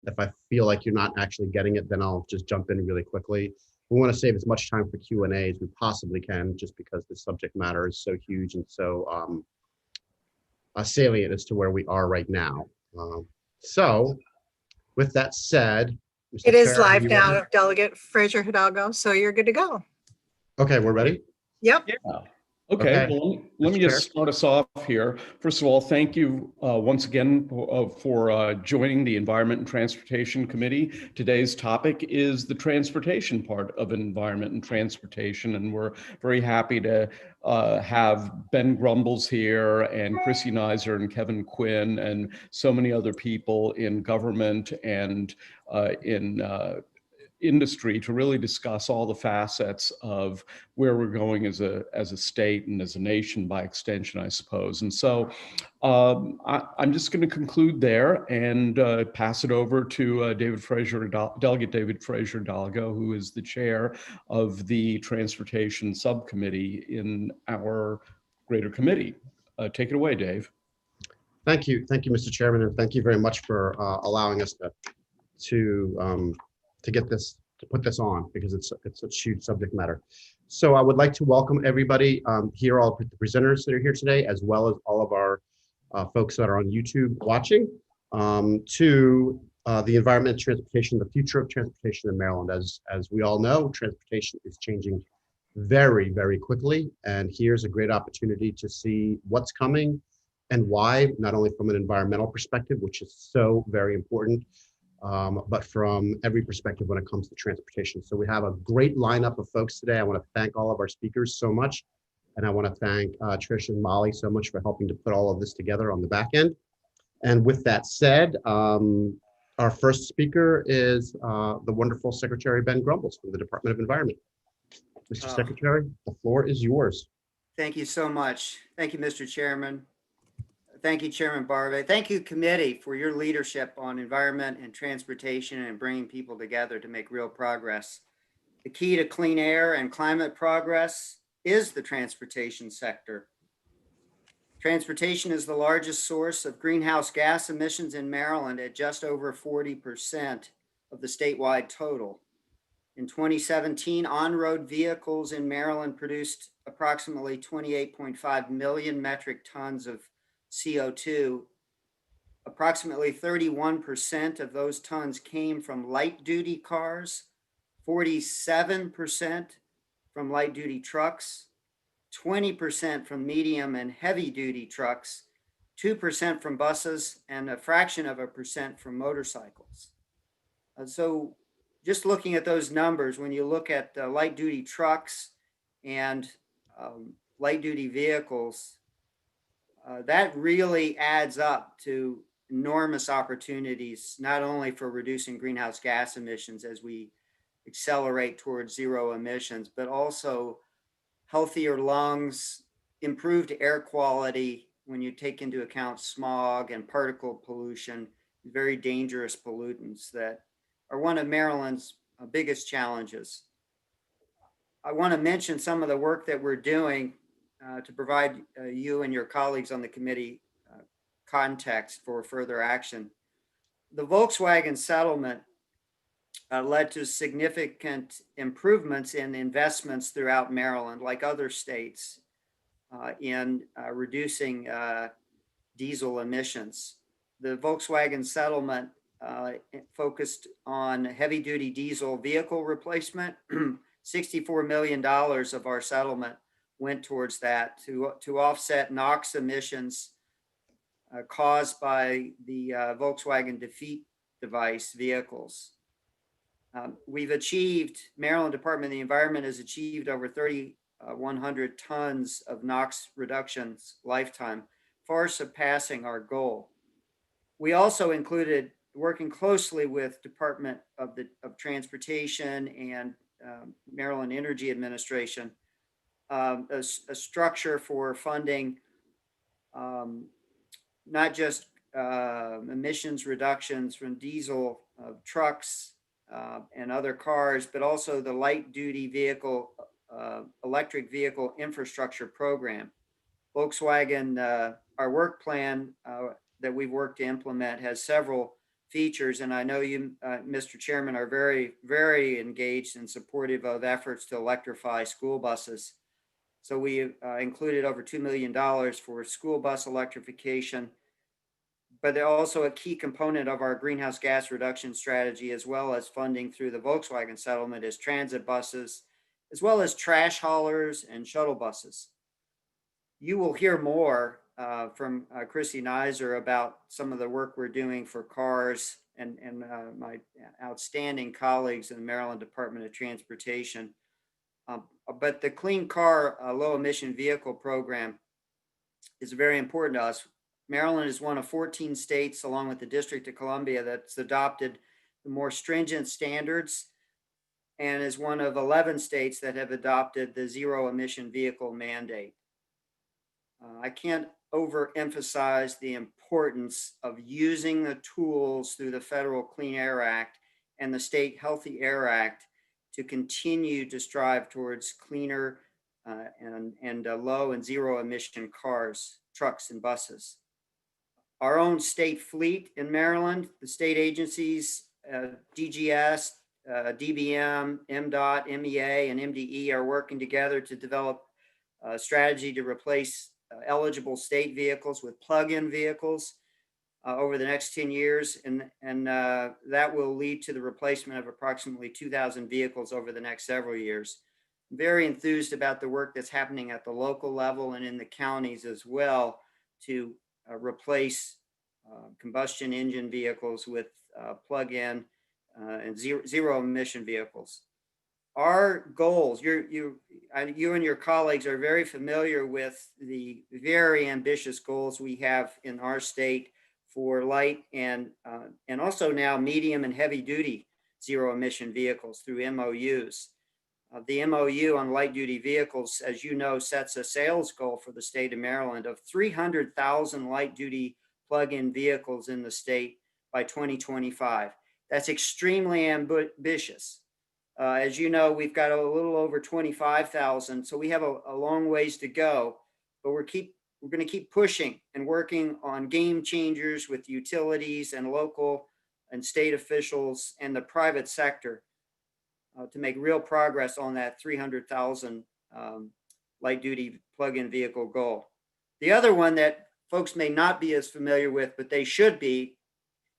If I feel like you're not actually getting it, then I'll just jump in really quickly. We want to save as much time for Q&A as we possibly can, just because the subject matter is so huge and so salient as to where we are right now. So with that said, Mr. It is Chair, are live you now, ready? Delegate Fraser Hidalgo, so you're good to go. Okay, we're ready? Yep. Yeah. Okay, well, let me just start us off here. First of all, thank you once again for joining the Environment and Transportation Committee. Today's topic is the transportation part of environment and transportation, and we're very happy to have Ben Grumbles here and Chrissy Nizer and Kevin Quinn and so many other people in government and in industry to really discuss all the facets of where we're going as a state and as a nation by extension, I suppose. And so I'm just going to conclude there and pass it over to Delegate David Fraser Hidalgo, who is the chair of the Transportation Subcommittee in our greater committee. Take it away, Dave. Thank you, Mr. Chairman, and thank you very much for allowing us to get this, to put this on, because it's a huge subject matter. So I would like to welcome everybody here, all the presenters that are here today, as well as all of our folks that are on YouTube watching, to the environment and transportation, the future of transportation in Maryland. As we all know, transportation is changing very, very quickly, and here's a great opportunity to see what's coming and why, not only from an environmental perspective, which is so very important, but from every perspective when it comes to transportation. So we have a great lineup of folks today. I want to thank all of our speakers so much. And I want to thank Trish and Molly so much for helping to put all of this together on the back end. And with that said, our first speaker is the wonderful Secretary Ben Grumbles from the Department of Environment. Mr. Secretary, the floor is yours. Thank you so much. Thank you, Mr. Chairman. Thank you, Chairman Barbe. Thank you, committee, for your leadership on environment and transportation and bringing people together to make real progress. The key to clean air and climate progress is the transportation sector. Transportation is the largest source of greenhouse gas emissions in Maryland at just over 40% of the statewide total. In 2017, on-road vehicles in Maryland produced approximately 28.5 million metric tons of CO2. Approximately 31% of those tons came from light-duty cars, 47% from light-duty trucks, 20% from medium and heavy-duty trucks, 2% from buses, and a fraction of a percent from motorcycles. So just looking at those numbers, when you look at light-duty trucks and light-duty vehicles, that really adds up to enormous opportunities, not only for reducing greenhouse gas emissions as we accelerate towards zero emissions, but also healthier lungs, improved air quality when you take into account smog and particle pollution, very dangerous pollutants that are one of Maryland's biggest challenges. I want to mention some of the work that we're doing to provide you and your colleagues on the committee context for further action. The Volkswagen settlement led to significant improvements in investments throughout Maryland, like other states, in reducing diesel emissions. The Volkswagen settlement focused on heavy-duty diesel vehicle replacement. $64 million of our settlement went towards that to offset NOx emissions caused by the Volkswagen defeat device vehicles. We've achieved, Maryland Department of the Environment has achieved over 3,100 tons of NOx reductions lifetime, far surpassing our goal. We also included working closely with Department of Transportation and Maryland Energy Administration, a structure for funding not just emissions reductions from diesel trucks and other cars, but also the light duty vehicle, electric vehicle infrastructure program. Volkswagen, our work plan that we've worked to implement has several features. And I know you, Mr. Chairman, are very, very engaged and supportive of efforts to electrify school buses. So we included over $2 million for school bus electrification, but they're also a key component of our greenhouse gas reduction strategy, as well as funding through the Volkswagen settlement is transit buses, as well as trash haulers and shuttle buses. You will hear more from Chrissy Nizer about some of the work we're doing for cars and my outstanding colleagues in the Maryland Department of Transportation. But the Clean Car Low Emission Vehicle Program is very important to us. Maryland is one of 14 states, along with the District of Columbia, that's adopted the more stringent standards, and is one of 11 states that have adopted the zero emission vehicle mandate. I can't overemphasize the importance of using the tools through the Federal Clean Air Act and the State Healthy Air Act to continue to strive towards cleaner and low and zero emission cars, trucks, and buses. Our own state fleet in Maryland, the state agencies, DGS, DBM, MDOT, MEA, and MDE are working together to develop a strategy to replace eligible state vehicles with plug-in vehicles over the next 10 years. And that will lead to the replacement of approximately 2,000 vehicles over the next several years. I'm very enthused about the work that's happening at the local level and in the counties as well to replace combustion engine vehicles with plug-in and zero emission vehicles. Our goals, you and your colleagues are very familiar with the very ambitious goals we have in our state for light and also now medium and heavy duty zero emission vehicles through MOUs. The MOU on light duty vehicles, as you know, sets a sales goal for the state of Maryland of 300,000 light duty plug-in vehicles in the state by 2025. That's extremely ambitious. As you know, we've got a little over 25,000, so we have a long ways to go, but we're going to keep pushing and working on game changers with utilities and local and state officials and the private sector to make real progress on that 300,000 light duty plug-in vehicle goal. The other one that folks may not be as familiar with, but they should be,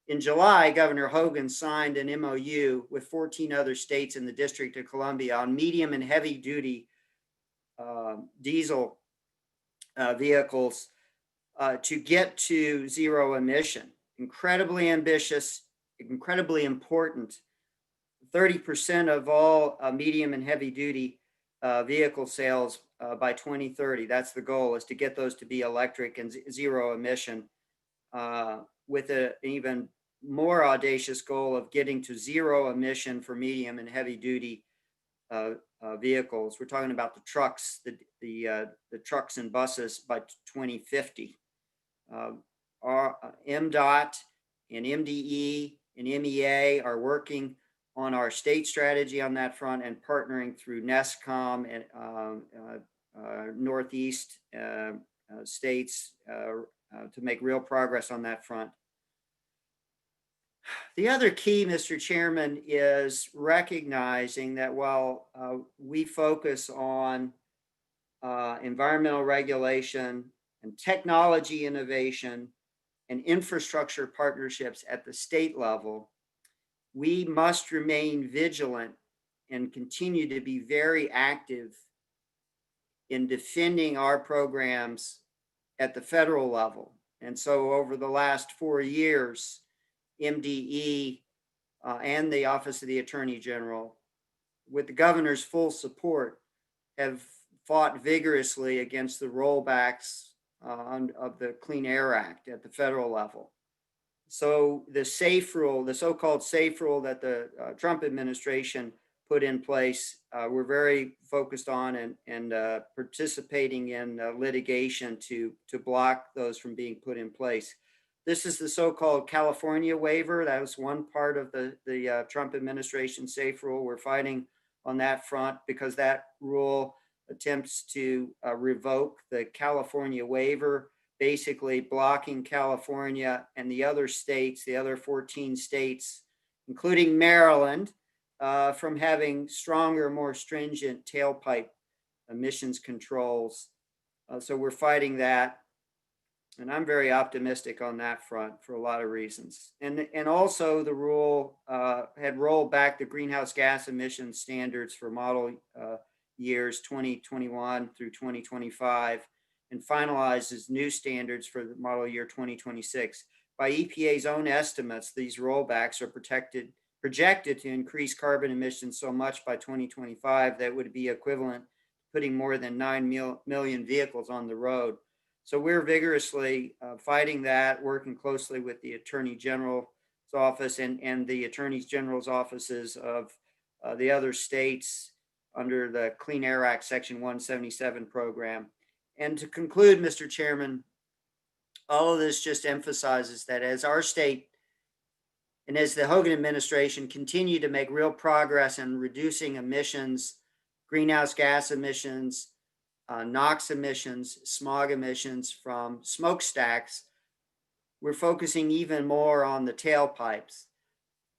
in July, Governor Hogan signed an MOU with 14 other states in the District of Columbia on medium and heavy duty diesel vehicles to get to zero emission. Incredibly ambitious, incredibly important. 30% of all medium and heavy duty vehicle sales by 2030. That's the goal, is to get those to be electric and zero emission, with an even more audacious goal of getting to zero emission for medium and heavy duty vehicles. We're talking about the trucks, the trucks and buses by 2050. Our MDOT and MDE and MEA are working on our state strategy on that front and partnering through NESCOM and Northeast states to make real progress on that front. The other key, Mr. Chairman, is recognizing that while we focus on environmental regulation and technology innovation and infrastructure partnerships at the state level, we must remain vigilant and continue to be very active in defending our programs at the federal level. And so over the last 4 years, MDE and the Office of the Attorney General, with the governor's full support, have fought vigorously against the rollbacks of the Clean Air Act at the federal level. So the SAFE rule, the so-called SAFE rule that the Trump administration put in place, we're very focused on and participating in litigation to block those from being put in place. This is the so-called California waiver. That was one part of the Trump administration SAFE rule. We're fighting on that front because that rule attempts to revoke the California waiver basically blocking California and the other states, the other 14 states, including Maryland, from having stronger, more stringent tailpipe emissions controls. So we're fighting that. And I'm very optimistic on that front for a lot of reasons. And also the rule had rolled back the greenhouse gas emission standards for model years 2021 through 2025 and finalizes new standards for the model year 2026. By EPA's own estimates, these rollbacks are projected to increase carbon emissions so much by 2025 that would be equivalent to putting more than 9 million vehicles on the road. So we're vigorously fighting that, working closely with the Attorney General's office and the Attorney General's offices of the other states under the Clean Air Act Section 177 program. And to conclude, Mr. Chairman, all of this just emphasizes that as our state and as the Hogan administration continue to make real progress in reducing emissions, greenhouse gas emissions, NOx emissions, smog emissions from smokestacks, we're focusing even more on the tailpipes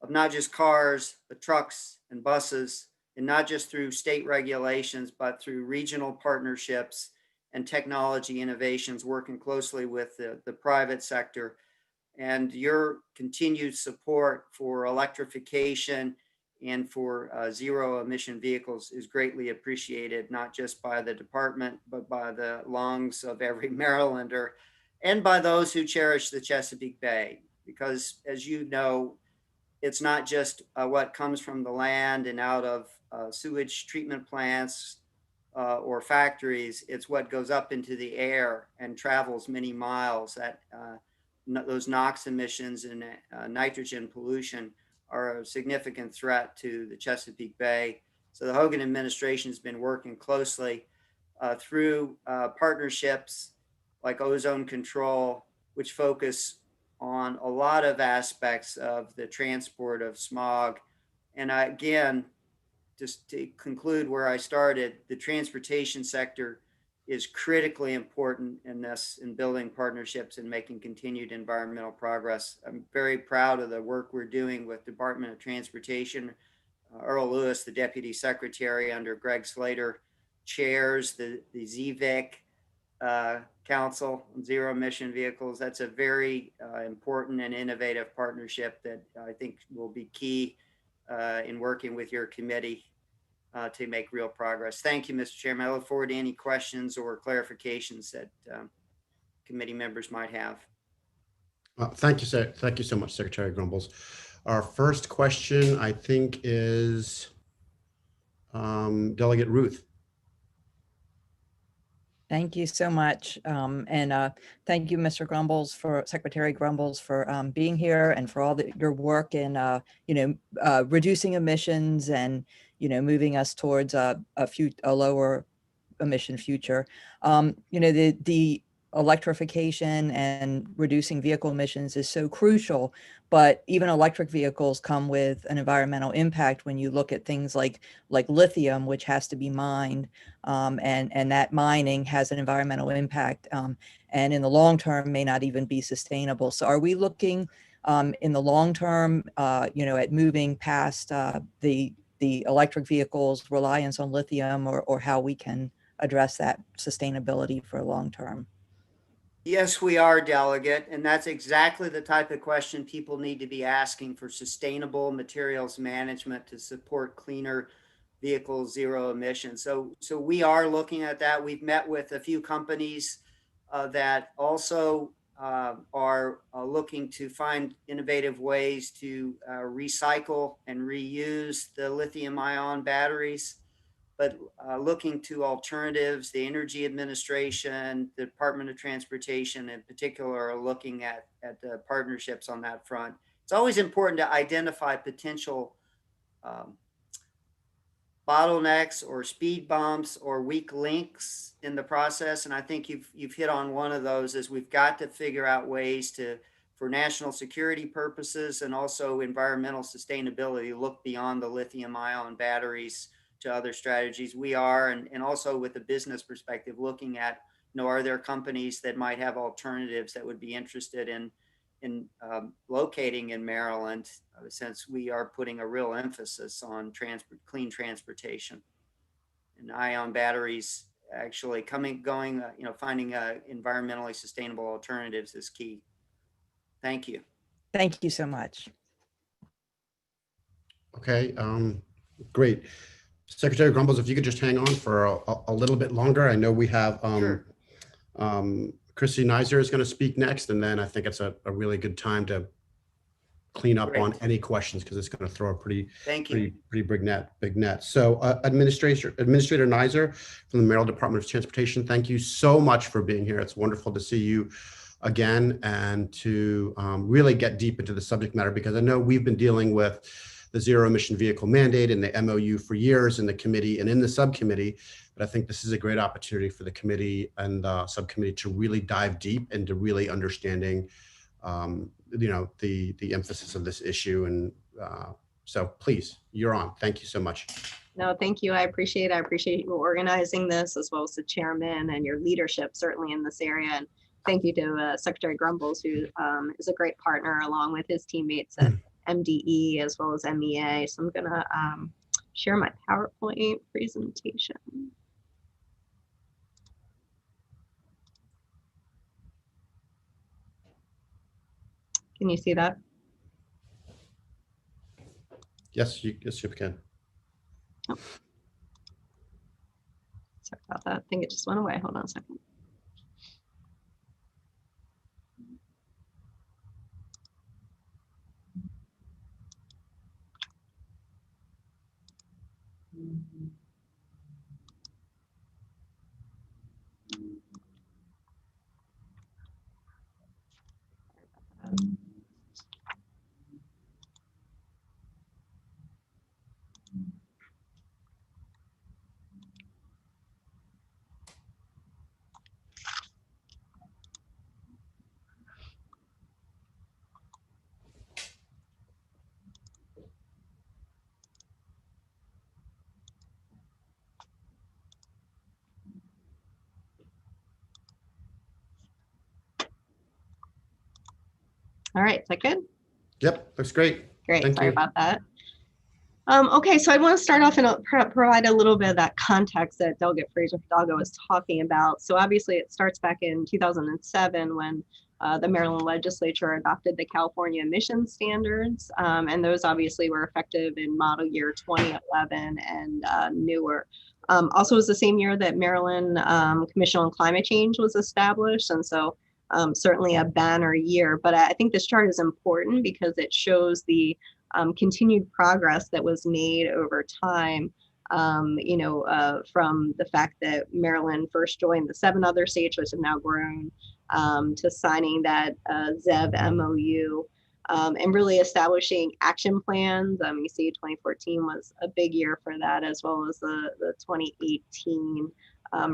of not just cars, but trucks and buses, and not just through state regulations, but through regional partnerships and technology innovations, working closely with the private sector. And your continued support for electrification and for zero emission vehicles is greatly appreciated, not just by the department, but by the lungs of every Marylander and by those who cherish the Chesapeake Bay. Because as you know, it's not just what comes from the land and out of sewage treatment plants or factories, it's what goes up into the air and travels many miles. That those NOx emissions and nitrogen pollution are a significant threat to the Chesapeake Bay. So the Hogan administration has been working closely through partnerships like ozone control, which focus on a lot of aspects of the transport of smog. And again, just to conclude where I started, the transportation sector is critically important in this, in building partnerships and making continued environmental progress. I'm very proud of the work we're doing with Department of Transportation. Earl Lewis, the Deputy Secretary under Greg Slater, chairs the ZVIC Council on Zero Emission Vehicles. That's a very important and innovative partnership that I think will be key in working with your committee to make real progress. Thank you, Mr. Chairman. I look forward to any questions or clarifications that committee members might have. Thank you, sir. Thank you so much, Secretary Grumbles. Our first question, I think, is Delegate Ruth. Thank you so much. And thank you, Mr. Grumbles, Secretary Grumbles, for being here and for all your work in, reducing emissions and, moving us towards a lower emission future. The electrification and reducing vehicle emissions is so crucial, but even electric vehicles come with an environmental impact when you look at things like lithium, which has to be mined, and that mining has an environmental impact, and in the long term may not even be sustainable. So are we looking in the long term, at moving past the electric vehicles' reliance on lithium, or how we can address that sustainability for long term? Yes, we are, Delegate, and that's exactly the type of question people need to be asking for sustainable materials management to support cleaner vehicles, zero emissions. So we are looking at that. We've met with a few companies that also are looking to find innovative ways to recycle and reuse the lithium-ion batteries. But looking to alternatives, the Energy Administration, the Department of Transportation in particular are looking at the partnerships on that front. It's always important to identify potential bottlenecks or speed bumps or weak links in the process. And I think you've hit on one of those, is we've got to figure out ways for national security purposes and also environmental sustainability, look beyond the lithium-ion batteries to other strategies. We are, and also with a business perspective, looking at nor are there companies that might have alternatives that would be interested in locating in Maryland, since we are putting a real emphasis on clean transportation. And ion batteries actually finding environmentally sustainable alternatives is key. Thank you. Thank you so much. Okay, great. Secretary Grumbles, if you could just hang on for a little bit longer. I know we have Sure. Chrissy Neiser is going to speak next, and then I think it's a really good time to clean up on Great. any questions, because it's going to throw a pretty big net. So Administrator Neiser from the Maryland Department of Transportation, thank you so much for being here. It's wonderful to see you again and to really get deep into the subject matter, because I know we've been dealing with the zero emission vehicle mandate and the MOU for years in the committee and in the subcommittee. But I think this is a great opportunity for the committee and the subcommittee to really dive deep into really understanding, the emphasis of this issue. And so please, you're on. Thank you so much. No, thank you. I appreciate it. I appreciate you organizing this, as well as the chairman and your leadership certainly in this area. And thank you to Secretary Grumbles, who is a great partner, along with his teammates at MDE as well as MEA. So I'm going to share my PowerPoint presentation. Can you see that? Yes, you can. Oh. Sorry about that. I think it just went away. Hold on a second. All right, is that good? Yep, looks great. Great, Thank sorry you. about that. Okay, so I want to start off and provide a little bit of that context that Delegate Fraser-Hidalgo was talking about. So obviously it starts back in 2007 when the Maryland legislature adopted the California emissions standards, and those obviously were effective in model year 2011 and newer. Also, it was the same year that Maryland Commission on Climate Change was established, and so certainly a banner year. But I think this chart is important because it shows the continued progress that was made over time, from the fact that Maryland first joined the 7 other states, which have now grown, to signing that ZEV MOU, and really establishing action plans. You see 2014 was a big year for that, as well as the 2018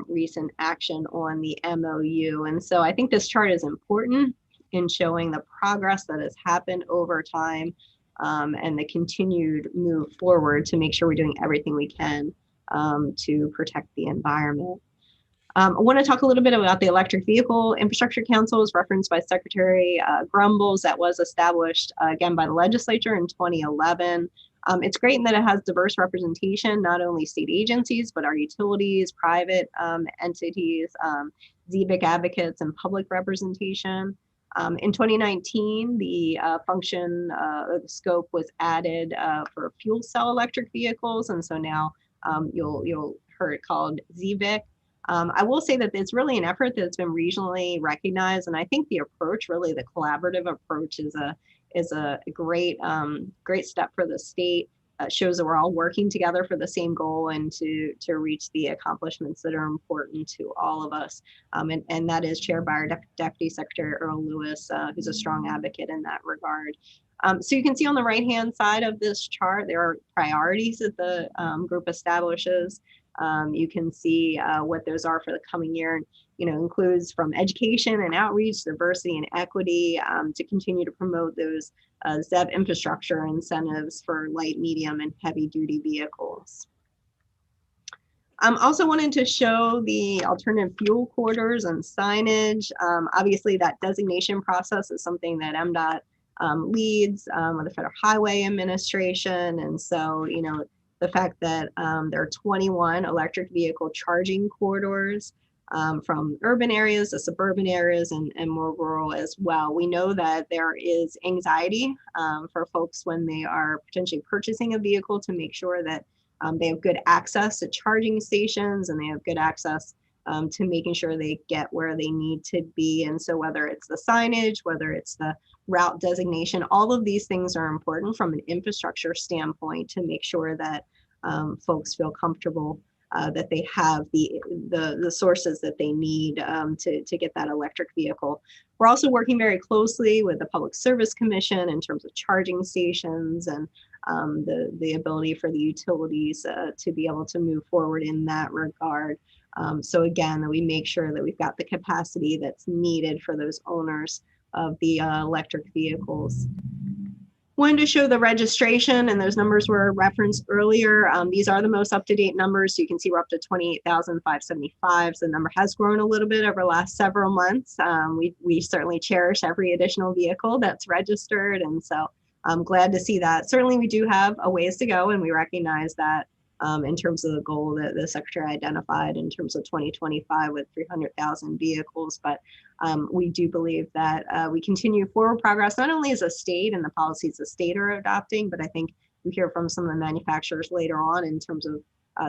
recent action on the MOU. And so I think this chart is important in showing the progress that has happened over time, and the continued move forward to make sure we're doing everything we can to protect the environment. I want to talk a little bit about the Electric Vehicle Infrastructure Council, as referenced by Secretary Grumbles, that was established again by the legislature in 2011. It's great in that it has diverse representation, not only state agencies, but our utilities, private entities, ZBIC advocates, and public representation. In 2019, the function or the scope was added for fuel cell electric vehicles, and so now you'll hear it called ZBIC. I will say that it's really an effort that's been regionally recognized, and I think the approach, really the collaborative approach, is a great step for the state. Shows that we're all working together for the same goal and to reach the accomplishments that are important to all of us. And that is chaired by our Deputy Secretary Earl Lewis, who's a strong advocate in that regard. So you can see on the right-hand side of this chart, there are priorities that the group establishes. You can see what those are for the coming year. Includes from education and outreach, diversity and equity, to continue to promote those ZEV infrastructure incentives for light, medium, and heavy duty vehicles. Also wanted to show the alternative fuel corridors and signage. Obviously, that designation process is something that MDOT leads with the Federal Highway Administration. And so, you know, the fact that there are 21 electric vehicle charging corridors from urban areas to suburban areas and more rural as well. We know that there is anxiety for folks when they are potentially purchasing a vehicle to make sure that they have good access to charging stations and they have good access to making sure they get where they need to be. And so whether it's the signage, whether it's the route designation, all of these things are important from an infrastructure standpoint to make sure that folks feel comfortable that they have the sources that they need to get that electric vehicle. We're also working very closely with the Public Service Commission in terms of charging stations and the ability for the utilities to be able to move forward in that regard. So again, that we make sure that we've got the capacity that's needed for those owners of the electric vehicles. Wanted to show the registration, and those numbers were referenced earlier. These are the most up-to-date numbers. So you can see we're up to 28,575. So the number has grown a little bit over the last several months. We certainly cherish every additional vehicle that's registered. And so I'm glad to see that. Certainly we do have a ways to go, and we recognize that in terms of the goal that the Secretary identified in terms of 2025 with 300,000 vehicles. But we do believe that we continue forward progress, not only as a state and the policies the state are adopting, but I think we hear from some of the manufacturers later on in terms of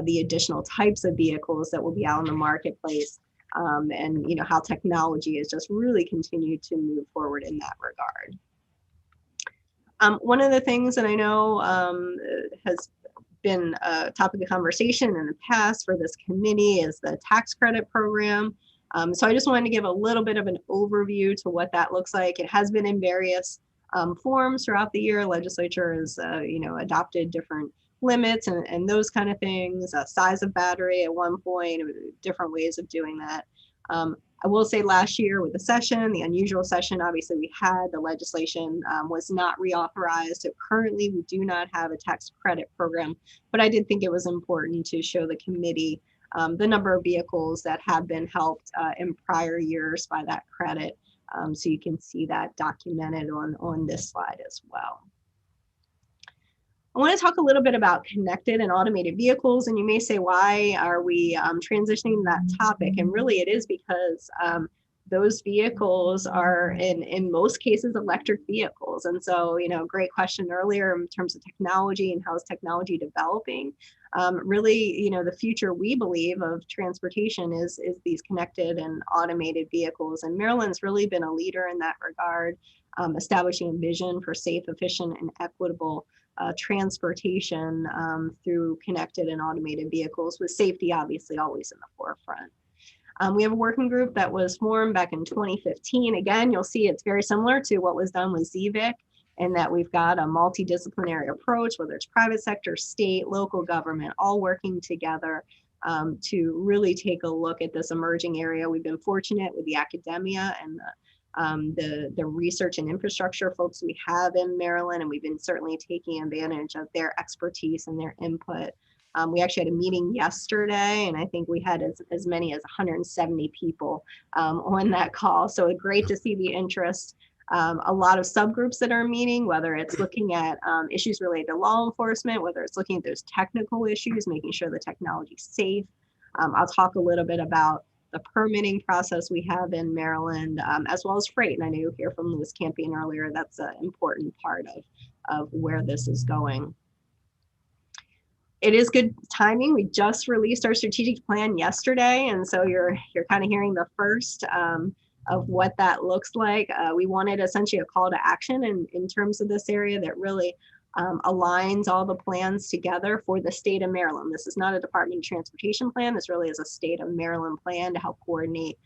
the additional types of vehicles that will be out in the marketplace. And you know how technology has just really continued to move forward in that regard. One of the things that I know has been a topic of conversation in the past for this committee is the tax credit program. So I just wanted to give a little bit of an overview to what that looks like. It has been in various forms throughout the year. Legislature has adopted different limits and those kind of things, size of battery at one point, different ways of doing that. I will say last year with the session, the unusual session, obviously we had the legislation was not reauthorized. So currently we do not have a tax credit program, but I did think it was important to show the committee the number of vehicles that have been helped in prior years by that credit. So you can see that documented on this slide as well. I want to talk a little bit about connected and automated vehicles, and you may say, why are we transitioning that topic? And really it is because those vehicles are in most cases electric vehicles. And so, great question earlier in terms of technology and how is technology developing. Really, the future we believe of transportation is these connected and automated vehicles. And Maryland's really been a leader in that regard, establishing a vision for safe, efficient, and equitable transportation through connected and automated vehicles, with safety obviously always in the forefront. We have a working group that was formed back in 2015. Again, you'll see it's very similar to what was done with ZVIC, in that we've got a multidisciplinary approach, whether it's private sector, state, local government, all working together to really take a look at this emerging area. We've been fortunate with the academia and the research and infrastructure folks we have in Maryland, and we've been certainly taking advantage of their expertise and their input. We actually had a meeting yesterday, and I think we had as many as 170 people on that call. So great to see the interest. A lot of subgroups that are meeting, whether it's looking at issues related to law enforcement, whether it's looking at those technical issues, making sure the technology is safe. I'll talk a little bit about the permitting process we have in Maryland, as well as freight. And I know you'll hear from Louis Campion earlier. That's an important part of where this is going. It is good timing. We just released our strategic plan yesterday, and so you're kind of hearing the first of what that looks like. We wanted essentially a call to action in terms of this area that really aligns all the plans together for the state of Maryland. This is not a Department of Transportation plan. This really is a state of Maryland plan to help coordinate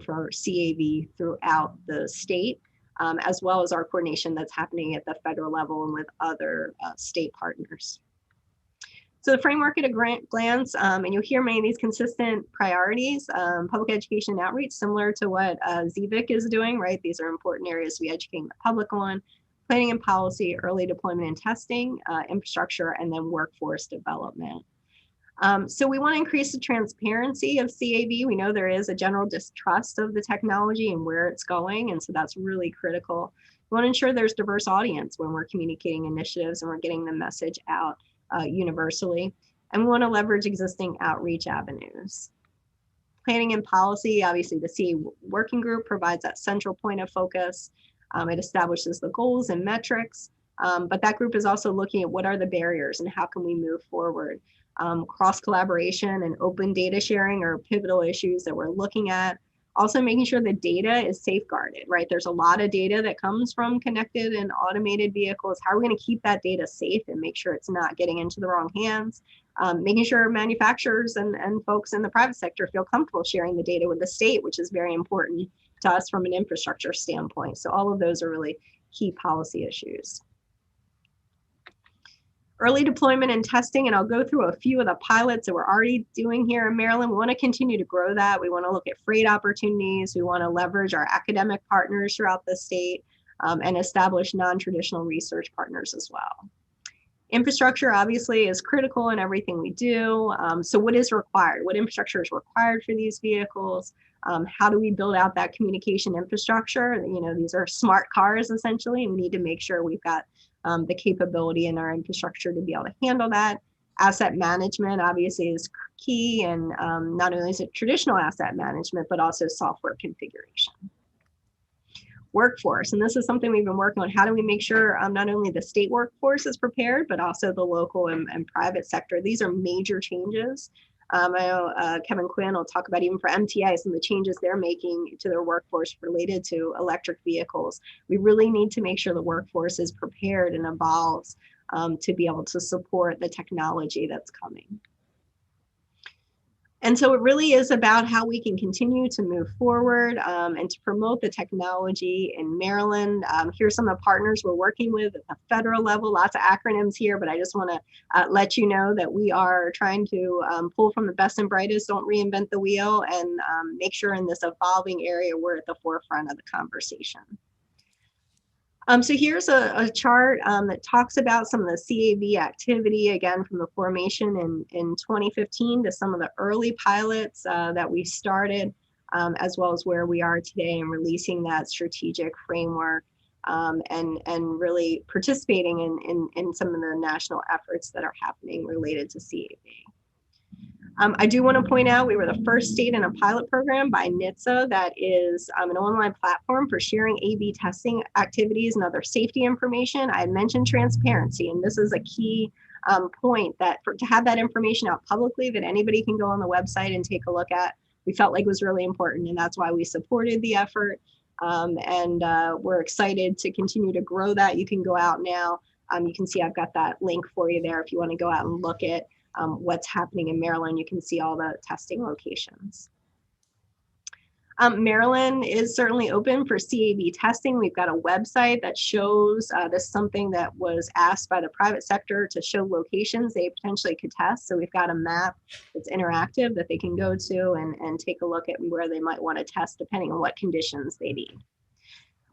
for CAV throughout the state, as well as our coordination that's happening at the federal level and with other state partners. So the framework at a glance, and you'll hear many of these consistent priorities, public education and outreach, similar to what ZVIC is doing, right? These are important areas to be educating the public on: planning and policy, early deployment and testing, infrastructure, and then workforce development. So we want to increase the transparency of CAV. We know there is a general distrust of the technology and where it's going, and so that's really critical. We want to ensure there's diverse audience when we're communicating initiatives and we're getting the message out universally. And we want to leverage existing outreach avenues. Planning and policy, obviously the CA working group provides that central point of focus. It establishes the goals and metrics, but that group is also looking at what are the barriers and how can we move forward. Cross collaboration and open data sharing are pivotal issues that we're looking at. Also making sure the data is safeguarded, right? There's a lot of data that comes from connected and automated vehicles. How are we going to keep that data safe and make sure it's not getting into the wrong hands? Making sure manufacturers and folks in the private sector feel comfortable sharing the data with the state, which is very important to us from an infrastructure standpoint. So all of those are really key policy issues. Early deployment and testing, and I'll go through a few of the pilots that we're already doing here in Maryland. We want to continue to grow that. We want to look at freight opportunities. We want to leverage our academic partners throughout the state and establish non-traditional research partners as well. Infrastructure obviously is critical in everything we do. So what is required? What infrastructure is required for these vehicles? How do we build out that communication infrastructure? You know, these are smart cars essentially, and we need to make sure we've got the capability in our infrastructure to be able to handle that. Asset management obviously is key, and not only is it traditional asset management, but also software configuration. Workforce, and this is something we've been working on. How do we make sure not only the state workforce is prepared, but also the local and private sector? These are major changes. I know Kevin Quinn will talk about even for MTA, some of the changes they're making to their workforce related to electric vehicles. We really need to make sure the workforce is prepared and evolves to be able to support the technology that's coming. And so it really is about how we can continue to move forward and to promote the technology in Maryland. Here's some of the partners we're working with at the federal level, lots of acronyms here, but I just want to let you know that we are trying to pull from the best and brightest, don't reinvent the wheel, and make sure in this evolving area, we're at the forefront of the conversation. So here's a chart that talks about some of the CAV activity, again, from the formation in 2015 to some of the early pilots that we started, as well as where we are today and releasing that strategic framework and really participating in some of the national efforts that are happening related to CAV. I do want to point out we were the first state in a pilot program by NHTSA that is an online platform for sharing A/B testing activities and other safety information. I had mentioned transparency, and this is a key point that to have that information out publicly that anybody can go on the website and take a look at, we felt like was really important, and that's why we supported the effort. We're excited to continue to grow that. You can go out now. You can see I've got that link for you there if you want to go out and look at what's happening in Maryland. You can see all the testing locations. Maryland is certainly open for CAV testing. We've got a website that shows this is something that was asked by the private sector to show locations they potentially could test. So we've got a map that's interactive that they can go to and take a look at where they might want to test depending on what conditions they need.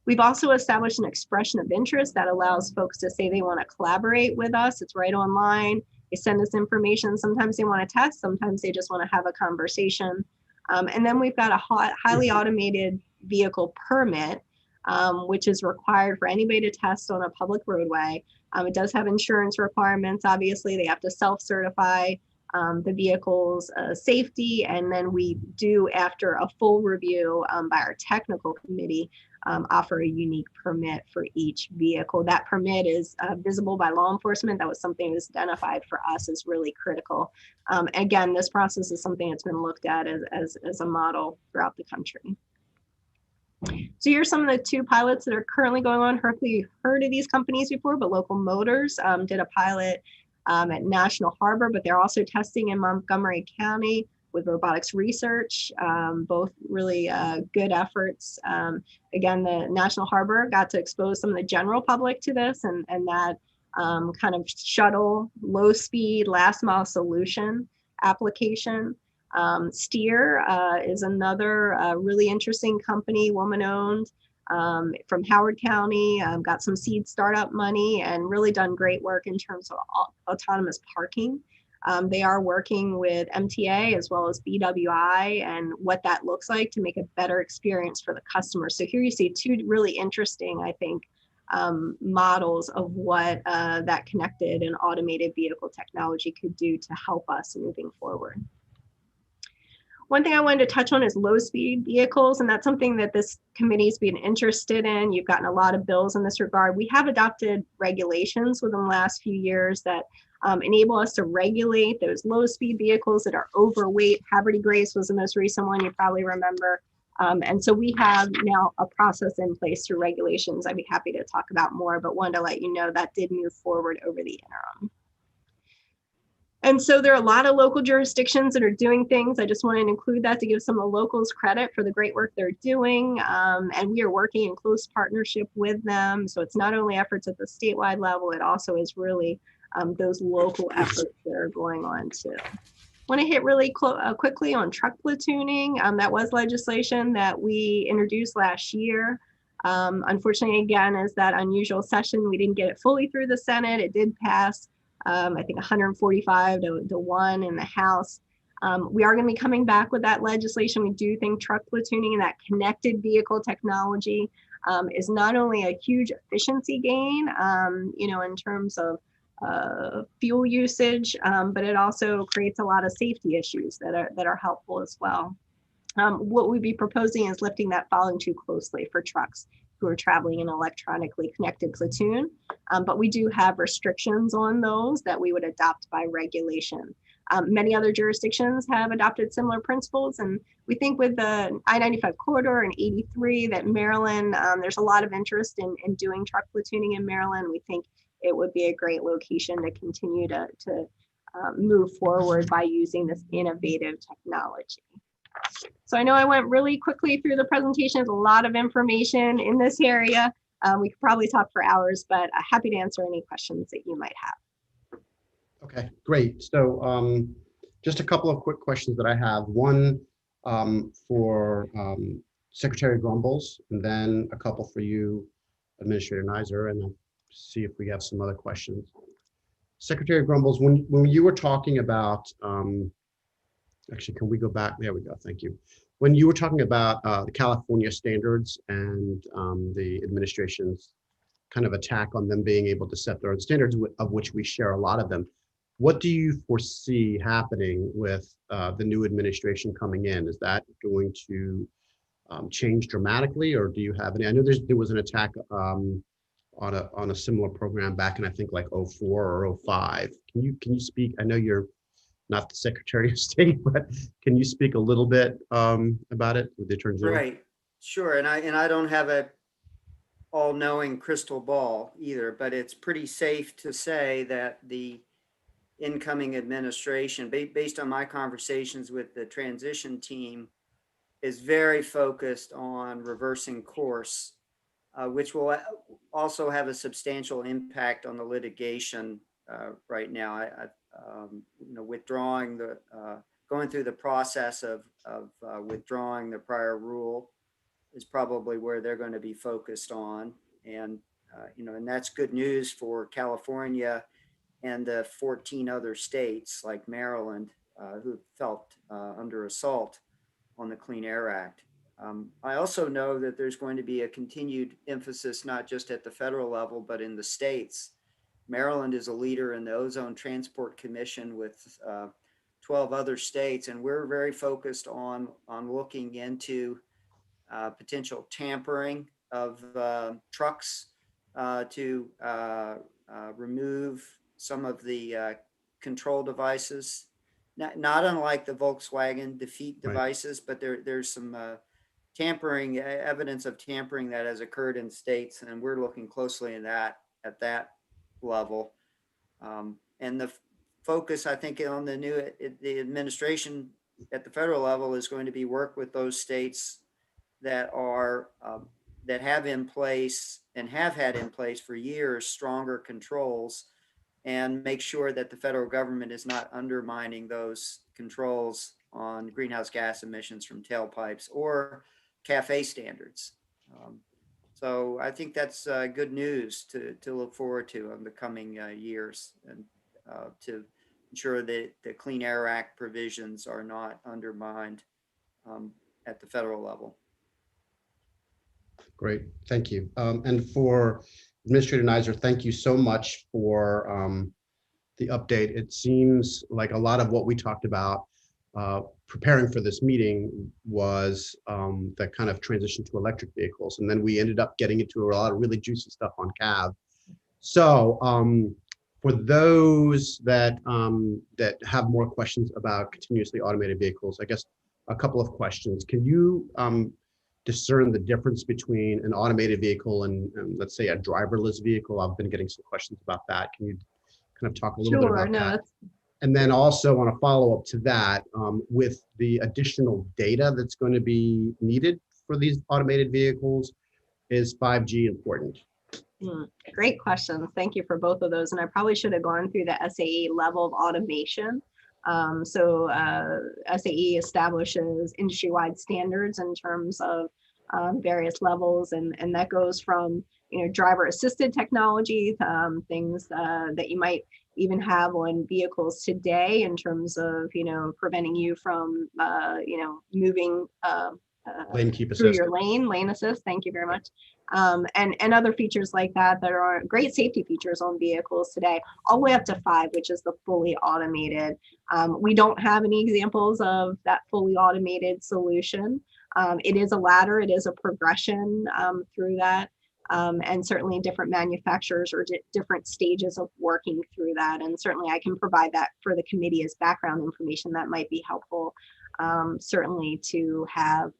We've also established an expression of interest that allows folks to say they want to collaborate with us. It's right online. They send us information. Sometimes they want to test, sometimes they just want to have a conversation. And then we've got a highly automated vehicle permit, which is required for anybody to test on a public roadway. It does have insurance requirements. Obviously, they have to self-certify the vehicle's safety. And then we do, after a full review by our technical committee, offer a unique permit for each vehicle. That permit is visible by law enforcement. That was something that was identified for us as really critical. Again, this process is something that's been looked at as a model throughout the country. So here's some of the two pilots that are currently going on. Hopefully you've heard of these companies before, but Local Motors did a pilot at National Harbor, but they're also testing in Montgomery County with robotics research, both really good efforts. Again, the National Harbor got to expose some of the general public to this, and that kind of shuttle, low speed, last mile solution application. Steer is another really interesting company, woman owned, from Howard County, got some seed startup money and really done great work in terms of autonomous parking. They are working with MTA as well as BWI and what that looks like to make a better experience for the customer. So here you see two really interesting, I think, models of what that connected and automated vehicle technology could do to help us moving forward. One thing I wanted to touch on is low speed vehicles, and that's something that this committee's been interested in. You've gotten a lot of bills in this regard. We have adopted regulations within the last few years that enable us to regulate those low speed vehicles that are overweight. Haverty Grace was the most recent one you probably remember. And so we have now a process in place through regulations. I'd be happy to talk about more, but wanted to let you know that did move forward over the interim. And so there are a lot of local jurisdictions that are doing things. I just wanted to include that to give some of the locals credit for the great work they're doing. And we are working in close partnership with them. So it's not only efforts at the statewide level, it also is really those local efforts that are going on too. Want to hit really quickly on truck platooning. That was legislation that we introduced last year. Unfortunately, again, as that unusual session, we didn't get it fully through the Senate. It did pass. I think 145 to 1 in the House. We are going to be coming back with that legislation. We do think truck platooning and that connected vehicle technology is not only a huge efficiency gain, in terms of fuel usage, but it also creates a lot of safety issues that are helpful as well. What we'd be proposing is lifting that following too closely for trucks who are traveling in an electronically connected platoon. But we do have restrictions on those that we would adopt by regulation. Many other jurisdictions have adopted similar principles. And we think with the I-95 corridor and 83 that Maryland, there's a lot of interest in doing truck platooning in Maryland. We think it would be a great location to continue to move forward by using this innovative technology. So I know I went really quickly through the presentation. There's a lot of information in this area. We could probably talk for hours, but happy to answer any questions that you might have. Okay, great. So just a couple of quick questions that I have. One for Secretary Grumbles, and then a couple for you, Administrator Nizer, and then see if we have some other questions. Secretary Grumbles, when you were talking about, actually, can we go back? There we go, thank you. When you were talking about the California standards and the administration's kind of attack on them being able to set their own standards, of which we share a lot of them, what do you foresee happening with the new administration coming in? Is that going to change dramatically, or do you have any? I know there was an attack on a similar program back in, I think, like 04 or 05. Can you speak? I know you're not the Secretary of State, but can you speak a little bit about it with the Attorney General? Right, sure. And I don't have a all-knowing crystal ball either, but it's pretty safe to say that the incoming administration, based on my conversations with the transition team, is very focused on reversing course, which will also have a substantial impact on the litigation right now. Withdrawing going through the process of withdrawing the prior rule is probably where they're going to be focused on, and and that's good news for California and the 14 other states like Maryland who felt under assault on the Clean Air Act. I also know that there's going to be a continued emphasis, not just at the federal level, but in the states. Maryland is a leader in the Ozone Transport Commission with 12 other states, and we're very focused on looking into potential tampering of trucks to remove some of the control devices, not unlike the Volkswagen defeat devices, right. But there's some tampering, evidence of tampering that has occurred in states, and we're looking closely at that level. And the focus, I think, on the administration at the federal level is going to be work with those states that are that have in place and have had in place for years stronger controls, and make sure that the federal government is not undermining those controls on greenhouse gas emissions from tailpipes or CAFE standards. So I think that's good news to look forward to in the coming years, and to ensure that the Clean Air Act provisions are not undermined at the federal level. Great, thank you. And for Administrator Nizer, thank you so much for the update. It seems like a lot of what we talked about preparing for this meeting was the kind of transition to electric vehicles. And then we ended up getting into a lot of really juicy stuff on CAV. So for those that that have more questions about continuously automated vehicles, I guess a couple of questions. Can you discern the difference between an automated vehicle and let's say a driverless vehicle? I've been getting some questions about that. Can you kind of talk a little bit about that? And then also on a follow-up to that, with the additional data that's going to be needed for these automated vehicles, is 5G important? Great questions. Thank you for both of those. And I probably should have gone through the SAE level of automation. SAE establishes industry-wide standards in terms of various levels, and that goes from driver-assisted technology, things that you might even have on vehicles today in terms of preventing you from moving Lane keep through assist. your lane assist. Thank you very much. And other features like that are great safety features on vehicles today, all the way up to 5, which is the fully automated. We don't have any examples of that fully automated solution. It is a ladder, it is a progression through that. And certainly different manufacturers or different stages of working through that. And certainly I can provide that for the committee as background information that might be helpful, certainly to have.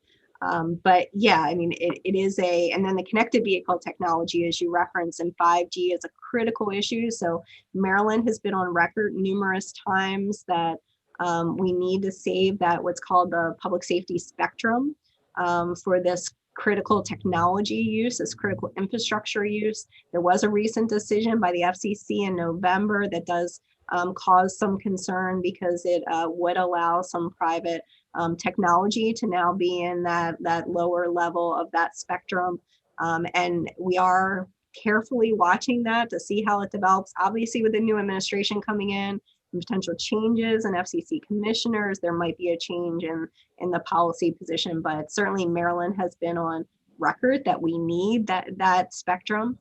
But yeah, I mean, it is and then the connected vehicle technology, as you referenced, and 5G is a critical issue. So Maryland has been on record numerous times that we need to save that what's called the public safety spectrum for this critical technology use, this critical infrastructure use. There was a recent decision by the FCC in November that does cause some concern because it would allow some private technology to now be in that lower level of that spectrum. And we are carefully watching that to see how it develops. Obviously, with the new administration coming in, and potential changes in FCC commissioners, there might be a change in the policy position, but certainly Maryland has been on record that we need that spectrum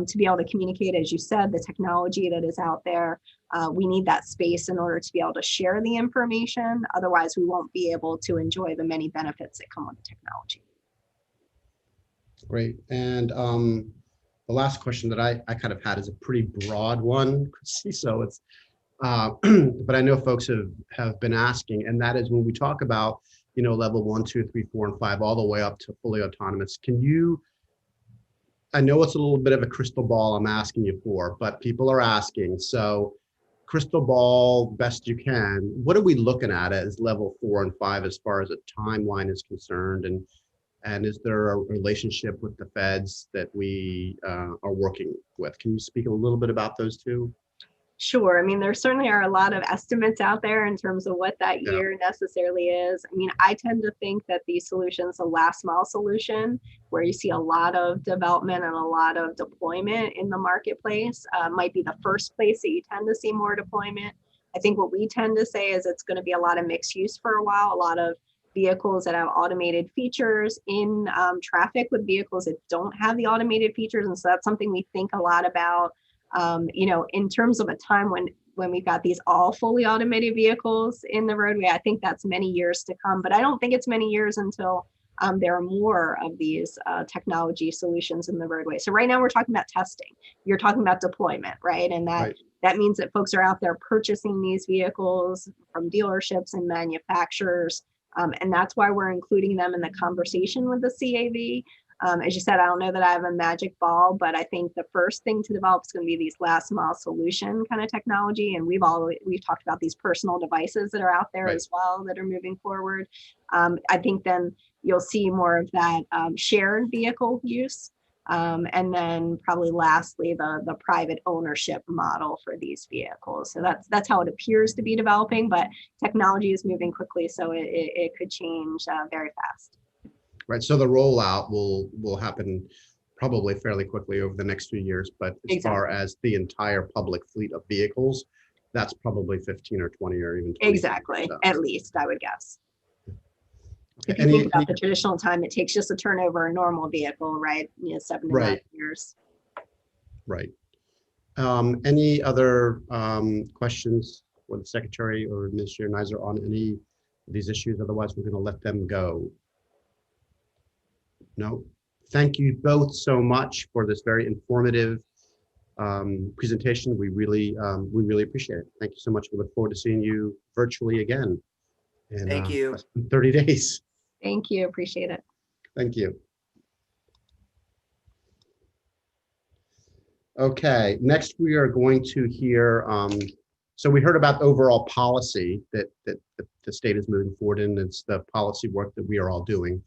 to be able to communicate, as you said, the technology that is out there. We need that space in order to be able to share the information. Otherwise, we won't be able to enjoy the many benefits that come with the technology. Great. And the last question that I kind of had is a pretty broad one, so it's but I know folks have been asking, and that is when we talk about level 1, 2, 3, 4, and 5, all the way up to fully autonomous. Can you? I know it's a little bit of a crystal ball I'm asking you for, but people are asking. So, crystal ball, best you can. What are we looking at as level 4 and 5 as far as a timeline is concerned, and is there a relationship with the feds that we are working with? Can you speak a little bit about those two? Sure. I mean, there certainly are a lot of estimates out there in terms of what that year necessarily is. I mean, I tend to think that these solutions, the last mile solution, where you see a lot of development and a lot of deployment in the marketplace, might be the first place that you tend to see more deployment. I think what we tend to say is it's going to be a lot of mixed use for a while, a lot of vehicles that have automated features in traffic with vehicles that don't have the automated features. And so that's something we think a lot about. In terms of a time when we've got these all fully automated vehicles in the roadway, I think that's many years to come, but I don't think it's many years until there are more of these technology solutions in the roadway. So right now we're talking about testing. You're talking about deployment, right? And that means that folks are out there purchasing these vehicles from dealerships and manufacturers. And that's why we're including them in the conversation with the CAV. As you said, I don't know that I have a magic ball, but I think the first thing to develop is going to be these last mile solution kind of technology. And we've talked about these personal devices that are out there as well that are moving forward. I think then you'll see more of that shared vehicle use. And then probably lastly, the private ownership model for these vehicles. So that's how it appears to be developing, but technology is moving quickly, so it could change very fast. Right, so the rollout will happen probably fairly quickly over the next few years, but as far as the entire public fleet of vehicles, that's probably 15 or 20 or even 20. Exactly, So, at least I would guess. okay. If you think about the traditional time it takes just to turn over a normal vehicle, right? 7 to 9 years. Right. Any other questions for the Secretary or Administrator Nizer on any of these issues? Otherwise, we're going to let them go. No. Thank you both so much for this very informative presentation. We really appreciate it. Thank you so much. We look forward to seeing you virtually again in Thank you. less than 30 days. Thank you, appreciate it. Thank you. Okay, next we are going to hear, so we heard about the overall policy that the state is moving forward in. It's the policy work that we are all doing.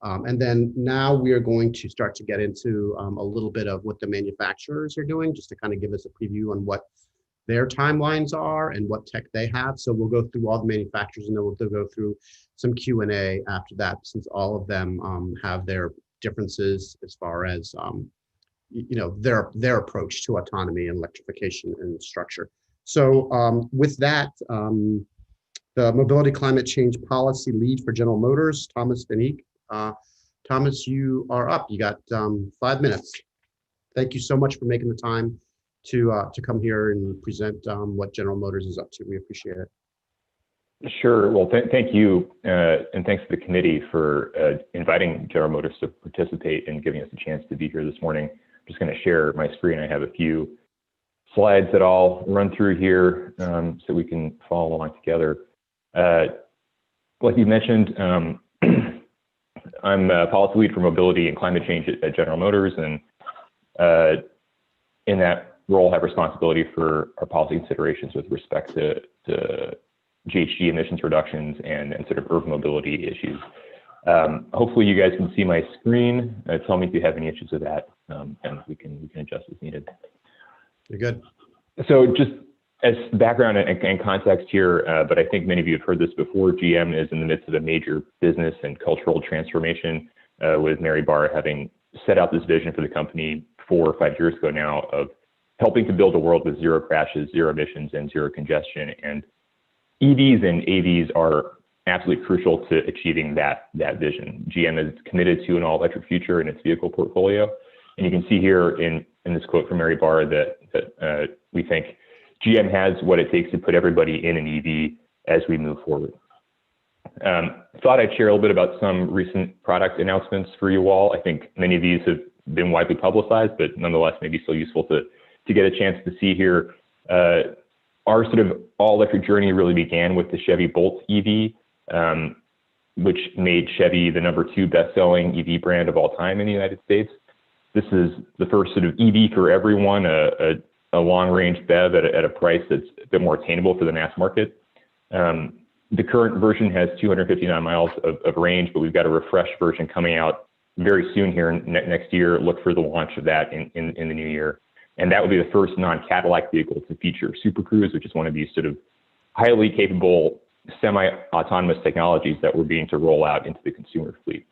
And then now we are going to start to get into a little bit of what the manufacturers are doing, just to kind of give us a preview on what their timelines are and what tech they have. So we'll go through all the manufacturers and then we'll go through some Q&A after that, since all of them have their differences as far as their approach to autonomy and electrification and structure. So with that, the Mobility Climate Change Policy Lead for General Motors, Thomas Danique. Thomas, you are up. You got 5 minutes. Thank you so much for making the time to come here and present what General Motors is up to. We appreciate it. Sure. Well, thank you, and thanks to the committee for inviting General Motors to participate and giving us a chance to be here this morning. I'm just going to share my screen. I have a few slides that I'll run through here so we can follow along together. Like you mentioned, I'm a policy lead for mobility and climate change at General Motors, and in that role, I have responsibility for our policy considerations with respect to GHG emissions reductions and sort of urban mobility issues. Hopefully you guys can see my screen. Tell me if you have any issues with that, and we can adjust as needed. You're good. So just as background and context here, but I think many of you have heard this before, GM is in the midst of a major business and cultural transformation, with Mary Barra having set out this vision for the company 4 or 5 years ago now of helping to build a world with zero crashes, zero emissions, and zero congestion. And EVs and AVs are absolutely crucial to achieving that vision. GM is committed to an all-electric future in its vehicle portfolio. And you can see here in this quote from Mary Barra that we think GM has what it takes to put everybody in an EV as we move forward. Thought I'd share a little bit about some recent product announcements for you all. I think many of these have been widely publicized, but nonetheless, maybe still useful to get a chance to see here. Our sort of all-electric journey really began with the Chevy Bolt EV, which made Chevy the #2 best-selling EV brand of all time in the United States. This is the first sort of EV for everyone, a long-range BEV at a price that's a bit more attainable for the mass market. The current version has 259 miles of range, but we've got a refreshed version coming out very soon here next year. Look for the launch of that in the new year. And that will be the first non-Cadillac vehicle to feature Super Cruise, which is one of these sort of highly capable semi-autonomous technologies that we're beginning to roll out into the consumer fleet.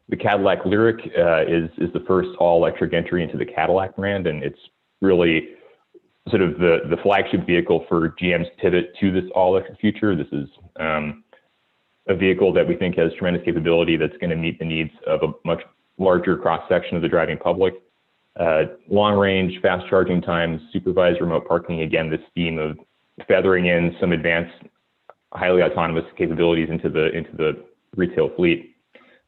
The Cadillac Lyriq is the first all-electric entry into the Cadillac brand, and it's really sort of the flagship vehicle for GM's pivot to this all-electric future. This is a vehicle that we think has tremendous capability that's going to meet the needs of a much larger cross-section of the driving public. Long range, fast charging times, supervised remote parking, again, this theme of feathering in some advanced, highly autonomous capabilities into the retail fleet.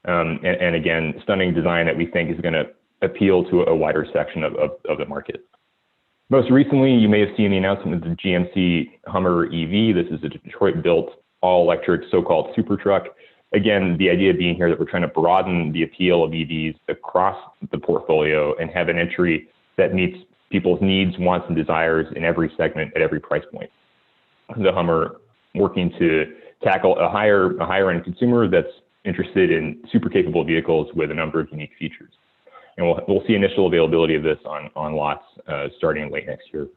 And again, stunning design that we think is going to appeal to a wider section of the market. Most recently, you may have seen the announcement of the GMC Hummer EV. This is a Detroit-built all-electric so-called super truck. Again, the idea being here that we're trying to broaden the appeal of EVs across the portfolio and have an entry that meets people's needs, wants, and desires in every segment at every price point. The Hummer working to tackle a higher end consumer that's interested in super capable vehicles with a number of unique features. And we'll see initial availability of this on lots starting late next year.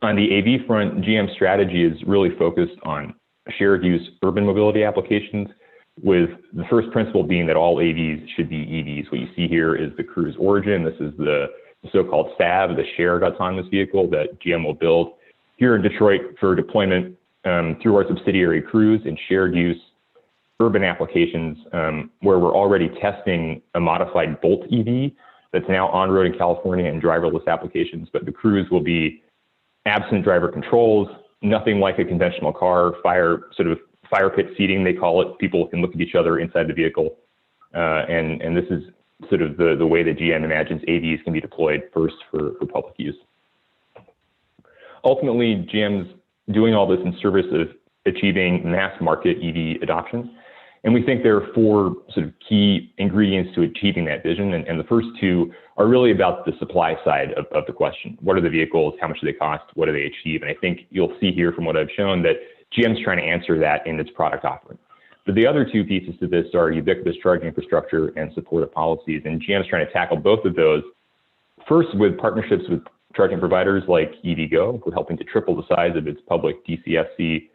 On the AV front, GM's strategy is really focused on shared use urban mobility applications, with the first principle being that all AVs should be EVs. What you see here is the Cruise Origin. This is the the so-called SAV, the shared autonomous vehicle that GM will build here in Detroit for deployment through our subsidiary Cruise in shared use urban applications, where we're already testing a modified Bolt EV that's now on road in California in driverless applications. But the Cruise will be absent driver controls, nothing like a conventional car, fire pit seating, they call it. People can look at each other inside the vehicle. And this is sort of the way that GM imagines AVs can be deployed first for public use. Ultimately, GM's doing all this in service of achieving mass market EV adoption. And we think there are four sort of key ingredients to achieving that vision. And the first two are really about the supply side of the question. What are the vehicles? How much do they cost? What do they achieve? And I think you'll see here from what I've shown that GM's trying to answer that in its product offering. But the other two pieces to this are ubiquitous charging infrastructure and supportive policies. And GM's trying to tackle both of those, first with partnerships with charging providers like EVgo, who are helping to triple the size of its public DCFC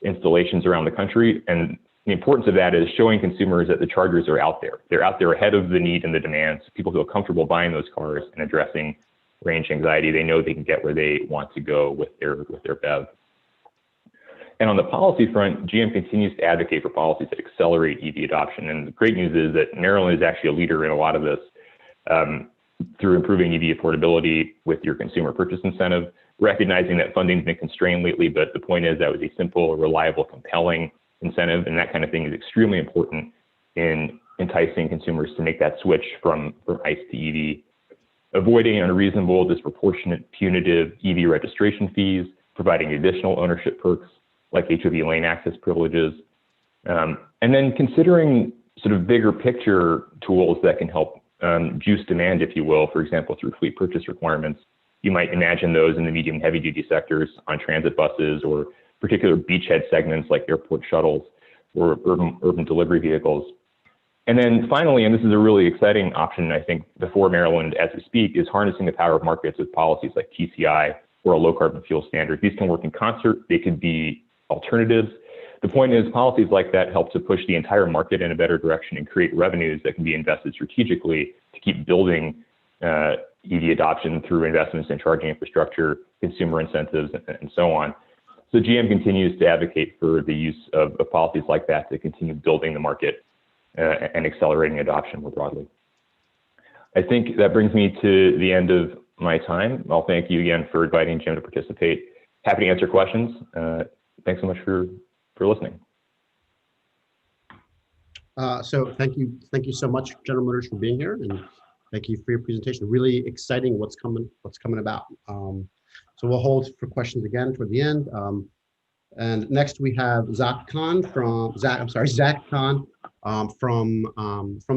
installations around the country. And the importance of that is showing consumers that the chargers are out there. They're out there ahead of the need and the demands. People feel comfortable buying those cars and addressing range anxiety. They know they can get where they want to go with their BEV. And on the policy front, GM continues to advocate for policies that accelerate EV adoption. And the great news is that Maryland is actually a leader in a lot of this through improving EV affordability with your consumer purchase incentive, recognizing that funding's been constrained lately, but the point is that was a simple, reliable, compelling incentive, and that kind of thing is extremely important in enticing consumers to make that switch from ICE to EV, avoiding unreasonable, disproportionate, punitive EV registration fees, providing additional ownership perks like HOV lane access privileges, and then considering sort of bigger picture tools that can help juice demand, if you will, for example, through fleet purchase requirements. You might imagine those in the medium heavy duty sectors on transit buses or particular beachhead segments like airport shuttles or urban delivery vehicles. And then finally, and this is a really exciting option, I think, before Maryland as we speak, is harnessing the power of markets with policies like TCI or a low carbon fuel standard. These can work in concert. They could be alternatives. The point is policies like that help to push the entire market in a better direction and create revenues that can be invested strategically to keep building EV adoption through investments in charging infrastructure, consumer incentives, and so on. So GM continues to advocate for the use of policies like that to continue building the market and accelerating adoption more broadly. I think that brings me to the end of my time. I'll thank you again for inviting Jim to participate. Happy to answer questions. Thanks so much for listening. So thank you so much, General Motors, for being here, and thank you for your presentation. Really exciting what's coming about. So we'll hold for questions again toward the end. And next we have Zach Khan from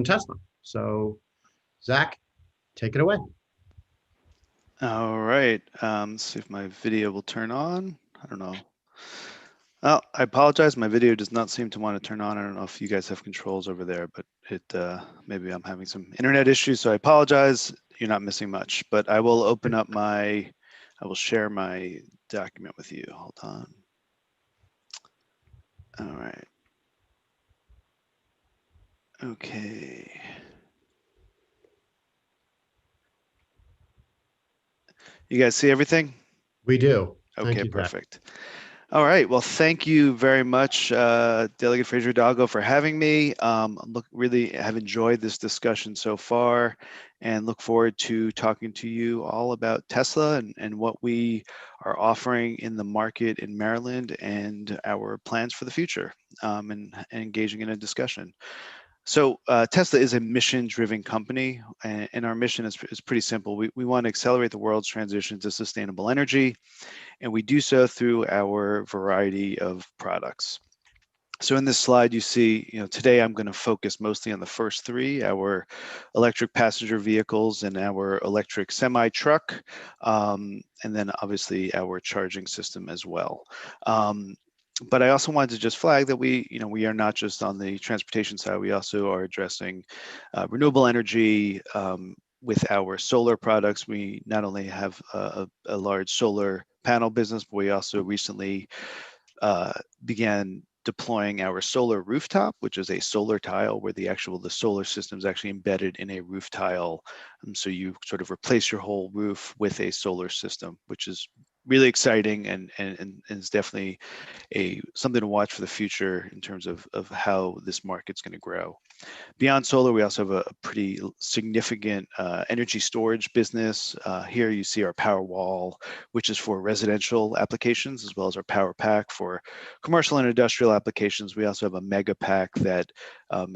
Tesla. So Zach, take it away. All right. Let's see if my video will turn on. I don't know. Oh, I apologize. My video does not seem to want to turn on. I don't know if you guys have controls over there, but it maybe I'm having some internet issues. So I apologize. You're not missing much, but I will open up I will share my document with you. Hold on. All right. Okay. You guys see everything? We do. Okay, perfect. All right. Well, thank you very much, Delegate Fraser Hidalgo, for having me. Really have enjoyed this discussion so far and look forward to talking to you all about Tesla and what we are offering in the market in Maryland and our plans for the future and engaging in a discussion. So Tesla is a mission-driven company, and our mission is pretty simple. We want to accelerate the world's transition to sustainable energy, and we do so through our variety of products. So in this slide, you see, today I'm going to focus mostly on the first three, our electric passenger vehicles and our electric semi-truck, and then obviously our charging system as well. But I also wanted to just flag that we are not just on the transportation side. We also are addressing renewable energy with our solar products. We not only have a large solar panel business, but we also recently began deploying our solar rooftop, which is a solar tile where the solar system is actually embedded in a roof tile. So you sort of replace your whole roof with a solar system, which is really exciting and is definitely something to watch for the future in terms of how this market's going to grow. Beyond solar, we also have a pretty significant energy storage business. Here you see our power wall, which is for residential applications, as well as our power pack for commercial and industrial applications. We also have a mega pack that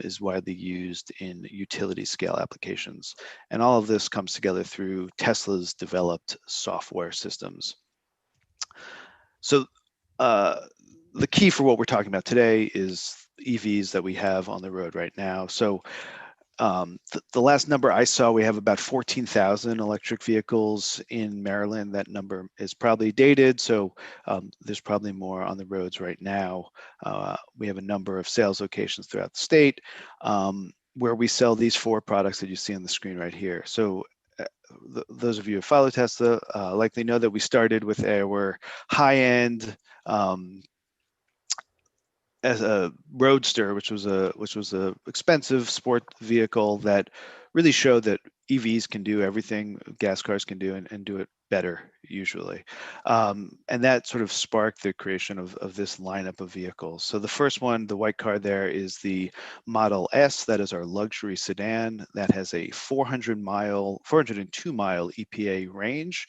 is widely used in utility scale applications. And all of this comes together through Tesla's developed software systems. So the key for what we're talking about today is EVs that we have on the road right now. So the last number I saw, we have about 14,000 electric vehicles in Maryland. That number is probably dated, so there's probably more on the roads right now. We have a number of sales locations throughout the state where we sell these 4 products that you see on the screen right here. So those of you who follow Tesla likely know that we started with our high-end as a Roadster, which was a expensive sport vehicle that really showed that EVs can do everything gas cars can do and do it better usually. And that sort of sparked the creation of this lineup of vehicles. So the first one, the white car there, is the Model S. That is our luxury sedan that has a 402 mile EPA range,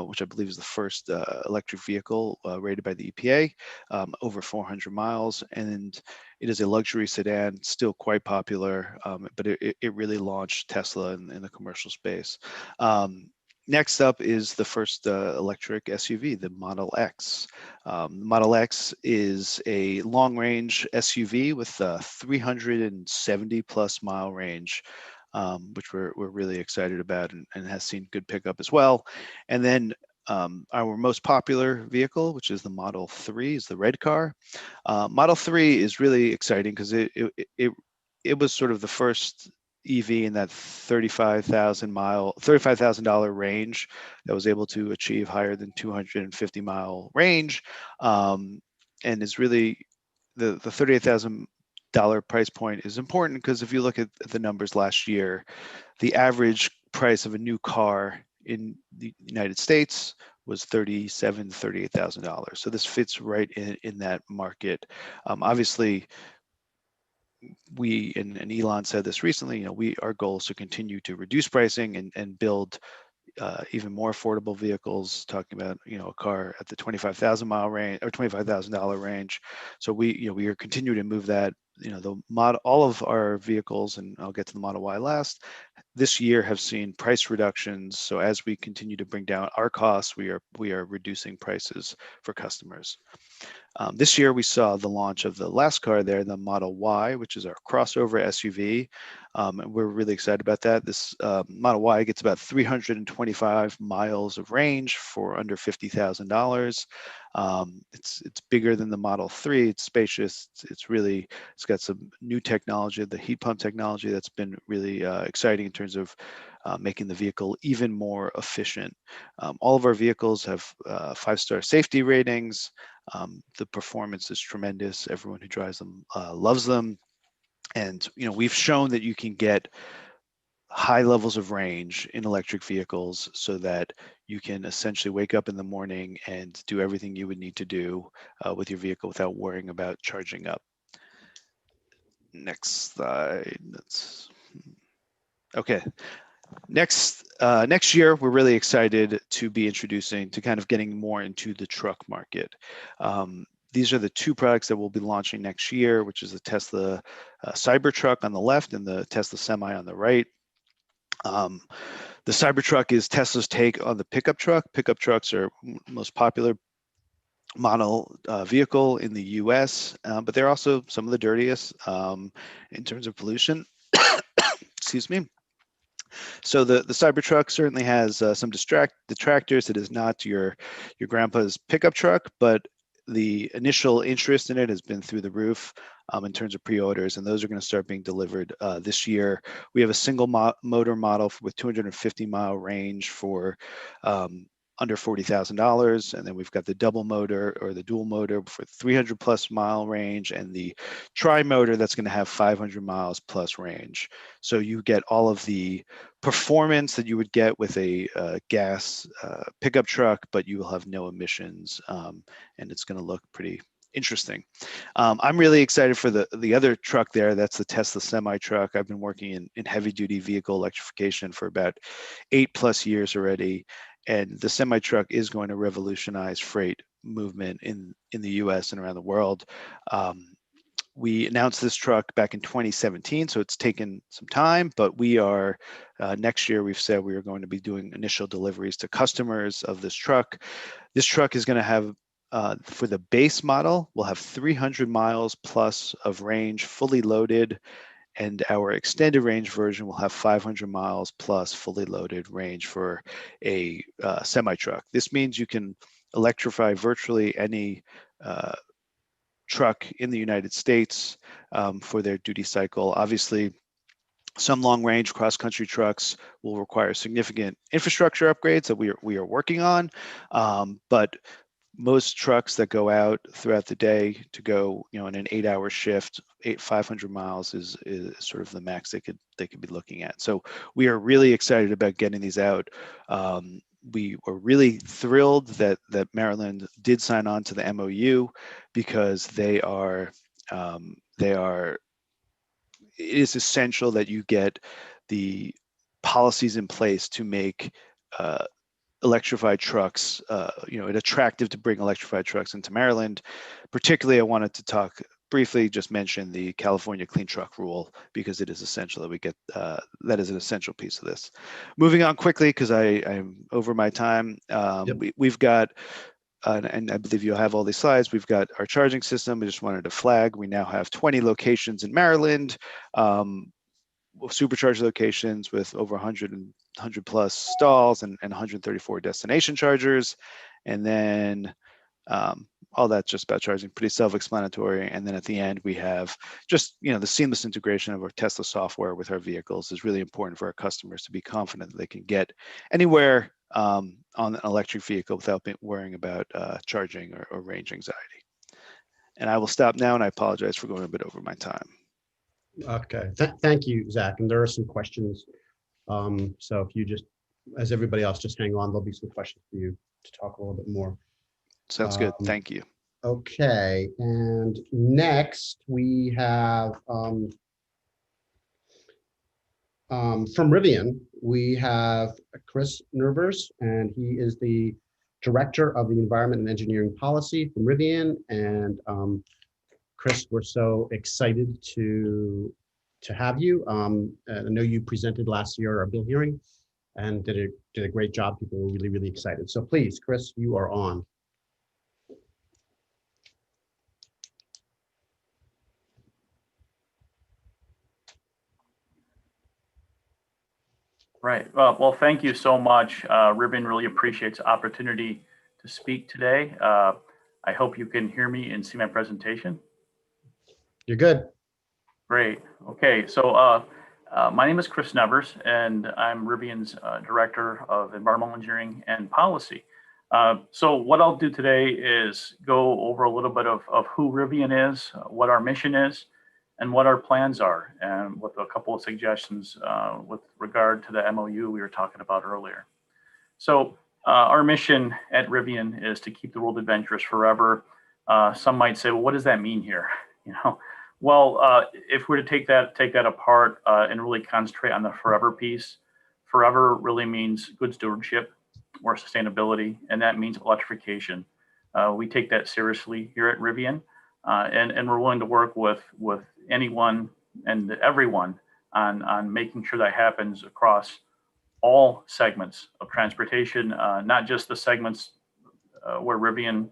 which I believe is the first electric vehicle rated by the EPA, over 400 miles. And it is a luxury sedan, still quite popular, but it really launched Tesla in the commercial space. Next up is the first electric SUV, the Model X. Model X is a long-range SUV with a 370 plus mile range, which we're really excited about and has seen good pickup as well. And then our most popular vehicle, which is the Model 3, is the red car. Model 3 is really exciting because it was sort of the first EV in that $35,000 range that was able to achieve higher than 250 mile range, and is really the $38,000 price point is important because if you look at the numbers last year, the average price of a new car in the United States was $37,000 to $38,000. So this fits right in that market. Obviously, we and Elon said this recently. Our goal is to continue to reduce pricing and build even more affordable vehicles. Talking about a car at the 25,000 mile range or $25,000 range. So we are continuing to move that. All of our vehicles, and I'll get to the Model Y last, this year have seen price reductions. So as we continue to bring down our costs, we are reducing prices for customers. This year we saw the launch of the last car there, the Model Y, which is our crossover SUV. And we're really excited about that. This Model Y gets about 325 miles of range for under $50,000. It's bigger than the Model 3. It's spacious. It's got some new technology, the heat pump technology that's been really exciting in terms of making the vehicle even more efficient. All of our vehicles have 5-star safety ratings. The performance is tremendous. Everyone who drives them loves them. And we've shown that you can get high levels of range in electric vehicles so that you can essentially wake up in the morning and do everything you would need to do with your vehicle without worrying about charging up. Next slide. Okay. Next year, we're really excited to be introducing to kind of getting more into the truck market. These are the 2 products that we'll be launching next year, which is the Tesla Cybertruck on the left and the Tesla Semi on the right. The Cybertruck is Tesla's take on the pickup truck. Pickup trucks are most popular model vehicle in the US, but they're also some of the dirtiest in terms of pollution. Excuse me. So the Cybertruck certainly has some detractors. It is not your grandpa's pickup truck, but the initial interest in it has been through the roof in terms of pre-orders, and those are going to start being delivered this year. We have a single motor model with 250 mile range for under $40,000. And then we've got the double motor or the dual motor for 300+ mile range, and the tri-motor that's going to have 500 miles plus range. So you get all of the performance that you would get with a gas pickup truck, but you will have no emissions, and it's going to look pretty interesting. I'm really excited for the other truck there. That's the Tesla semi truck. I've been working in heavy duty vehicle electrification for about 8+ years already. And the semi truck is going to revolutionize freight movement in the US and around the world. We announced this truck back in 2017, so it's taken some time, but we are, next year, we've said we are going to be doing initial deliveries to customers of this truck. This truck is going to have, for the base model, we'll have 300 miles plus of range fully loaded, and our extended range version will have 500 miles plus fully loaded range for a semi truck. This means you can electrify virtually any truck in the United States for their duty cycle. Obviously, some long range cross country trucks will require significant infrastructure upgrades that we are working on, but most trucks that go out throughout the day to go, in an 8-hour shift, 500 miles is sort of the max they could be looking at. So we are really excited about getting these out. We were really thrilled that Maryland did sign on to the MOU, because it is essential that you get the policies in place to make electrified trucks, attractive to bring electrified trucks into Maryland. Particularly, I wanted to talk briefly, just mention the California Clean Truck Rule, because it is essential that we get, that is an essential piece of this. Moving on quickly, because I'm over my time. Yep. We've got, and I believe you'll have all these slides, we've got our charging system. I just wanted to flag, we now have 20 locations in Maryland, supercharge locations with over 100 plus stalls and 134 destination chargers. And then all that's just about charging, pretty self-explanatory. And then at the end, we have just, the seamless integration of our Tesla software with our vehicles is really important for our customers to be confident that they can get anywhere on an electric vehicle without worrying about charging or range anxiety. And I will stop now, and I apologize for going a bit over my time. Okay, thank you, Zach. And there are some questions. So if you just, as everybody else, just hang on, there'll be some questions for you to talk a little bit more. Sounds good. Thank you. Okay, and next we have from Rivian, we have Chris Nervers, and he is the Director of the Environment and Engineering Policy from Rivian. And Chris, we're so excited to have you. I know you presented last year at our bill hearing and did a great job. People were really, really excited. So please, Chris, you are on. Right. Well, thank you so much. Rivian really appreciates the opportunity to speak today. I hope you can hear me and see my presentation. You're good. Great. Okay. So my name is Chris Nevers, and I'm Rivian's Director of Environmental Engineering and Policy. So what I'll do today is go over a little bit of who Rivian is, what our mission is, and what our plans are, and with a couple of suggestions with regard to the MOU we were talking about earlier. So our mission at Rivian is to keep the world adventurous forever. Some might say, well, what does that mean here? Well, if we're to take that apart and really concentrate on the forever piece, forever really means good stewardship or sustainability, and that means electrification. We take that seriously here at Rivian, and we're willing to work with anyone and everyone on making sure that happens across all segments of transportation, not just the segments where Rivian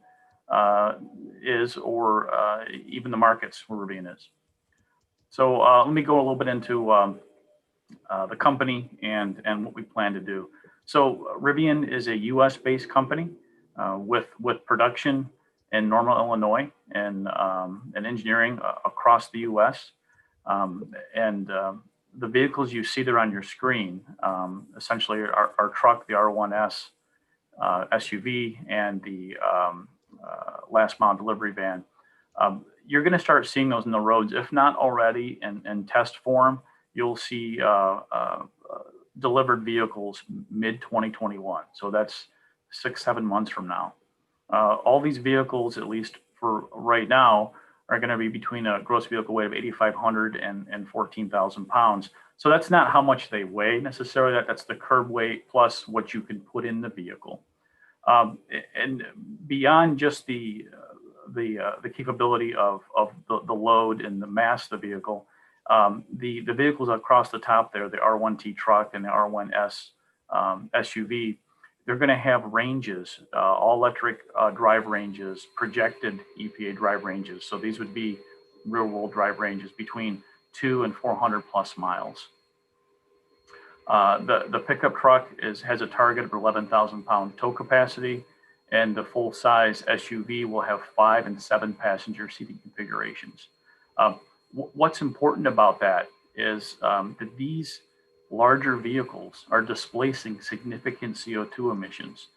is, or even the markets where Rivian is. So let me go a little bit into the company and what we plan to do. So Rivian is a US-based company with production in Normal, Illinois, and engineering across the US. The vehicles you see there on your screen, essentially our truck, the R1S, SUV and the last mile delivery van. You're going to start seeing those in the roads, if not already in test form. You'll see delivered vehicles mid-2021. So that's 6-7 months from now. All these vehicles, at least for right now, are going to be between a gross vehicle weight of 8,500 and 14,000 pounds. So that's not how much they weigh necessarily. That's the curb weight plus what you can put in the vehicle. And beyond just the capability of the load and the mass of the vehicle, the vehicles across the top there, the R1T truck and the R1S SUV, they're going to have ranges, all electric drive ranges, projected EPA drive ranges. So these would be real world drive ranges between 200 and 400 plus miles. The pickup truck has a target of 11,000 pound tow capacity, and the full size SUV will have 5 and 7 passenger seating configurations. What's important about that is that these larger vehicles are displacing significant CO2 emissions,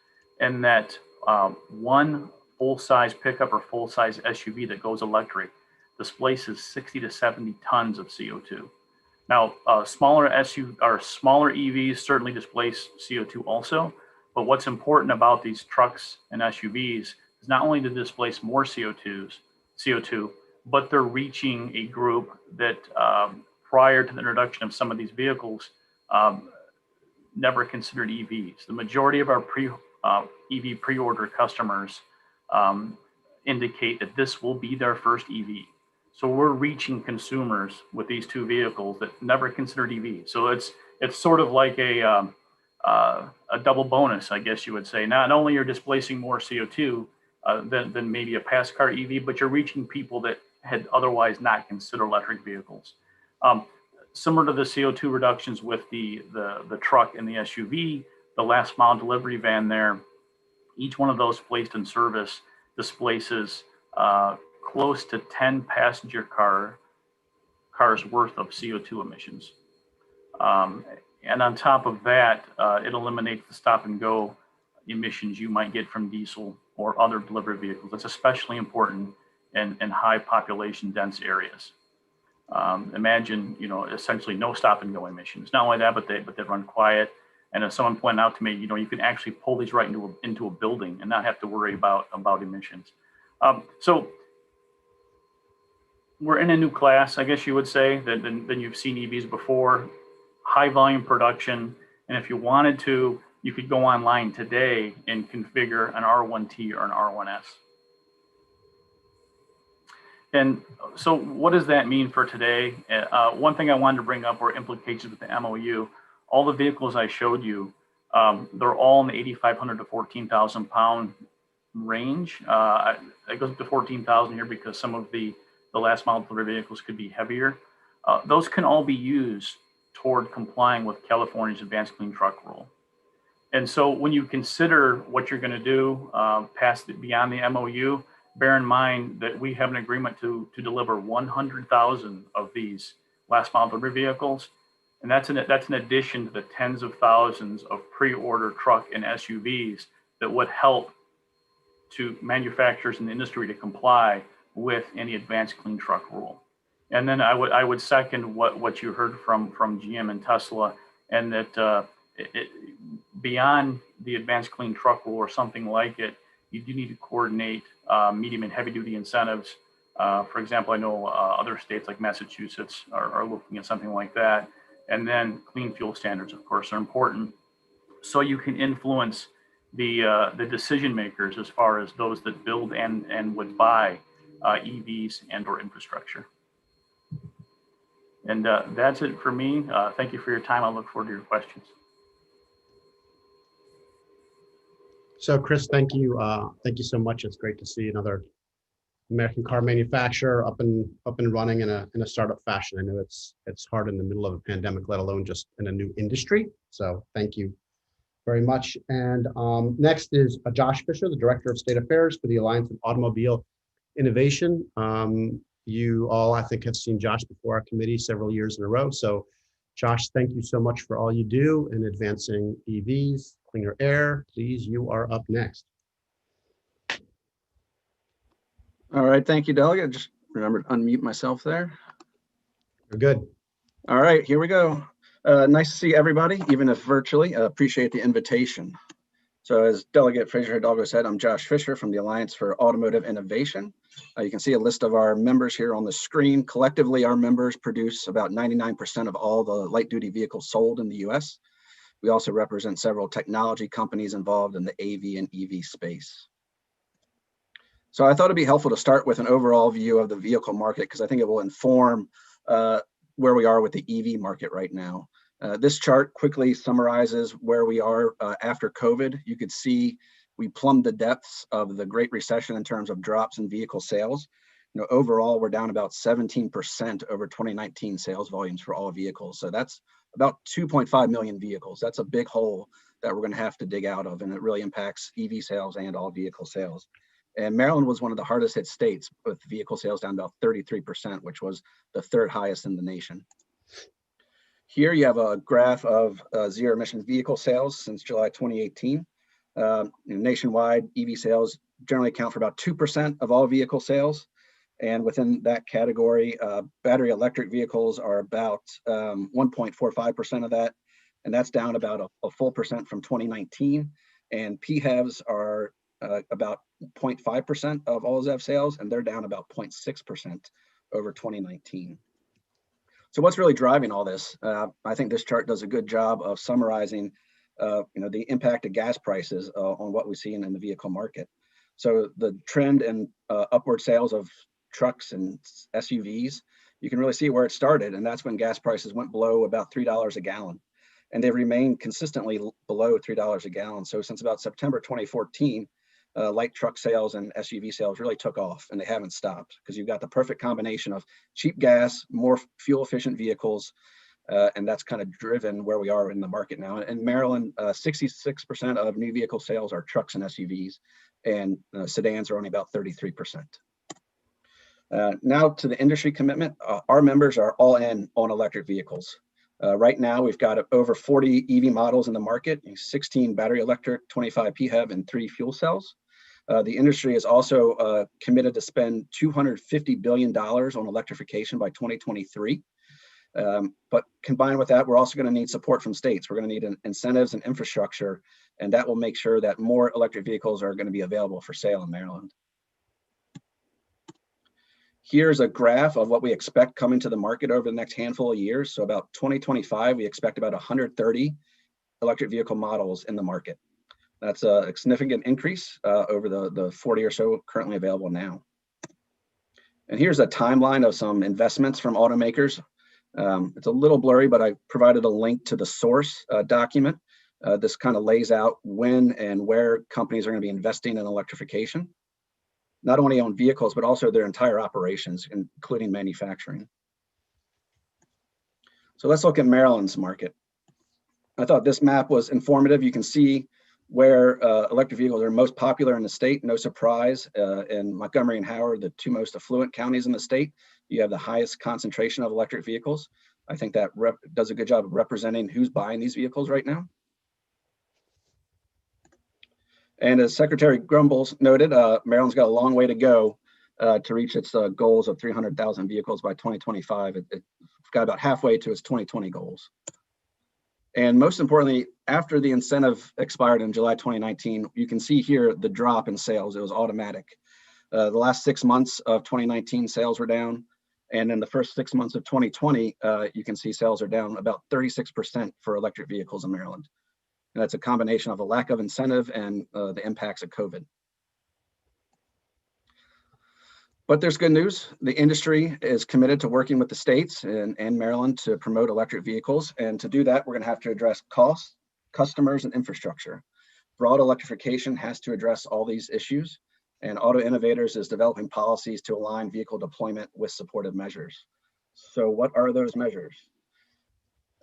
and that one full-size pickup or full-size SUV that goes electric displaces 60 to 70 tons of CO2. Now, smaller EVs certainly displace CO2 also, but what's important about these trucks and SUVs is not only to displace more CO2, but they're reaching a group that prior to the introduction of some of these vehicles never considered EVs. The majority of our EV pre-order customers indicate that this will be their first EV. So we're reaching consumers with these two vehicles that never considered EVs. So it's sort of like a double bonus, I guess you would say. Not only you're displacing more CO2 than maybe a passenger car EV, but you're reaching people that had otherwise not considered electric vehicles. Similar to the CO2 reductions with the truck and the SUV, the last mile delivery van there, each one of those placed in service displaces close to 10 passenger cars worth of CO2 emissions. And on top of that, it eliminates the stop and go emissions you might get from diesel or other delivery vehicles. That's especially important in high population dense areas. Imagine, essentially no stop and go emissions. Not only that, but they run quiet. And as someone pointed out to me, you can actually pull these right into a building and not have to worry about emissions. So we're in a new class, I guess you would say, than you've seen EVs before. High volume production, and if you wanted to, you could go online today and configure an R1T or an R1S. And so what does that mean for today? One thing I wanted to bring up were implications with the MOU. All the vehicles I showed you, they're all in the 8,500 to 14,000 pound range. It goes up to 14,000 here because some of the last mile delivery vehicles could be heavier. Those can all be used toward complying with California's Advanced Clean Truck Rule. And so when you consider what you're going to do beyond the MOU, bear in mind that we have an agreement to deliver 100,000 of these last mile delivery vehicles. And that's in addition to the tens of thousands of pre-order truck and SUVs that would help to manufacturers in the industry to comply with any Advanced Clean Truck Rule. And then I would second what you heard from GM and Tesla, and that beyond the Advanced Clean Truck Rule or something like it, you do need to coordinate medium and heavy duty incentives. For example, I know other states like Massachusetts are looking at something like that. And then clean fuel standards, of course, are important. So you can influence the decision makers as far as those that build and would buy EVs and or infrastructure. And that's it for me. Thank you for your time. I look forward to your questions. So Chris, thank you. Thank you so much. It's great to see another American car manufacturer up and running in a startup fashion. I know it's hard in the middle of a pandemic, let alone just in a new industry. So thank you very much. And next is Josh Fisher, the Director of State Affairs for the Alliance of Automobile Innovation. You all, I think, have seen Josh before our committee several years in a row. So Josh, thank you so much for all you do in advancing EVs Cleaner Air, please, you are up next. All right, thank you, Delegate. Just remember to unmute myself there. You're good. All right, here we go. Nice to see everybody, even if virtually. Appreciate the invitation. So as Delegate Fraser Hidalgo said, I'm Josh Fisher from the Alliance for Automotive Innovation. You can see a list of our members here on the screen. Collectively, our members produce about 99% of all the light-duty vehicles sold in the US. We also represent several technology companies involved in the AV and EV space. So I thought it'd be helpful to start with an overall view of the vehicle market because I think it will inform where we are with the EV market right now. This chart quickly summarizes where we are after COVID. You could see we plumbed the depths of the Great Recession in terms of drops in vehicle sales. Overall, we're down about 17% over 2019 sales volumes for all vehicles. So that's about 2.5 million vehicles. That's a big hole that we're going to have to dig out of, and it really impacts EV sales and all vehicle sales. And Maryland was one of the hardest hit states with vehicle sales down about 33%, which was the third highest in the nation. Here you have a graph of zero emission vehicle sales since July 2018. Nationwide, EV sales generally account for about 2% of all vehicle sales. And within that category, battery electric vehicles are about 1.45% of that. And that's down about a full percent from 2019. And PHEVs are about 0.5% of all ZEV sales, and they're down about 0.6% over 2019. So what's really driving all this? I think this chart does a good job of summarizing the impact of gas prices on what we see in the vehicle market. So the trend in upward sales of trucks and SUVs, you can really see where it started, and that's when gas prices went below about $3 a gallon. And they've remained consistently below $3 a gallon. So since about September 2014, light truck sales and SUV sales really took off, and they haven't stopped because you've got the perfect combination of cheap gas, more fuel efficient vehicles, and that's kind of driven where we are in the market now. In Maryland, 66% of new vehicle sales are trucks and SUVs, and sedans are only about 33%. Now to the industry commitment, our members are all in on electric vehicles. Right now, we've got over 40 EV models in the market, 16 battery electric, 25 PHEV, and 3 fuel cells. The industry is also committed to spend $250 billion on electrification by 2023. But combined with that, we're also going to need support from states. We're going to need incentives and infrastructure, and that will make sure that more electric vehicles are going to be available for sale in Maryland. Here's a graph of what we expect coming to the market over the next handful of years. So about 2025, we expect about 130 electric vehicle models in the market. That's a significant increase over the 40 or so currently available now. And here's a timeline of some investments from automakers. It's a little blurry, but I provided a link to the source document. This kind of lays out when and where companies are going to be investing in electrification, not only on vehicles, but also their entire operations, including manufacturing. So let's look at Maryland's market. I thought this map was informative. You can see where electric vehicles are most popular in the state. No surprise, in Montgomery and Howard, the two most affluent counties in the state, you have the highest concentration of electric vehicles. I think that does a good job of representing who's buying these vehicles right now. And as Secretary Grumbles noted, Maryland's got a long way to go to reach its goals of 300,000 vehicles by 2025. It's got about halfway to its 2020 goals. And most importantly, after the incentive expired in July 2019, you can see here the drop in sales. It was automatic. The last 6 months of 2019 sales were down. And in the first 6 months of 2020, you can see sales are down about 36% for electric vehicles in Maryland. And that's a combination of a lack of incentive and the impacts of COVID. But there's good news. The industry is committed to working with the states and Maryland to promote electric vehicles. And to do that, we're going to have to address costs, customers, and infrastructure. Broad electrification has to address all these issues. And Auto Innovators is developing policies to align vehicle deployment with supportive measures. So what are those measures?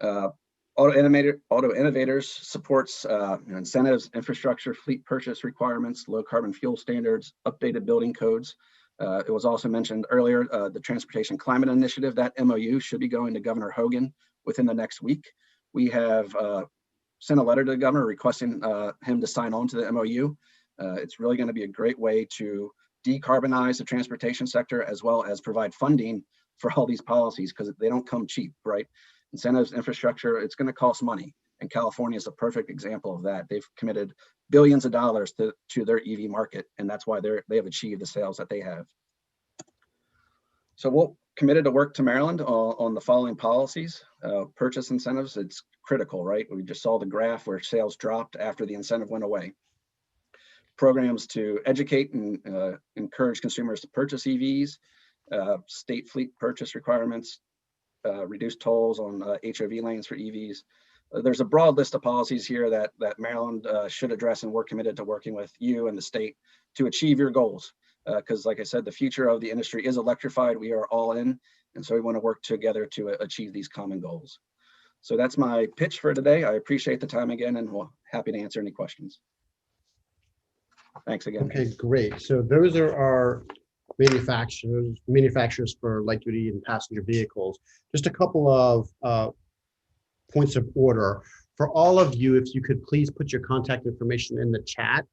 Auto Innovators supports incentives, infrastructure, fleet purchase requirements, low carbon fuel standards, updated building codes. It was also mentioned earlier, the Transportation Climate Initiative. That MOU should be going to Governor Hogan within the next week. We have sent a letter to the governor requesting him to sign on to the MOU. It's really going to be a great way to decarbonize the transportation sector, as well as provide funding for all these policies, because they don't come cheap, right? Incentives, infrastructure, it's going to cost money. And California is a perfect example of that. They've committed billions of dollars to their EV market, and that's why they have achieved the sales that they have. So we're committed to work to Maryland on the following policies. Purchase incentives, it's critical, right? We just saw the graph where sales dropped after the incentive went away. Programs to educate and encourage consumers to purchase EVs, state fleet purchase requirements, reduce tolls on HOV lanes for EVs. There's a broad list of policies here that Maryland should address, and we're committed to working with you and the state to achieve your goals. Because like I said, the future of the industry is electrified. We are all in, and so we want to work together to achieve these common goals. So that's my pitch for today. I appreciate the time again, and we're happy to answer any questions. Thanks again. Okay, great. So those are our manufacturers for light duty and passenger vehicles. Just a couple of points of order. For all of you, if you could please put your contact information in the chat,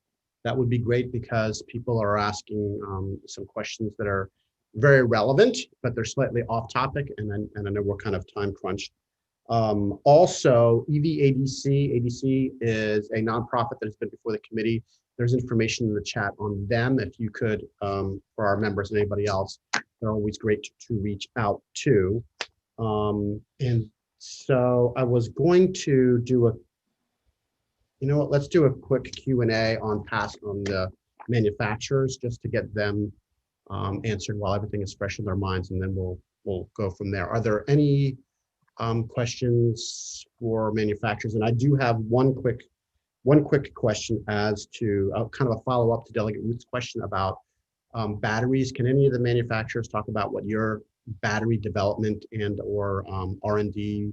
that would be great, because people are asking some questions that are very relevant, but they're slightly off topic, and I know we're kind of time crunched. Also, ADC is a nonprofit that has been before the committee. There's information in the chat on them. If you could, for our members and anybody else, they're always great to reach out to. And so I was going to do let's do a quick Q&A on the manufacturers, just to get them answered while everything is fresh in their minds, and then we'll go from there. Are there any questions for manufacturers? And I do have one quick question as to kind of a follow-up to Delegate Ruth's question about batteries. Can any of the manufacturers talk about what your battery development and or R&D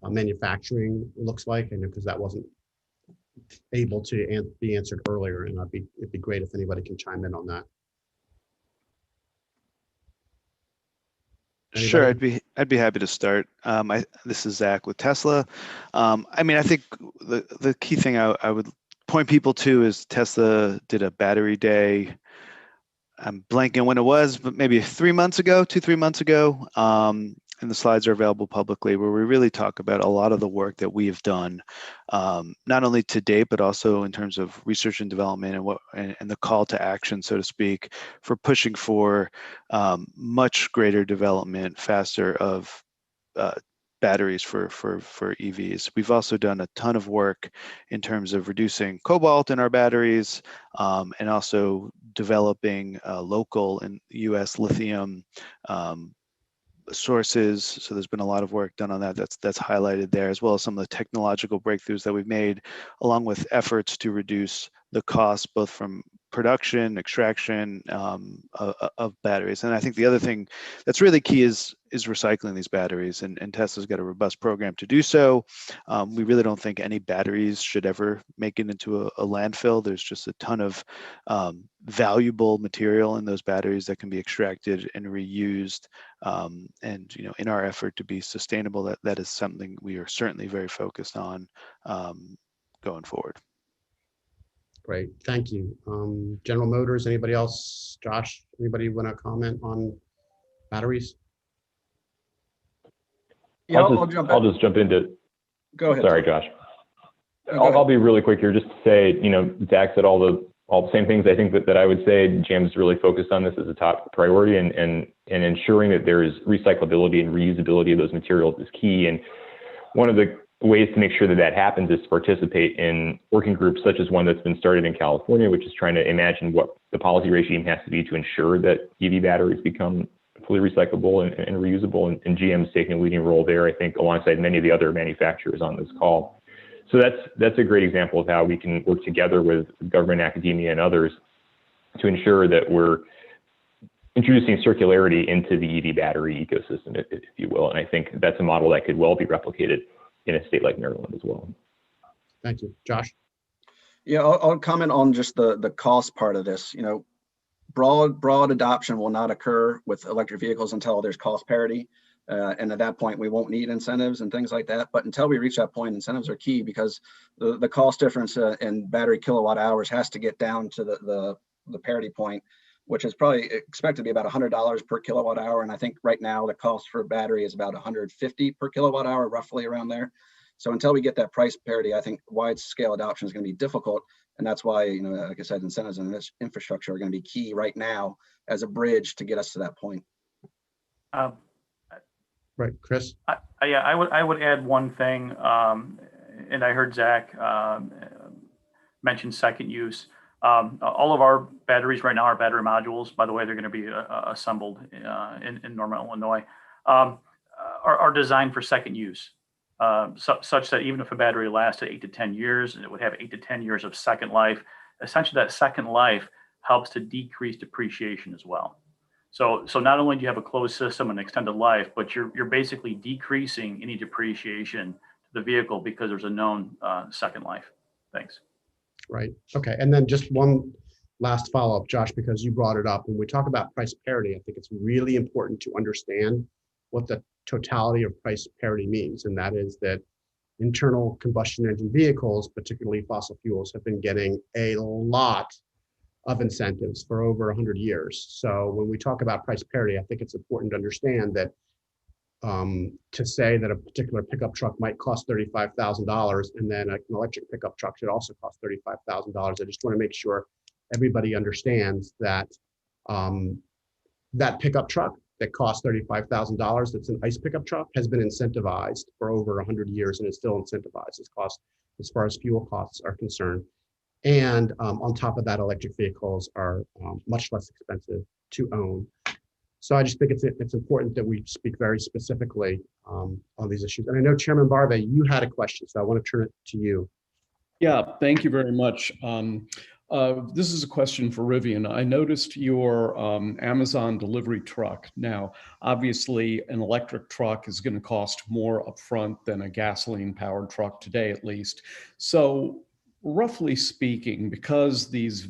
manufacturing looks like? I know, because that wasn't able to be answered earlier, and it'd be great if anybody can chime in on that. Anybody? Sure, I'd be happy to start. This is Zach with Tesla. I mean, I think the key thing I would point people to is Tesla did a battery day. I'm blanking when it was, but maybe 3 months ago, 2-3 months ago. And the slides are available publicly, where we really talk about a lot of the work that we have done, not only to date, but also in terms of research and development and the call to action, so to speak, for pushing for much greater development faster of batteries for EVs. We've also done a ton of work in terms of reducing cobalt in our batteries, and also developing local and US lithium sources. So there's been a lot of work done on that that's highlighted there, as well as some of the technological breakthroughs that we've made, along with efforts to reduce the cost both from production, extraction of batteries. And I think the other thing that's really key is recycling these batteries, and Tesla's got a robust program to do so. We really don't think any batteries should ever make it into a landfill. There's just a ton of valuable material in those batteries that can be extracted and reused. And in our effort to be sustainable, that is something we are certainly very focused on going forward. Great, thank you. General Motors, anybody else? Josh, anybody want to comment on batteries? Yeah, I'll jump in. I'll just jump into. Go ahead. Sorry, Josh. No, go ahead. I'll be really quick here, just to say, Zach said all the same things. I think that I would say GM's really focused on this as a top priority, and ensuring that there is recyclability and reusability of those materials is key. And one of the ways to make sure that happens is to participate in working groups such as one that's been started in California, which is trying to imagine what the policy regime has to be to ensure that EV batteries become fully recyclable and reusable. And GM's taking a leading role there, I think, alongside many of the other manufacturers on this call. So that's a great example of how we can work together with government, academia, and others to ensure that we're introducing circularity into the EV battery ecosystem, if you will. And I think that's a model that could well be replicated in a state like Maryland as well. Thank you. Josh? Yeah, I'll comment on just the cost part of this. Broad adoption will not occur with electric vehicles until there's cost parity. And at that point, we won't need incentives and things like that. But until we reach that point, incentives are key because the cost difference in battery kilowatt hours has to get down to the parity point, which is probably expected to be about $100 per kilowatt hour. And I think right now the cost for battery is about $150 per kilowatt hour, roughly around there. So until we get that price parity, I think wide scale adoption is going to be difficult. And that's why, like I said, incentives and infrastructure are going to be key right now as a bridge to get us to that point. Right, Chris? Yeah, I would add one thing, and I heard Zach mention second use. All of our batteries right now, our battery modules, by the way, they're going to be assembled in Norman, Illinois, are designed for second use, such that even if a battery lasted 8 to 10 years, it would have 8 to 10 years of second life. Essentially, that second life helps to decrease depreciation as well. So not only do you have a closed system and extended life, but you're basically decreasing any depreciation to the vehicle because there's a known second life. Thanks. Right. Okay. And then just one last follow-up, Josh, because you brought it up. When we talk about price parity, I think it's really important to understand what the totality of price parity means. And that is that internal combustion engine vehicles, particularly fossil fuels, have been getting a lot of incentives for over 100 years. So when we talk about price parity, I think it's important to understand that to say that a particular pickup truck might cost $35,000 and then an electric pickup truck should also cost $35,000. I just want to make sure everybody understands that that pickup truck that costs $35,000, that's an ICE pickup truck, has been incentivized for over 100 years and is still incentivized as far as fuel costs are concerned. And on top of that, electric vehicles are much less expensive to own. So I just think it's important that we speak very specifically on these issues. And I know Chairman Barbe, you had a question, so I want to turn it to you. Yeah, thank you very much. This is a question for Rivian. I noticed your Amazon delivery truck. Now, obviously, an electric truck is going to cost more upfront than a gasoline-powered truck today, at least. So, roughly speaking, because these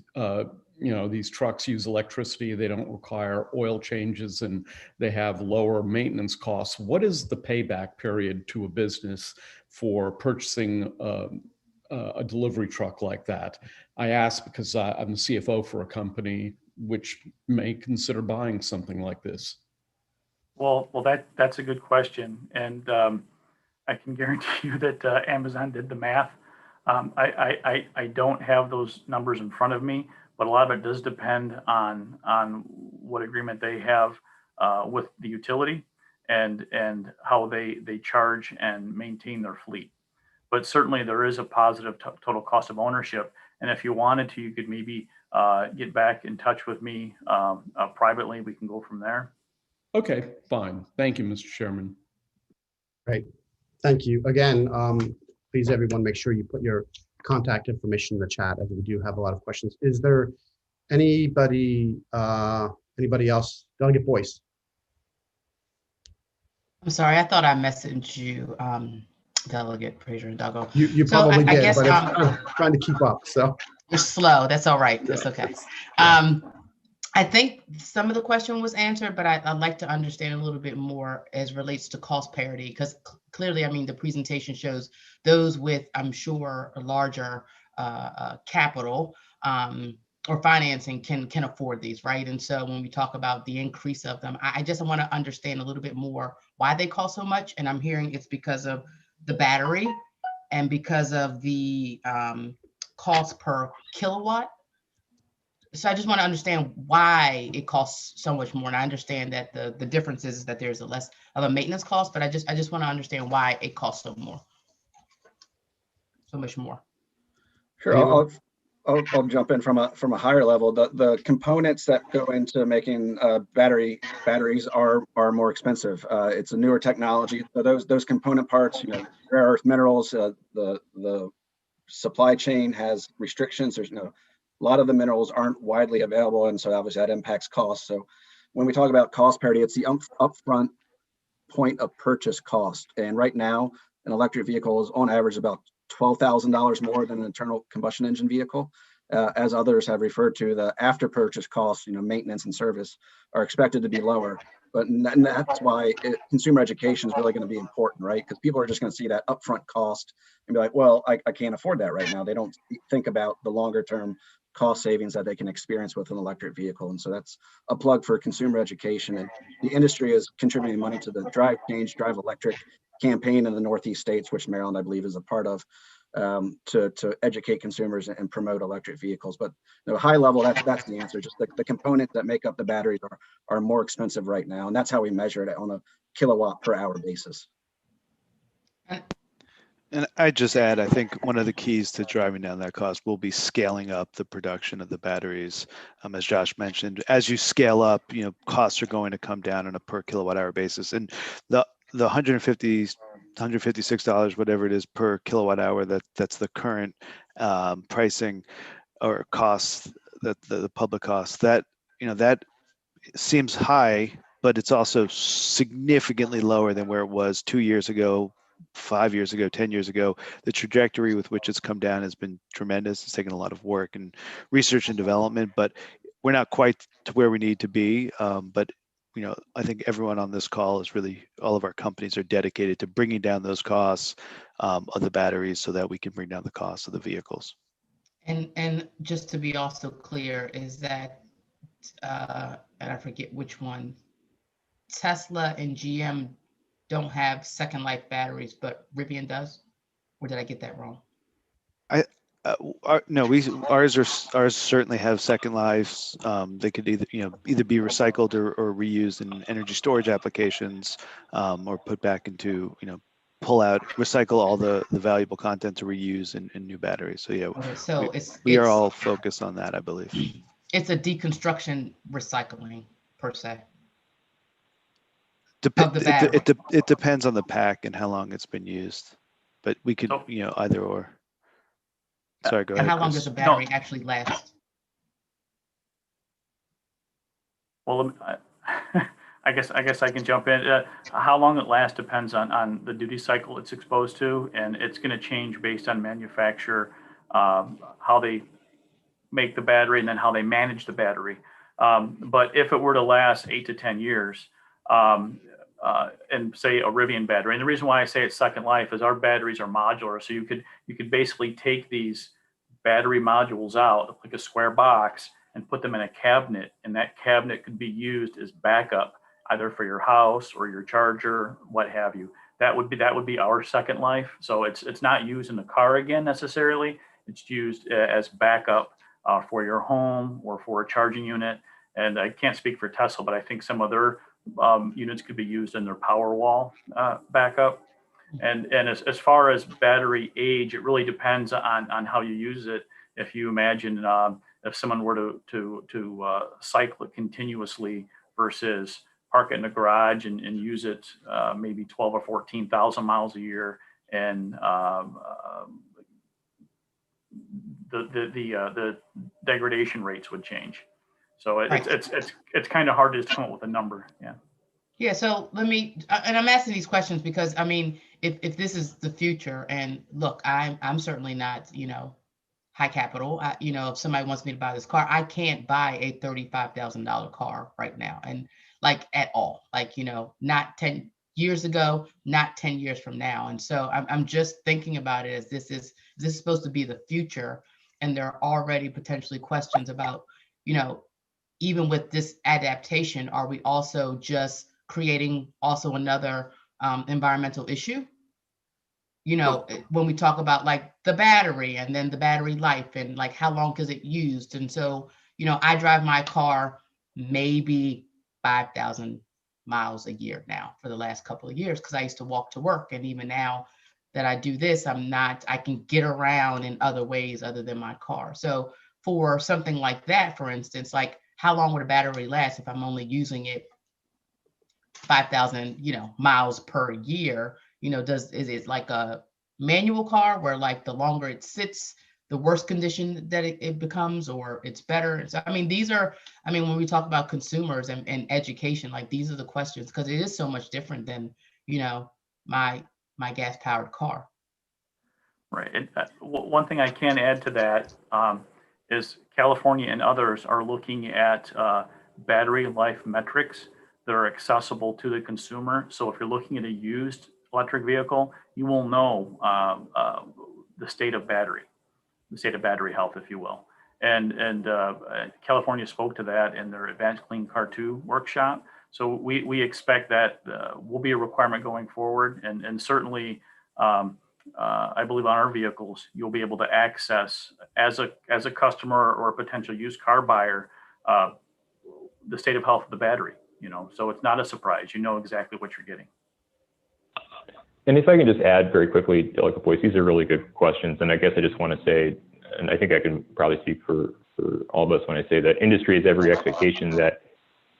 these trucks use electricity, they don't require oil changes, and they have lower maintenance costs. What is the payback period to a business for purchasing a delivery truck like that? I ask because I'm the CFO for a company which may consider buying something like this. Well, that's a good question, and I can guarantee you that Amazon did the math. I don't have those numbers in front of me, but a lot of it does depend on what agreement they have with the utility and how they charge and maintain their fleet. But certainly there is a positive total cost of ownership. And if you wanted to, you could maybe get back in touch with me privately. We can go from there. Okay, fine. Thank you, Mr. Chairman. Great. Thank you. Again, please, everyone, make sure you put your contact information in the chat, as we do have a lot of questions. Is there anybody else? Delegate Boyce. I'm sorry, I thought I messaged you, Delegate Frazier Hidalgo. You probably did, but I'm trying to keep up. So you're slow. That's all right. That's okay. I think some of the question was answered, but I'd like to understand a little bit more as relates to cost parity, because clearly, I mean, the presentation shows those with, I'm sure, a larger capital or financing can afford these, right? And so when we talk about the increase of them, I just want to understand a little bit more why they cost so much. And I'm hearing it's because of the battery and because of the cost per kilowatt. So I just want to understand why it costs so much more. And I understand that the difference is that there's a less of a maintenance cost, but I just want to understand why it costs so much more. Sure, I'll jump in from a higher level. The components that go into making batteries are more expensive. It's a newer technology. So those component parts, rare earth minerals, the supply chain has restrictions. A lot of the minerals aren't widely available, and so obviously that impacts cost. So when we talk about cost parity, it's the upfront point of purchase cost. And right now, an electric vehicle is on average about $12,000 more than an internal combustion engine vehicle. As others have referred to, the after purchase costs, maintenance and service, are expected to be lower. And that's why consumer education is really going to be important, right? Because people are just going to see that upfront cost and be like, well, I can't afford that right now. They don't think about the longer term cost savings that they can experience with an electric vehicle. And so that's a plug for consumer education. And the industry is contributing money to the Drive Change, Drive Electric campaign in the Northeast states, which Maryland, I believe, is a part of, to educate consumers and promote electric vehicles. But high level, that's the answer. Just the components that make up the batteries are more expensive right now. And that's how we measure it on a kilowatt per hour basis. And I just add, I think one of the keys to driving down that cost will be scaling up the production of the batteries. As Josh mentioned, as you scale up, costs are going to come down on a per kilowatt hour basis. And the $156, whatever it is per kilowatt hour, that's the current pricing or costs, that the public costs, that seems high, but it's also significantly lower than where it was 2 years ago, 5 years ago, 10 years ago. The trajectory with which it's come down has been tremendous. It's taken a lot of work and research and development, but we're not quite to where we need to be. But I think everyone on this call is really, all of our companies are dedicated to bringing down those costs of the batteries so that we can bring down the cost of the vehicles. And just to be also clear is that, and I forget which one, Tesla and GM don't have second life batteries, but Rivian does? Or did I get that wrong? No, ours certainly have second lives. They could either be recycled or reused in energy storage applications, or put back into pull out, recycle all the valuable content to reuse in new batteries. So yeah, okay, so we are all focused on that, I believe. It's a deconstruction recycling per se. It depends on the pack and how long it's been used, but we could either or. Sorry, go ahead. And how long Chris. does a battery actually last? Well, I guess I can jump in. How long it lasts depends on the duty cycle it's exposed to, and it's going to change based on manufacturer, how they make the battery, and then how they manage the battery. But if it were to last 8 to 10 years, and say a Rivian battery, and the reason why I say it's second life is our batteries are modular, so you could basically take these battery modules out like a square box and put them in a cabinet, and that cabinet could be used as backup either for your house or your charger, what have you. That would be our second life. So it's not used in the car again necessarily. It's used as backup for your home or for a charging unit. And I can't speak for Tesla, but I think some of their units could be used in their Powerwall backup. And as far as battery age, it really depends on how you use it. If you imagine if someone were to cycle it continuously versus park it in a garage and use it maybe 12 or 14,000 miles a year, and the degradation rates would change. So it's kind of hard to come up with a number. Yeah. Yeah, so let me, and I'm asking these questions because I mean, if this is the future, and look, I'm certainly not, high capital. If somebody wants me to buy this car, I can't buy a $35,000 car right now, and like at all, not 10 years ago, not 10 years from now. And so I'm just thinking about it as this is supposed to be the future, and there are already potentially questions about, even with this adaptation, are we also just creating also another environmental issue? When we talk about like the battery and then the battery life and like how long is it used? And so, I drive my car maybe 5,000 miles a year now for the last couple of years because I used to walk to work. And even now that I do this, I can get around in other ways other than my car. So for something like that, for instance, like how long would a battery last if I'm only using it 5,000, miles per year? Is it like a manual car where like the longer it sits, the worse condition that it becomes, or it's better? So, when we talk about consumers and education, like these are the questions, because it is so much different than, my gas powered car. Right. And one thing I can add to that is California and others are looking at battery life metrics that are accessible to the consumer. So if you're looking at a used electric vehicle, you will know the state of battery health, if you will. And California spoke to that in their Advanced Clean Car 2 workshop. So we expect that will be a requirement going forward. And certainly, I believe on our vehicles, you'll be able to access as a customer or a potential used car buyer, the state of health of the battery, so it's not a surprise. You know exactly what you're getting. And if I can just add very quickly, Delegate Boyce, these are really good questions. And I guess I just want to say, and I think I can probably speak for all of us when I say that industry has every expectation that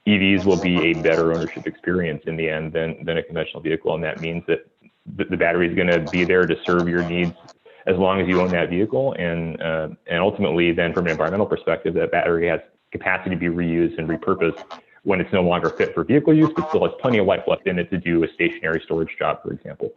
EVs will be a better ownership experience in the end than a conventional vehicle. And that means that the battery is going to be there to serve your needs as long as you own that vehicle. And ultimately, then from an environmental perspective, that battery has capacity to be reused and repurposed when it's no longer fit for vehicle use, but still has plenty of life left in it to do a stationary storage job, for example.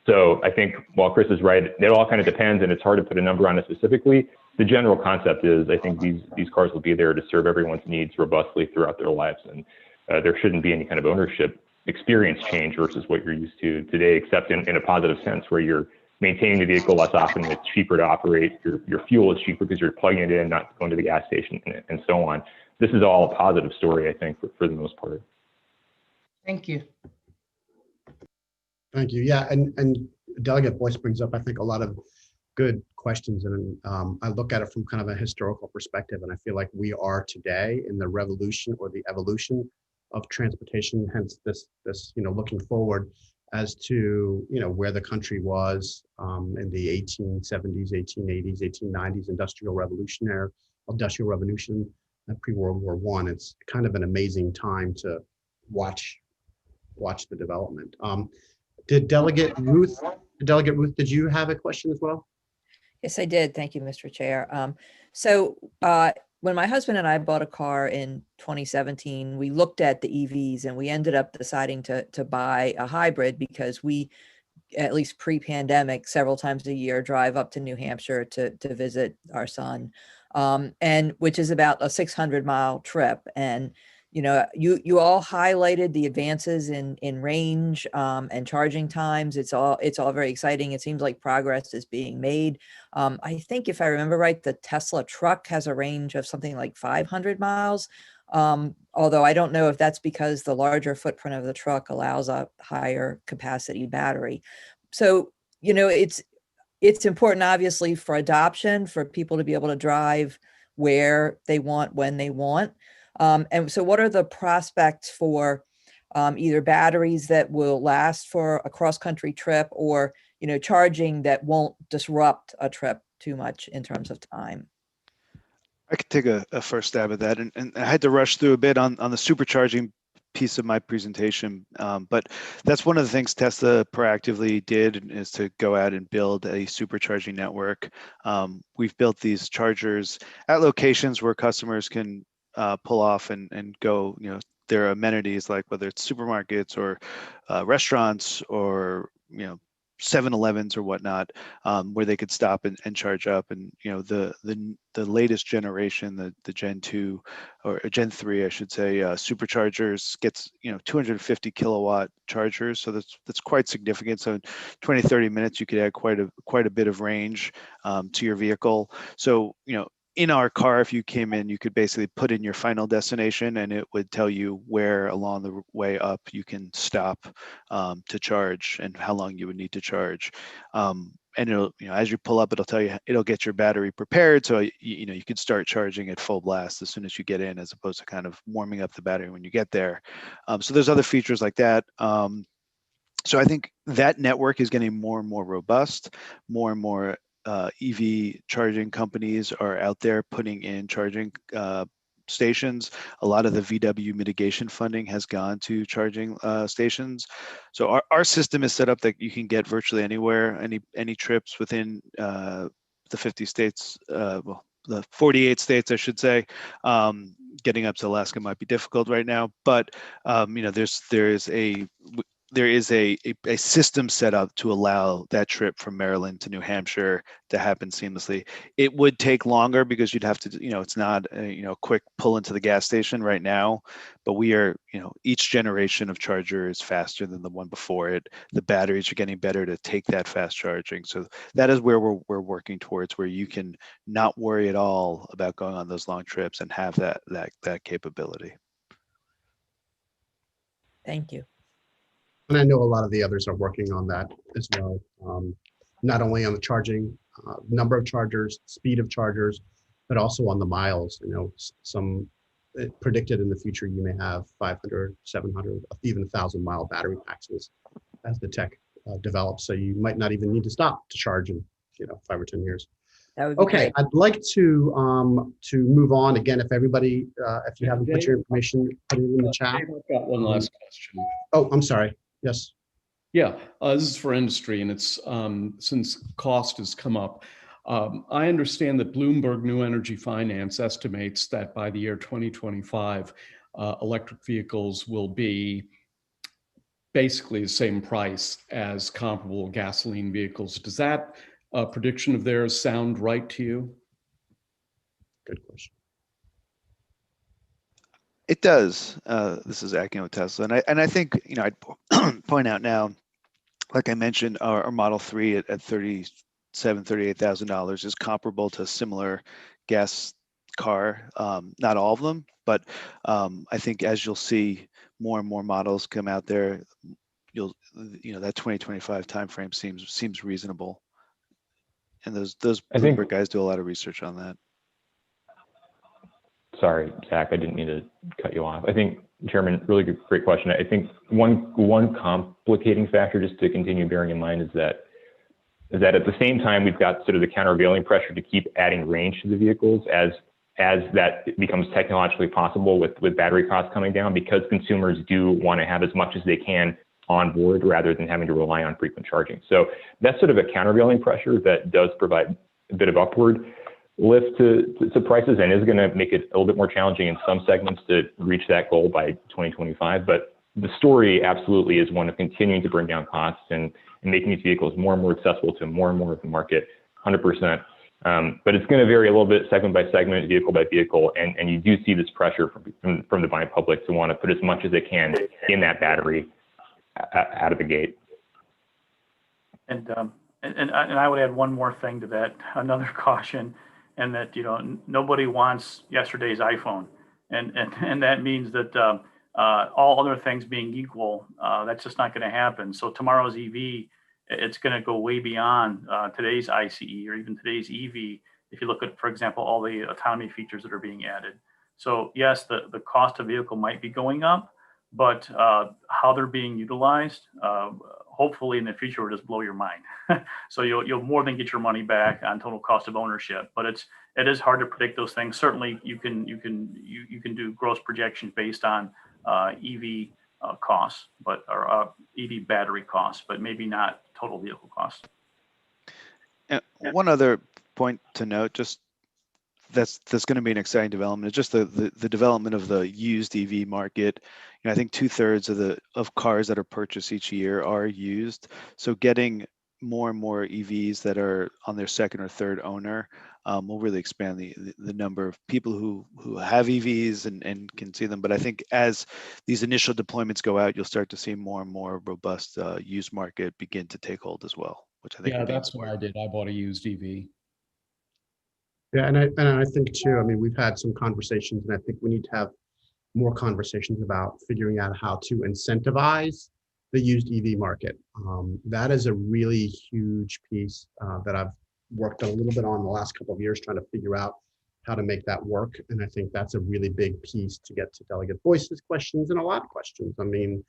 So I think while Chris is right, it all kind of depends, and it's hard to put a number on it specifically. The general concept is I think these cars will be there to serve everyone's needs robustly throughout their lives, and there shouldn't be any kind of ownership experience change versus what you're used to today, except in a positive sense where you're maintaining the vehicle less often, it's cheaper to operate, your fuel is cheaper because you're plugging it in, not going to the gas station, and so on. This is all a positive story, I think, for the most part. Thank you. Thank you. Yeah, and Delegate Boyce brings up, I think, a lot of good questions, and I look at it from kind of a historical perspective, and I feel like we are today in the revolution or the evolution of transportation. Hence, this looking forward as to where the country was in the 1870s, 1880s, 1890s, industrial revolution, pre-World War I. It's kind of an amazing time to watch the development. Delegate Ruth, did you have a question as well? Yes, I did. Thank you, Mr. Chair. When my husband and I bought a car in 2017, we looked at the EVs and we ended up deciding to buy a hybrid because we, at least pre-pandemic, several times a year drive up to New Hampshire to visit our son, and which is about a 600-mile trip. And you all highlighted the advances in range and charging times. It's all very exciting. It seems like progress is being made. I think if I remember right, the Tesla truck has a range of something like 500 miles. Although I don't know if that's because the larger footprint of the truck allows a higher capacity battery. So, it's important, obviously, for adoption, for people to be able to drive where they want, when they want. And so what are the prospects for either batteries that will last for a cross-country trip or, charging that won't disrupt a trip too much in terms of time? I could take a first stab at that. And I had to rush through a bit on the supercharging piece of my presentation. But that's one of the things Tesla proactively did, is to go out and build a supercharging network. We've built these chargers at locations where customers can pull off and go, there are amenities like whether it's supermarkets or restaurants or, 7-Elevens or whatnot, where they could stop and charge up. And, the latest generation, the Gen 2 or Gen 3, I should say, superchargers gets, 250 kilowatt chargers. So that's quite significant. So in 20, 30 minutes, you could add quite a bit of range to your vehicle. So, in our car, if you came in, you could basically put in your final destination and it would tell you where along the way up you can stop to charge and how long you would need to charge. And it'll, as you pull up, it'll tell you, it'll get your battery prepared. So, you could start charging at full blast as soon as you get in, as opposed to kind of warming up the battery when you get there. So there's other features like that. So I think that network is getting more and more robust, more and more EV charging companies are out there putting in charging stations. A lot of the VW mitigation funding has gone to charging stations. So our system is set up that you can get virtually anywhere, any trips within the 50 states, well, the 48 states, I should say. Getting up to Alaska might be difficult right now, but there is there is a system set up to allow that trip from Maryland to New Hampshire to happen seamlessly. It would take longer because you'd have to, it's not a quick pull into the gas station right now, but we are, each generation of charger is faster than the one before it. The batteries are getting better to take that fast charging. So that is where we're working towards, where you can not worry at all about going on those long trips and have that capability. Thank you. And I know a lot of the others are working on that as well. Not only on the charging, number of chargers, speed of chargers, but also on the miles. Some predicted in the future, you may have 500, 700, even 1,000-mile battery packs as the tech develops. So you might not even need to stop to charge in 5 or 10 years. That would be Okay, great. I'd like to move on again. If everybody, if you haven't put your information, put it in the chat. I've got one last question. Oh, I'm sorry. Yes. Yeah, this is for industry, and it's since cost has come up. I understand that Bloomberg New Energy Finance estimates that by the year 2025, electric vehicles will be basically the same price as comparable gasoline vehicles. Does that prediction of theirs sound right to you? Good question. It does. This is acting with Tesla, and I think I'd point out now, like I mentioned, our Model 3 at $38,000 is comparable to a similar gas car. Not all of them, but I think as you'll see more and more models come out there, that 2025 timeframe seems reasonable. And those Bloomberg guys do a lot of research on that. Sorry, Zach, I didn't mean to cut you off. I think, Chairman, really great question. I think one complicating factor, just to continue bearing in mind, is that at the same time, we've got sort of the countervailing pressure to keep adding range to the vehicles as that becomes technologically possible with battery costs coming down, because consumers do want to have as much as they can on board rather than having to rely on frequent charging. So that's sort of a countervailing pressure that does provide a bit of upward lift to prices, and is going to make it a little bit more challenging in some segments to reach that goal by 2025. But the story absolutely is one of continuing to bring down costs and making these vehicles more and more accessible to more and more of the market, 100%. But it's going to vary a little bit segment by segment, vehicle by vehicle, and you do see this pressure from the buying public to want to put as much as they can in that battery out of the gate. And I would add one more thing to that, another caution, and that nobody wants yesterday's iPhone, and that means that all other things being equal, that's just not going to happen. So tomorrow's EV, it's going to go way beyond today's ICE or even today's EV. If you look at, for example, all the autonomy features that are being added. So yes, the cost of vehicle might be going up, but how they're being utilized, hopefully in the future will just blow your mind. So you'll more than get your money back on total cost of ownership. But it is hard to predict those things. Certainly you can do gross projections based on EV costs, or EV battery costs, but maybe not total vehicle costs. And one other point to note, just that's going to be an exciting development, is just the development of the used EV market. I think 2/3 of cars that are purchased each year are used. So getting more and more EVs that are on their second or third owner will really expand the number of people who have EVs and can see them. But I think as these initial deployments go out, you'll start to see more and more robust used market begin to take hold as well, which I think that's what I did. I bought a used EV. Yeah, and I think too, I mean, we've had some conversations, and I think we need to have more conversations about figuring out how to incentivize the used EV market. That is a really huge piece that I've worked a little bit on the last couple of years, trying to figure out how to make that work. And I think that's a really big piece to get to Delegate Boyce's questions and a lot of questions. I mean,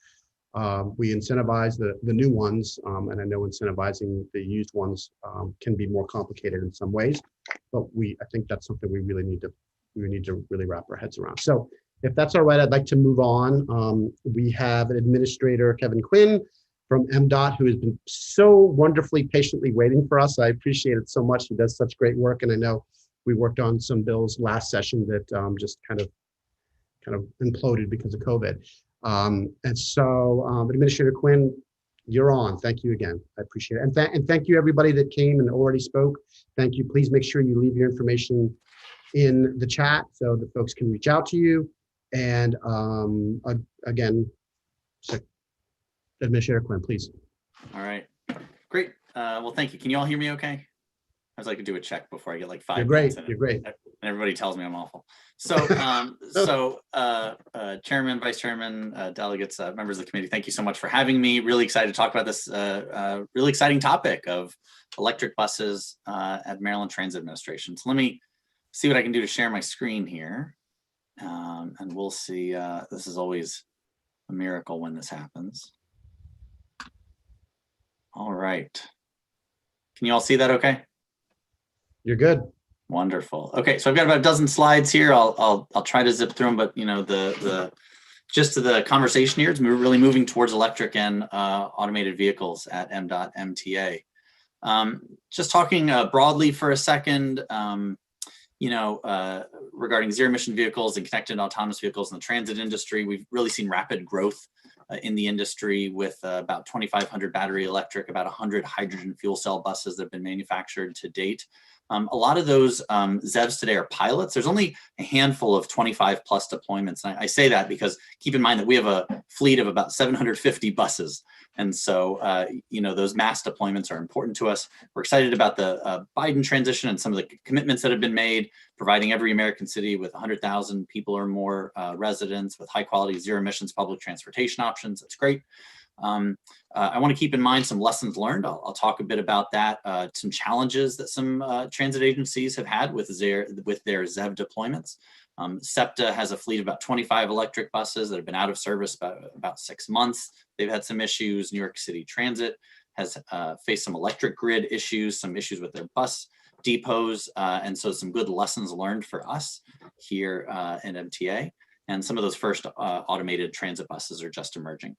we incentivize the new ones, and I know incentivizing the used ones can be more complicated in some ways, but I think that's something we need to really wrap our heads around. So if that's all right, I'd like to move on. We have Administrator Kevin Quinn from MDOT, who has been so wonderfully patiently waiting for us. I appreciate it so much. He does such great work, and I know we worked on some bills last session that just kind of imploded because of COVID. And so, Administrator Quinn, you're on. Thank you again. I appreciate it. And thank you everybody that came and already spoke. Thank you. Please make sure you leave your information in the chat so that folks can reach out to you. And again, Administrator Quinn, please. All right, great. Well, thank you. Can you all hear me okay? I was like to do a check before I get like 5 minutes in. You're great. And everybody tells me I'm awful. So, Chairman, Vice Chairman, delegates, members of the committee, thank you so much for having me. Really excited to talk about this really exciting topic of electric buses at Maryland Transit Administration. So let me see what I can do to share my screen here. And we'll see. This is always a miracle when this happens. All right. Can you all see that okay? You're good. Wonderful. Okay, so I've got about a dozen slides here. I'll try to zip through them, but you know, the gist of the conversation here is we're really moving towards electric and automated vehicles at MDOT MTA. Just talking broadly for a second, you know, regarding zero emission vehicles and connected autonomous vehicles in the transit industry, we've really seen rapid growth in the industry with about 2,500 battery electric, about 100 hydrogen fuel cell buses that have been manufactured to date. A lot of those ZEVs today are pilots. There's only a handful of 25 plus deployments. And I say that because keep in mind that we have a fleet of about 750 buses. And so, you know, those mass deployments are important to us. We're excited about the Biden transition and some of the commitments that have been made, providing every American city with 100,000 people or more residents with high quality zero emissions public transportation options. That's great. I want to keep in mind some lessons learned. I'll talk a bit about that, some challenges that some transit agencies have had with their ZEV deployments. SEPTA has a fleet of about 25 electric buses that have been out of service about 6 months. They've had some issues. New York City Transit has faced some electric grid issues, some issues with their bus depots, and so some good lessons learned for us here in MTA. And some of those first automated transit buses are just emerging.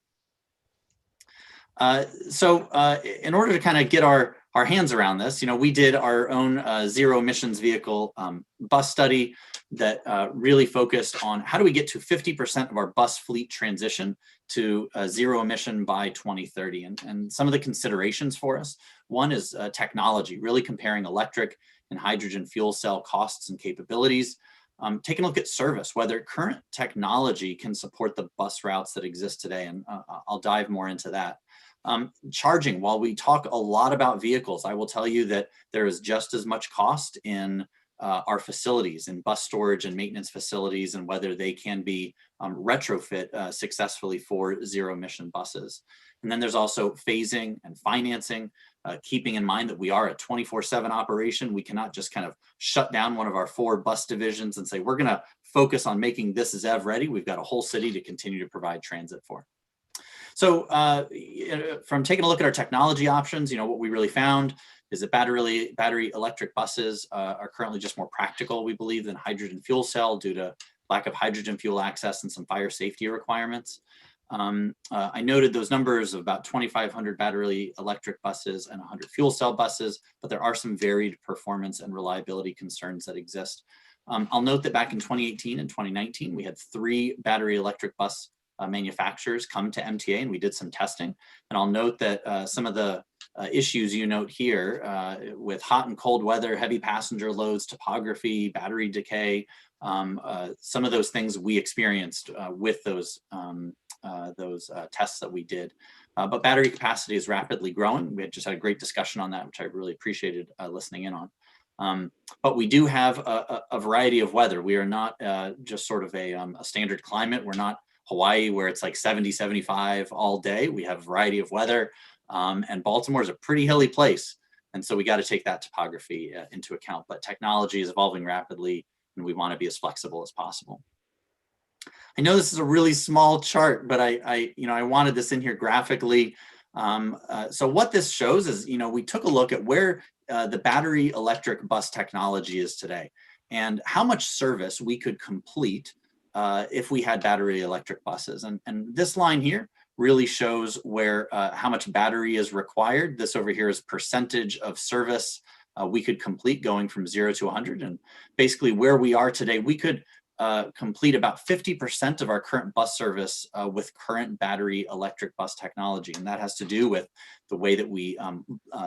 In order to kind of get our hands around this, you know, we did our own zero emissions vehicle bus study that really focused on how do we get to 50% of our bus fleet transition to zero emission by 2030. And some of the considerations for us, one is technology, really comparing electric and hydrogen fuel cell costs and capabilities. Taking a look at service, whether current technology can support the bus routes that exist today. And I'll dive more into that. Charging, while we talk a lot about vehicles, I will tell you that there is just as much cost in our facilities, in bus storage and maintenance facilities, and whether they can be retrofit successfully for zero emission buses. And then there's also phasing and financing, keeping in mind that we are a 24/7 operation. We cannot just kind of shut down one of our 4 bus divisions and say, we're going to focus on making this ZEV ready. We've got a whole city to continue to provide transit for. So from taking a look at our technology options, you know, what we really found is that battery electric buses are currently just more practical, we believe, than hydrogen fuel cell due to lack of hydrogen fuel access and some fire safety requirements. I noted those numbers of about 2,500 battery electric buses and 100 fuel cell buses, but there are some varied performance and reliability concerns that exist. I'll note that back in 2018 and 2019, we had 3 battery electric bus manufacturers come to MTA and we did some testing. And I'll note that some of the issues you note here with hot and cold weather, heavy passenger loads, topography, battery decay, some of those things we experienced with those tests that we did. But battery capacity is rapidly growing. We had just had a great discussion on that, which I really appreciated listening in on. But we do have a variety of weather. We are not just sort of a standard climate. We're not Hawaii where it's like 70, 75 all day. We have a variety of weather, and Baltimore is a pretty hilly place. And so we got to take that topography into account, but technology is evolving rapidly and we want to be as flexible as possible. I know this is a really small chart, but I wanted this in here graphically. So what this shows is, you know, we took a look at where the battery electric bus technology is today and how much service we could complete if we had battery electric buses. And this line here really shows where how much battery is required. This over here is percentage of service we could complete going from 0 to 100. And basically where we are today, we could complete about 50% of our current bus service with current battery electric bus technology. And that has to do with the way that we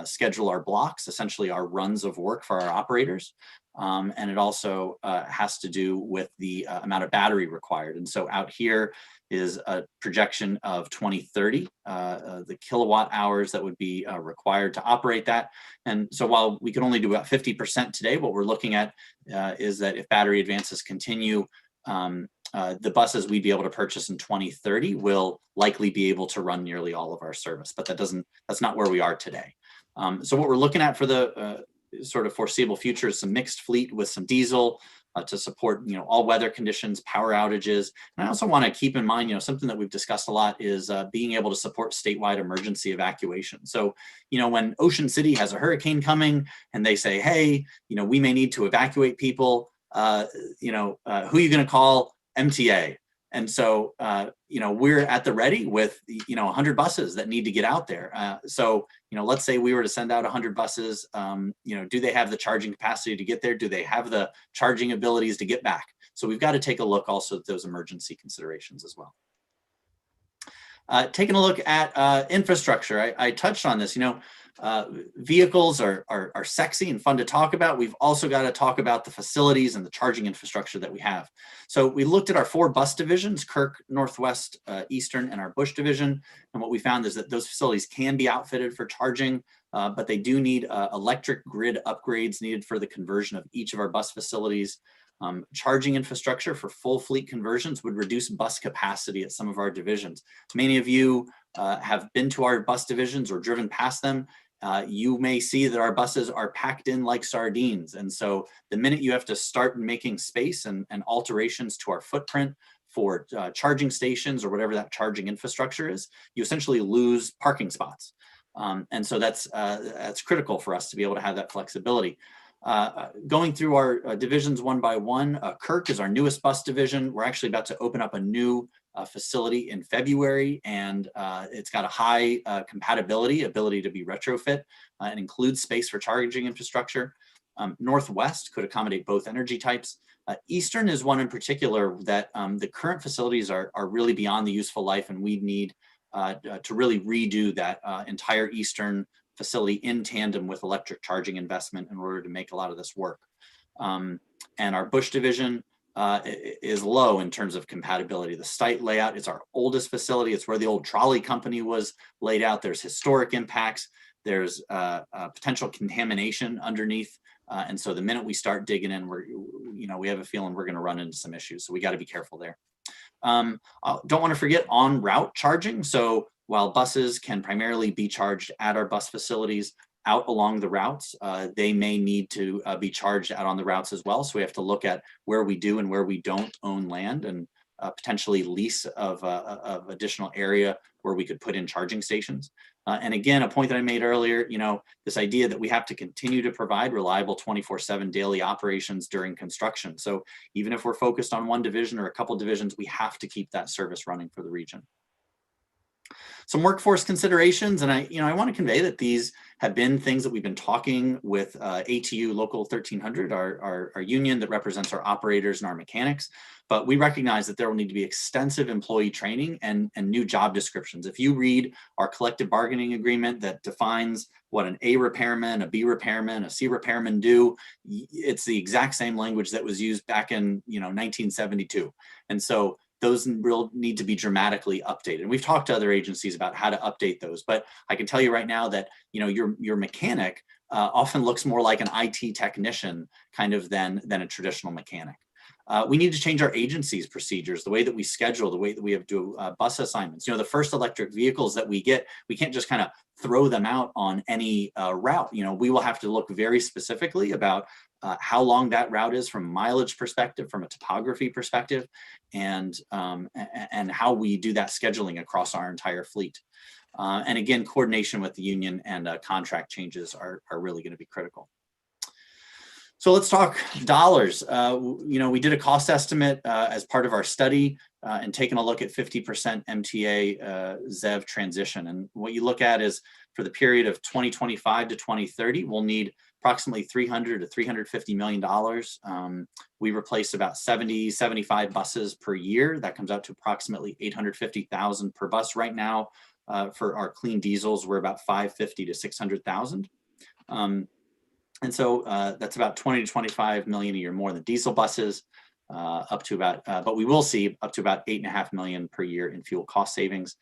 schedule our blocks, essentially our runs of work for our operators. And it also has to do with the amount of battery required. And so out here is a projection of 2030, the kilowatt hours that would be required to operate that. And so while we can only do about 50% today, what we're looking at is that if battery advances continue, the buses we'd be able to purchase in 2030 will likely be able to run nearly all of our service, but that's not where we are today. So what we're looking at for the sort of foreseeable future is some mixed fleet with some diesel to support, all weather conditions, power outages. And I also want to keep in mind, something that we've discussed a lot is being able to support statewide emergency evacuation. So, when Ocean City has a hurricane coming and they say, hey, we may need to evacuate people, who are you going to call? MTA. And so, we're at the ready with, 100 buses that need to get out there. So, let's say we were to send out 100 buses, do they have the charging capacity to get there? Do they have the charging abilities to get back? So we've got to take a look also at those emergency considerations as well. Taking a look at infrastructure, I touched on this, vehicles are sexy and fun to talk about. We've also got to talk about the facilities and the charging infrastructure that we have. So we looked at our 4 bus divisions, Kirk, Northwest, Eastern, and our Bush division. And what we found is that those facilities can be outfitted for charging, but they do need electric grid upgrades needed for the conversion of each of our bus facilities. Charging infrastructure for full fleet conversions would reduce bus capacity at some of our divisions. Many of you have been to our bus divisions or driven past them. You may see that our buses are packed in like sardines. And so the minute you have to start making space and alterations to our footprint for charging stations or whatever that charging infrastructure is, you essentially lose parking spots. And so that's critical for us to be able to have that flexibility. Going through our divisions one by one, Kirk is our newest bus division. We're actually about to open up a new facility in February, and it's got a high ability to be retrofit and includes space for charging infrastructure. Northwest could accommodate both energy types. Eastern is one in particular that the current facilities are really beyond the useful life, and we need to really redo that entire Eastern facility in tandem with electric charging investment in order to make a lot of this work. And our Bush division is low in terms of compatibility. The site layout is our oldest facility. It's where the old trolley company was laid out. There's historic impacts. There's potential contamination underneath. And so the minute we start digging in, we have a feeling we're going to run into some issues. So we got to be careful there. Don't want to forget on route charging. So while buses can primarily be charged at our bus facilities out along the routes, they may need to be charged out on the routes as well. So we have to look at where we do and where we don't own land and potentially lease of additional area where we could put in charging stations. And again, a point that I made earlier, this idea that we have to continue to provide reliable 24/7 daily operations during construction. So even if we're focused on one division or a couple divisions, we have to keep that service running for the region. Some workforce considerations, and I want to convey that these have been things that we've been talking with ATU Local 1300, our union that represents our operators and our mechanics, but we recognize that there will need to be extensive employee training and new job descriptions. If you read our collective bargaining agreement that defines what an A repairman, a B repairman, a C repairman do, it's the exact same language that was used back in 1972. And so those will need to be dramatically updated. And we've talked to other agencies about how to update those, but I can tell you right now that your mechanic often looks more like an IT technician kind of than a traditional mechanic. We need to change our agency's procedures, the way that we schedule, the way that we have to do bus assignments. The first electric vehicles that we get, we can't just kind of throw them out on any route. We will have to look very specifically about how long that route is from a mileage perspective, from a topography perspective, and how we do that scheduling across our entire fleet. And again, coordination with the union and contract changes are really going to be critical. So let's talk dollars. We did a cost estimate as part of our study and taking a look at 50% MTA ZEV transition. And what you look at is for the period of 2025 to 2030, we'll need approximately $300 to $350 million. We replace about 70, 75 buses per year. That comes out to approximately 850,000 per bus right now. For our clean diesels, we're about 550 to 600,000. And so that's about 20 to 25 million a year more than diesel buses, up to about, but we will see up to about 8.5 million per year in fuel cost savings.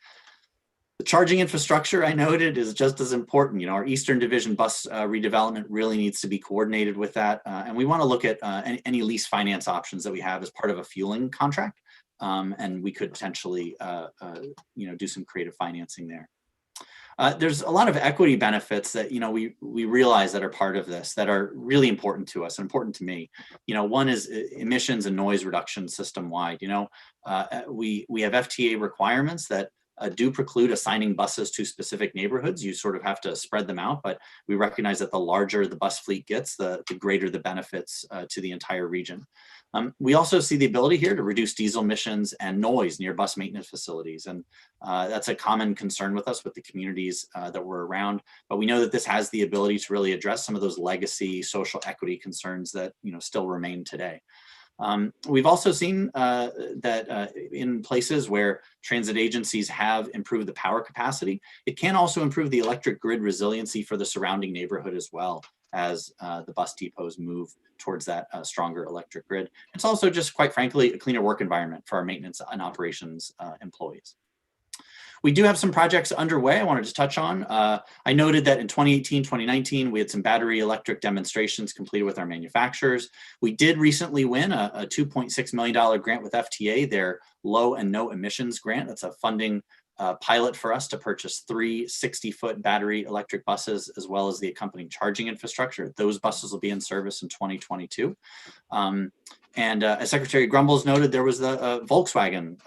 The charging infrastructure I noted is just as important. You know, our Eastern Division bus redevelopment really needs to be coordinated with that. And we want to look at any lease finance options that we have as part of a fueling contract. And we could potentially, do some creative financing there. There's a lot of equity benefits that, we realize that are part of this that are really important to us, important to me. One is emissions and noise reduction system wide. We have FTA requirements that do preclude assigning buses to specific neighborhoods. You sort of have to spread them out, but we recognize that the larger the bus fleet gets, the greater the benefits to the entire region. We also see the ability here to reduce diesel emissions and noise near bus maintenance facilities. And that's a common concern with us, with the communities that we're around. But we know that this has the ability to really address some of those legacy social equity concerns that still remain today. We've also seen that in places where transit agencies have improved the power capacity, it can also improve the electric grid resiliency for the surrounding neighborhood as well as the bus depots move towards that stronger electric grid. It's also just, quite frankly, a cleaner work environment for our maintenance and operations employees. We do have some projects underway I wanted to touch on. I noted that in 2018, 2019, we had some battery electric demonstrations completed with our manufacturers. We did recently win a $2.6 million grant with FTA, their low and no emissions grant. That's a funding pilot for us to purchase 3 60-foot battery electric buses, as well as the accompanying charging infrastructure. Those buses will be in service in 2022. And as Secretary Grumbles noted, there was the Volkswagen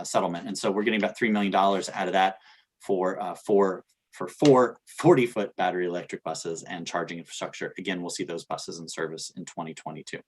settlement. And so we're getting about $3 million out of that for 4 40-foot battery electric buses and charging infrastructure. Again, we'll see those buses in service in 2022.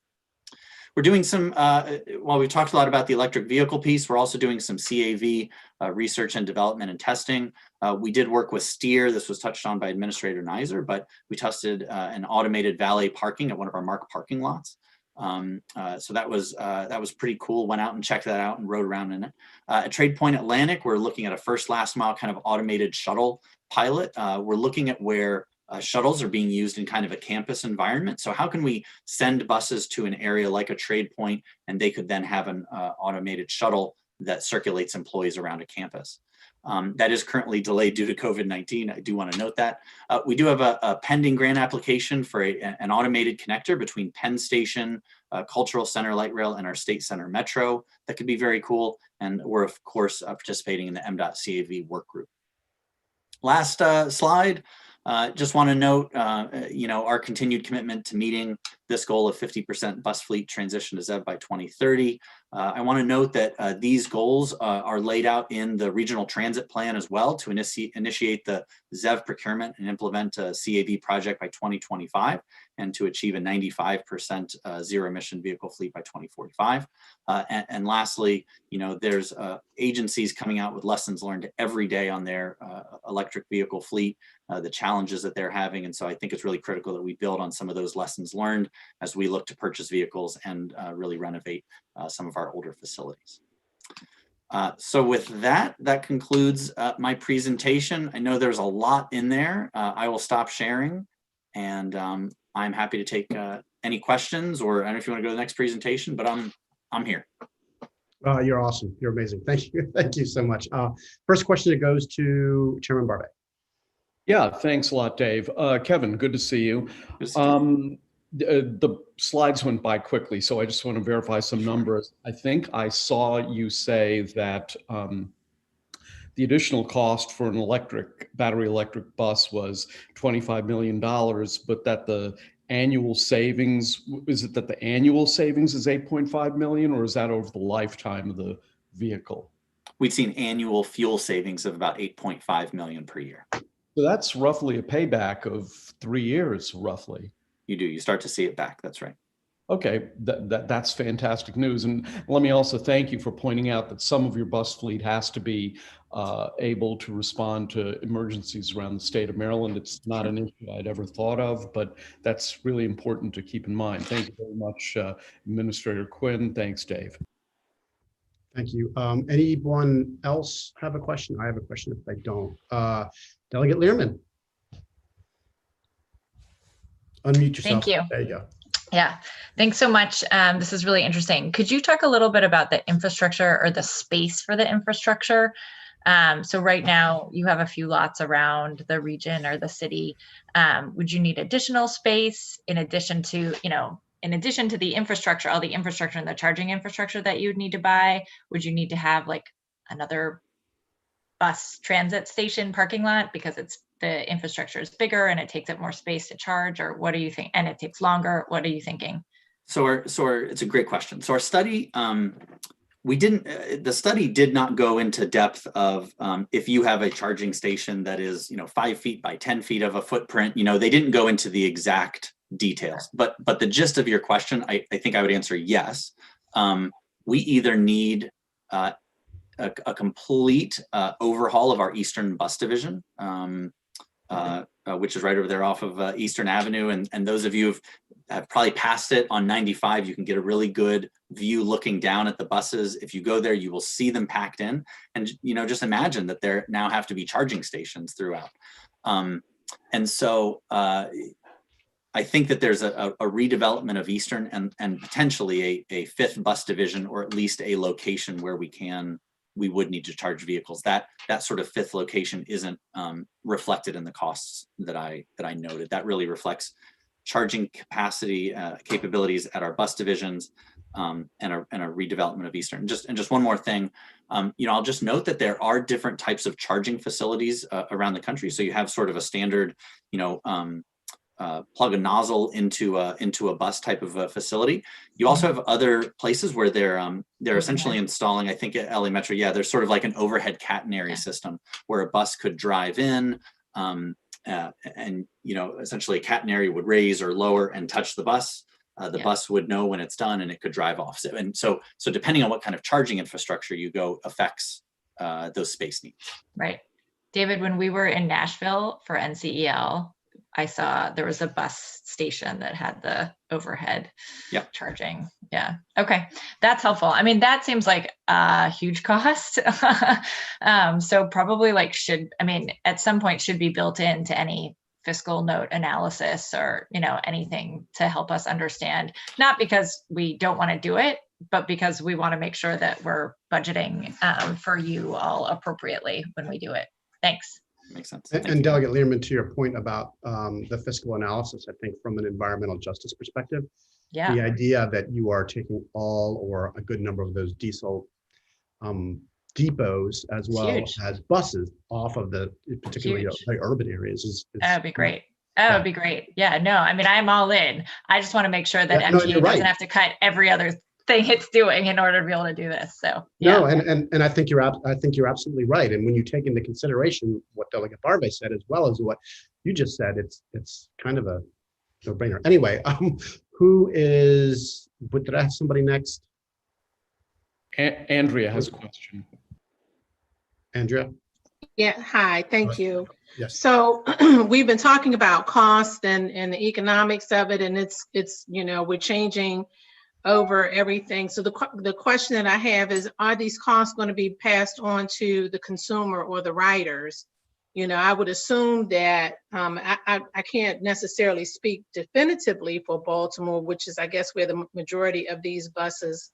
We're doing some, while we talked a lot about the electric vehicle piece, we're also doing some CAV research and development and testing. We did work with Steer. This was touched on by Administrator Nizer, but we tested an automated valet parking at one of our MARC parking lots. So that was pretty cool. Went out and checked that out and rode around in it. At Trade Point Atlantic, we're looking at a first last mile kind of automated shuttle pilot. We're looking at where shuttles are being used in kind of a campus environment. So how can we send buses to an area like a Trade Point, and they could then have an automated shuttle that circulates employees around a campus? That is currently delayed due to COVID-19. I do want to note that. We do have a pending grant application for an automated connector between Penn Station, Cultural Center Light Rail, and our State Center Metro. That could be very cool. And we're, of course, participating in the MDOT CAV work group. Last slide. Just want to note, our continued commitment to meeting this goal of 50% bus fleet transition to ZEV by 2030. I want to note that these goals are laid out in the regional transit plan as well to initiate the ZEV procurement and implement a CAV project by 2025 and to achieve a 95% zero emission vehicle fleet by 2045. And lastly, there's agencies coming out with lessons learned every day on their electric vehicle fleet, the challenges that they're having. And so I think it's really critical that we build on some of those lessons learned as we look to purchase vehicles and really renovate some of our older facilities. So with that concludes my presentation. I know there's a lot in there. I will stop sharing, and I'm happy to take any questions, or I don't know if you want to go to the next presentation, but I'm here. You're awesome. You're amazing. Thank you. Thank you so much. First question that goes to Chairman Barbe. Yeah, thanks a lot, Dave. Kevin, good to see you. The slides went by quickly, so I just want to verify some numbers. I think I saw you say that the additional cost for an battery electric bus was $25 million, but that the annual savings, is it that the annual savings is 8.5 million, or is that over the lifetime of the vehicle? We've seen annual fuel savings of about 8.5 million per year. So that's roughly a payback of 3 years, roughly. You do. You start to see it back. That's right. Okay, that's fantastic news. And let me also thank you for pointing out that some of your bus fleet has to be able to respond to emergencies around the state of Maryland. It's not an issue I'd ever thought of, but that's really important to keep in mind. Thank you very much, Administrator Quinn. Thanks, Dave. Thank you. Anyone else have a question? I have a question if I don't. Delegate Learman. Unmute yourself. Thank you. There you go. Yeah, thanks so much. This is really interesting. Could you talk a little bit about the infrastructure or the space for the infrastructure? So right now you have a few lots around the region or the city. Would you need additional space in addition to, in addition to the infrastructure, all the infrastructure and the charging infrastructure that you would need to buy? Would you need to have like another bus transit station parking lot because the infrastructure is bigger and it takes up more space to charge, or what do you think? And it takes longer. What are you thinking? So it's a great question. So our study, the study did not go into depth of if you have a charging station that is 5 feet by 10 feet of a footprint. They didn't go into the exact details. But the gist of your question, I think I would answer yes. We either need a complete overhaul of our Eastern Bus Division, which is right over there off of Eastern Avenue. And those of you have probably passed it on 95, you can get a really good view looking down at the buses. If you go there, you will see them packed in. And just imagine that there now have to be charging stations throughout. And so I think that there's a redevelopment of Eastern and potentially a fifth bus division, or at least a location where we would need to charge vehicles. That sort of fifth location isn't reflected in the costs that I noted. That really reflects charging capacity, capabilities at our bus divisions, and a redevelopment of Eastern. And just one more thing, I'll just note that there are different types of charging facilities around the country. So you have sort of a standard, plug a nozzle into a bus type of a facility. You also have other places where they're essentially installing, I think at LA Metro, there's sort of like an overhead catenary system where a bus could drive in, and essentially a catenary would raise or lower and touch the bus. The bus would know when it's done and it could drive off. So depending on what kind of charging infrastructure you go affects those space needs. Right. David, when we were in Nashville for NCEL, I saw there was a bus station that had the overhead charging. Yeah. Okay. That's helpful. I mean, that seems like a huge cost. So probably at some point should be built into any fiscal note analysis or, anything to help us understand, not because we don't want to do it, but because we want to make sure that we're budgeting for you all appropriately when we do it. Thanks. Makes sense. And Delegate Learman, to your point about the fiscal analysis, I think from an environmental justice perspective, the idea that you are taking all or a good number of those diesel depots as well as buses off of the particularly urban areas is that would be great. That would be great. Yeah, no, I mean, I'm all in. I just want to make sure that MTA doesn't have to cut every other thing it's doing in order to be able to do this. So no, and I think you're absolutely right. And when you take into consideration what Delegate Barbe said as well as what you just said, it's kind of a no-brainer. Anyway, did I have somebody next? Andrea has a question. Andrea? Yeah, hi, thank you. Yes. So we've been talking about cost and the economics of it, and it's we're changing over everything. So the question that I have is, are these costs going to be passed on to the consumer or the riders? I would assume that I can't necessarily speak definitively for Baltimore, which is, I guess, where the majority of these buses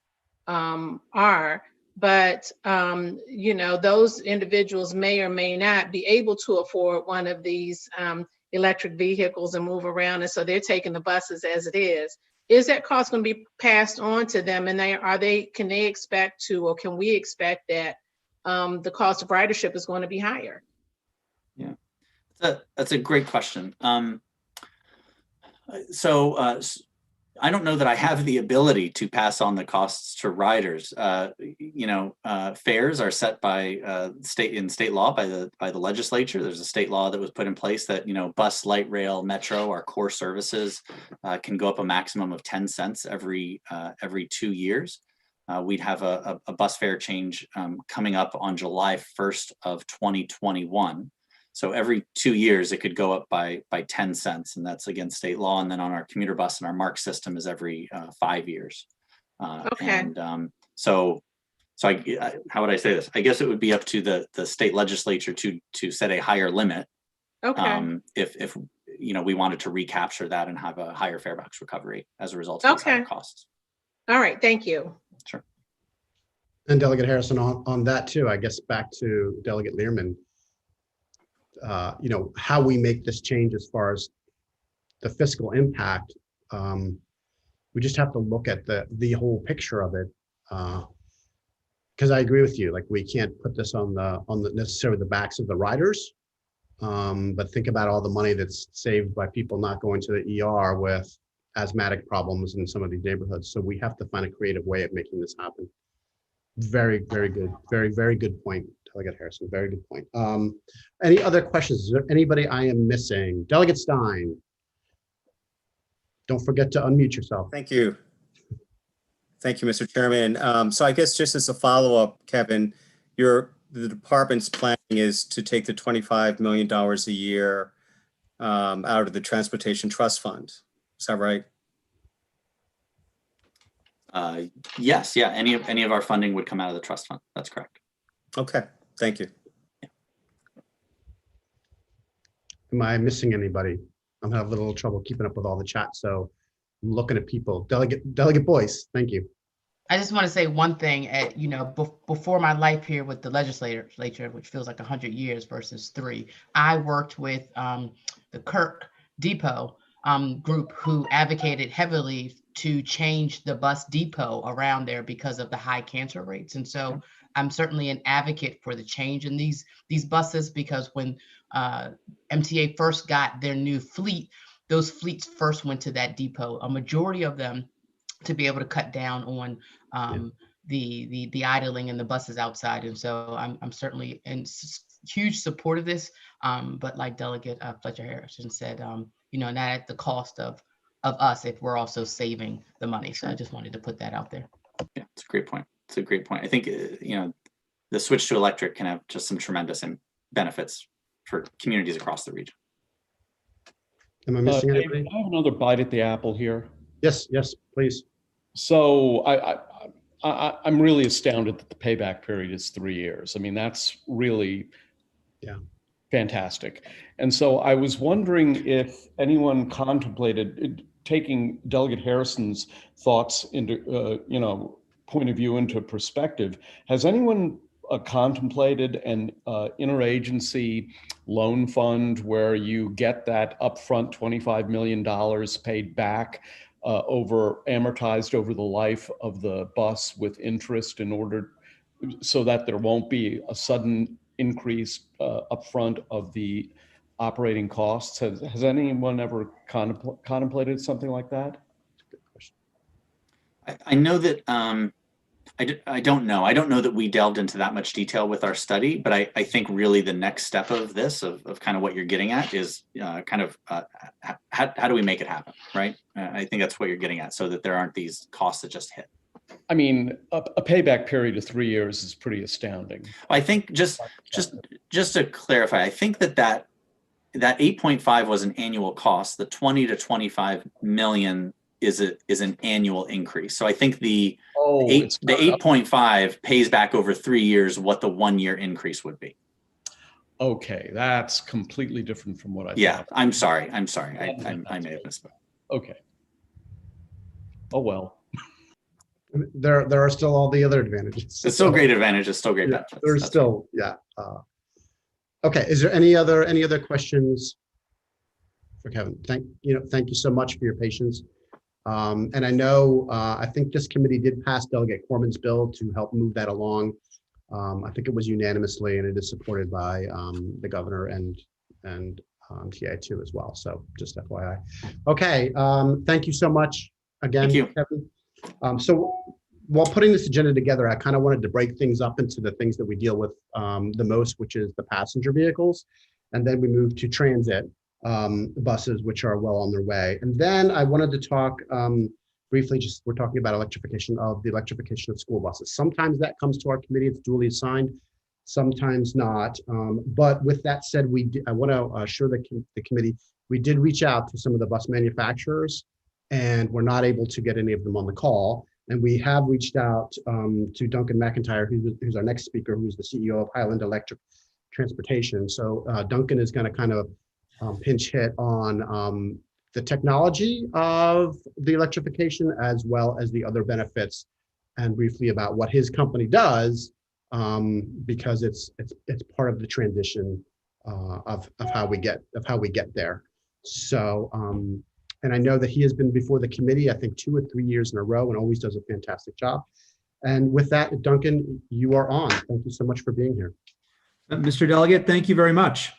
are. But, those individuals may or may not be able to afford one of these electric vehicles and move around. And so they're taking the buses as it is. Is that cost going to be passed on to them? And can we expect that the cost of ridership is going to be higher? Yeah, that's a great question. So I don't know that I have the ability to pass on the costs to riders. Fares are set by state law by the legislature. There's a state law that was put in place that bus, light rail, metro, our core services can go up a maximum of 10 cents every 2 years. We'd have a bus fare change coming up on July 1st of 2021. So every 2 years, it could go up by 10 cents, and that's against state law. And then on our commuter bus and our MARC system is every 5 years. Okay. And so how would I say this? I guess it would be up to the state legislature to set a higher limit. Okay. If we wanted to recapture that and have a higher fare box recovery as a result of these higher costs. All right. Thank you. Sure. And Delegate Harrison, on that too, I guess back to Delegate Learman. How we make this change as far as the fiscal impact, we just have to look at the whole picture of it. Because I agree with you, like we can't put this on the necessarily the backs of the riders, but think about all the money that's saved by people not going to the ER with asthmatic problems in some of these neighborhoods. So we have to find a creative way of making this happen. Very, very good. Very, very good point, Delegate Harrison. Very good point. Any other questions? Is there anybody I am missing? Delegate Stein. Don't forget to unmute yourself. Thank you. Thank you, Mr. Chairman. So I guess just as a follow-up, Kevin, the department's planning is to take the $25 million a year out of the Transportation Trust Fund. Is that right? Yes, yeah, any of our funding would come out of the trust fund. That's correct. Okay, thank you. Am I missing anybody? I'm having a little trouble keeping up with all the chat, so I'm looking at people. Delegate Boyce, thank you. I just want to say one thing. Before my life here with the legislature, which feels like 100 years versus 3, I worked with the Kirk Depot group who advocated heavily to change the bus depot around there because of the high cancer rates. And so I'm certainly an advocate for the change in these buses, because when MTA first got their new fleet, those fleets first went to that depot, a majority of them, to be able to cut down on the idling and the buses outside. And so I'm certainly in huge support of this. But like Delegate Fletcher Harrison said, not at the cost of us if we're also saving the money. So I just wanted to put that out there. Yeah, it's a great point. It's a great point. I think, the switch to electric can have just some tremendous benefits for communities across the region. Am I missing David, anybody? I have another bite at the apple here. Yes, please. So I'm really astounded that the payback period is 3 years. I mean, that's really fantastic. And so I was wondering if anyone contemplated taking Delegate Harrison's thoughts into, point of view into perspective. Has anyone contemplated an interagency loan fund where you get that upfront $25 million paid back amortized over the life of the bus with interest, in order so that there won't be a sudden increase upfront of the operating costs? Has anyone ever contemplated something like that? I know that I don't know. I don't know that we delved into that much detail with our study, but I think really the next step of this, of kind of what you're getting at, is how do we make it happen, right? I think that's what you're getting at, so that there aren't these costs that just hit. I mean, a payback period of 3 years is pretty astounding. I think just to clarify, I think that 8.5 was an annual cost. The 20 to 25 million is an annual increase. So I think the 8.5 pays back over 3 years what the 1 year increase would be. Okay, that's completely different from what I thought. I'm sorry. I may have misspoke. Okay. Oh well. There are still all the other advantages. It's still great advantages, still great benefits. There's still, okay, is there any other questions for Kevin? Thank you so much for your patience. And I know, I think this committee did pass Delegate Corman's bill to help move that along. I think it was unanimously, and it is supported by the governor and TI2 as well. So just FYI. Okay, thank you so much. again, Thank you. Kevin. So while putting this agenda together, I kind of wanted to break things up into the things that we deal with the most, which is the passenger vehicles. And then we move to transit buses, which are well on their way. And then I wanted to talk briefly, we're talking about electrification of school buses. Sometimes that comes to our committee, it's duly assigned, sometimes not. But with that said, I want to assure the committee, we did reach out to some of the bus manufacturers and we're not able to get any of them on the call. And we have reached out to Duncan McIntyre, who's our next speaker, who's the CEO of Highland Electric Transportation. So Duncan is going to kind of pinch hit on the technology of the electrification as well as the other benefits, and briefly about what his company does, because it's part of the transition of how we get there. So and I know that he has been before the committee, I think 2 or 3 years in a row, and always does a fantastic job. And with that, Duncan, you are on. Thank you so much for being here. Mr. Delegate, thank you very much.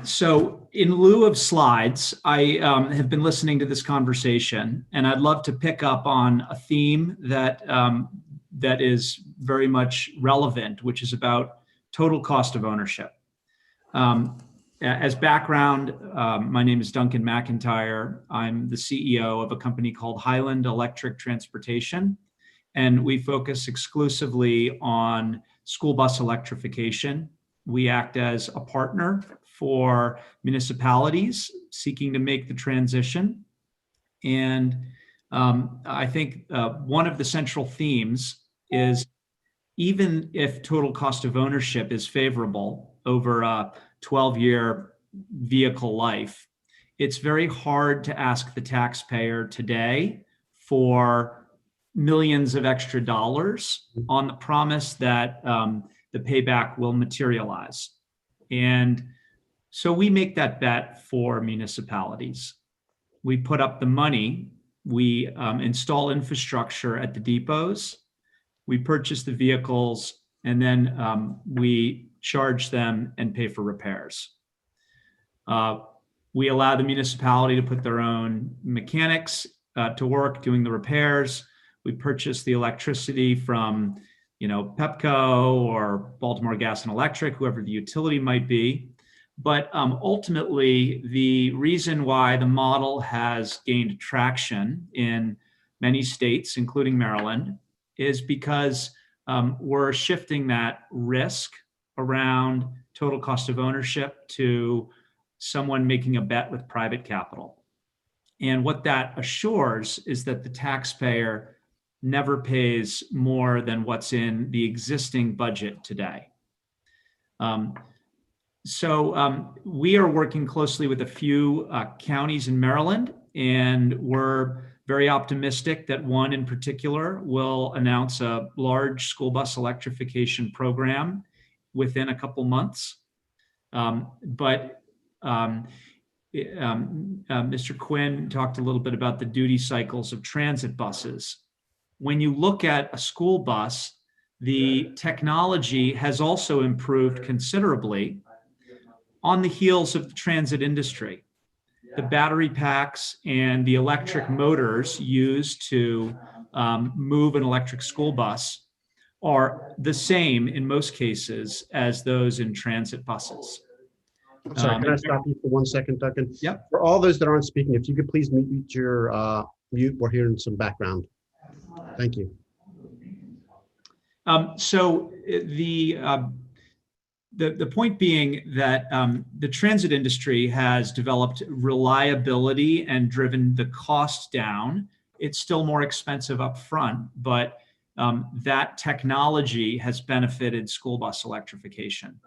So in lieu of slides, I have been listening to this conversation, and I'd love to pick up on a theme that is very much relevant, which is about total cost of ownership. As background, my name is Duncan McIntyre. I'm the CEO of a company called Highland Electric Transportation, and we focus exclusively on school bus electrification. We act as a partner for municipalities seeking to make the transition. And I think one of the central themes is, even if total cost of ownership is favorable over a 12-year vehicle life, it's very hard to ask the taxpayer today for millions of extra dollars on the promise that the payback will materialize. And so we make that bet for municipalities. We put up the money, we install infrastructure at the depots, we purchase the vehicles, and then we charge them and pay for repairs. We allow the municipality to put their own mechanics to work doing the repairs. We purchase the electricity from, Pepco or Baltimore Gas and Electric, whoever the utility might be. But ultimately, the reason why the model has gained traction in many states, including Maryland, is because we're shifting that risk around total cost of ownership to someone making a bet with private capital. And what that assures is that the taxpayer never pays more than what's in the existing budget today. So we are working closely with a few counties in Maryland, and we're very optimistic that one in particular will announce a large school bus electrification program within a couple months. But Mr. Quinn talked a little bit about the duty cycles of transit buses. When you look at a school bus, the technology has also improved considerably on the heels of the transit industry. The battery packs and the electric motors used to move an electric school bus are the same in most cases as those in transit buses. I'm sorry, can I stop you for 1 second, Duncan? Yep. For all those that aren't speaking, if you could please mute your mute, we're hearing some background. Thank you. So the point being that the transit industry has developed reliability and driven the cost down. It's still more expensive up front, but that technology has benefited school bus electrification.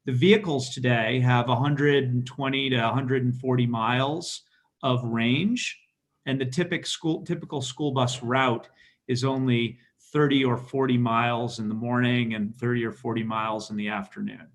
The vehicles today have 120 to 140 miles of range, and the typical school bus route is only 30 or 40 miles in the morning and 30 or 40 miles in the afternoon.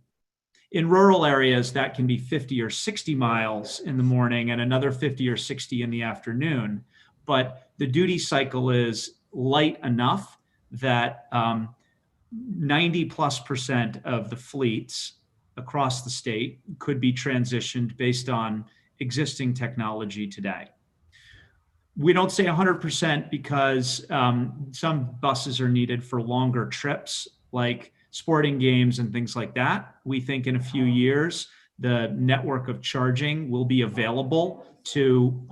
In rural areas, that can be 50 or 60 miles in the morning and another 50 or 60 in the afternoon. But the duty cycle is light enough that 90+% of the fleets across the state could be transitioned based on existing technology today. We don't say 100% because some buses are needed for longer trips, like sporting games and things like that. We think in a few years, the network of charging will be available to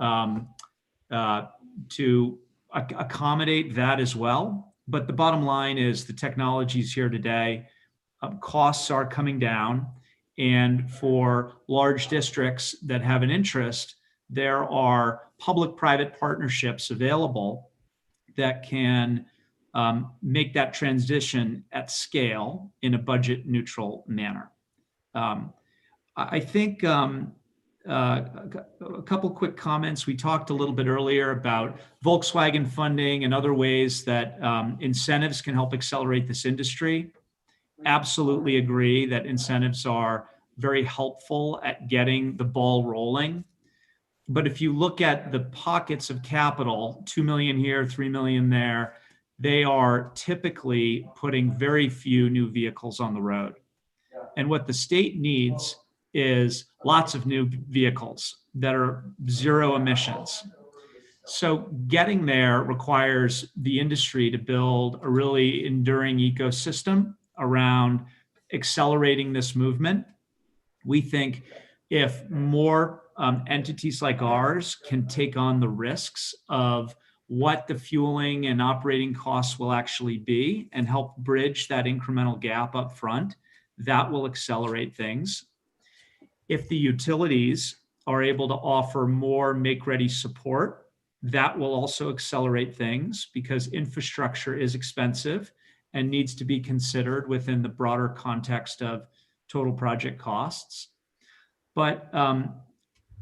accommodate that as well. But the bottom line is the technology is here today. Costs are coming down. And for large districts that have an interest, there are public-private partnerships available that can make that transition at scale in a budget-neutral manner. I think a couple quick comments. We talked a little bit earlier about Volkswagen funding and other ways that incentives can help accelerate this industry. Absolutely agree that incentives are very helpful at getting the ball rolling. But if you look at the pockets of capital, 2 million here, 3 million there, they are typically putting very few new vehicles on the road. And what the state needs is lots of new vehicles that are zero emissions. So getting there requires the industry to build a really enduring ecosystem around accelerating this movement. We think if more entities like ours can take on the risks of what the fueling and operating costs will actually be and help bridge that incremental gap up front, that will accelerate things. If the utilities are able to offer more make-ready support, that will also accelerate things because infrastructure is expensive and needs to be considered within the broader context of total project costs. But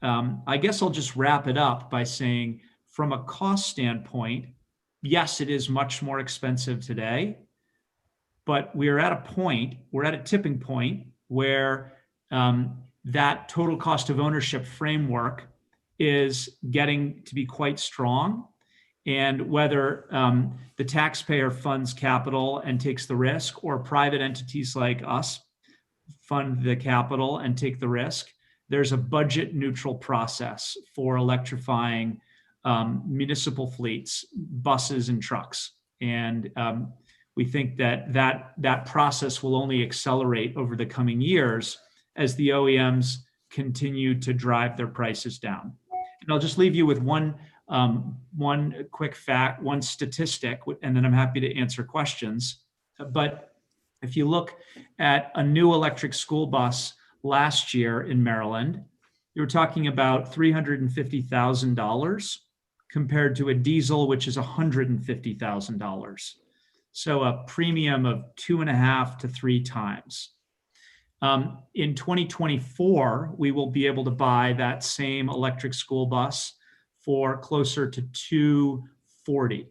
I guess I'll just wrap it up by saying, from a cost standpoint, yes, it is much more expensive today, but we're at a tipping point where that total cost of ownership framework is getting to be quite strong. And whether the taxpayer funds capital and takes the risk, or private entities like us fund the capital and take the risk, there's a budget neutral process for electrifying municipal fleets, buses and trucks. And we think that process will only accelerate over the coming years as the OEMs continue to drive their prices down. And I'll just leave you with one quick fact, one statistic, and then I'm happy to answer questions. But if you look at a new electric school bus last year in Maryland, you were talking about $350,000 compared to a diesel, which is $150,000. So a premium of 2.5 to 3 times. In 2024, we will be able to buy that same electric school bus for closer to $240,000.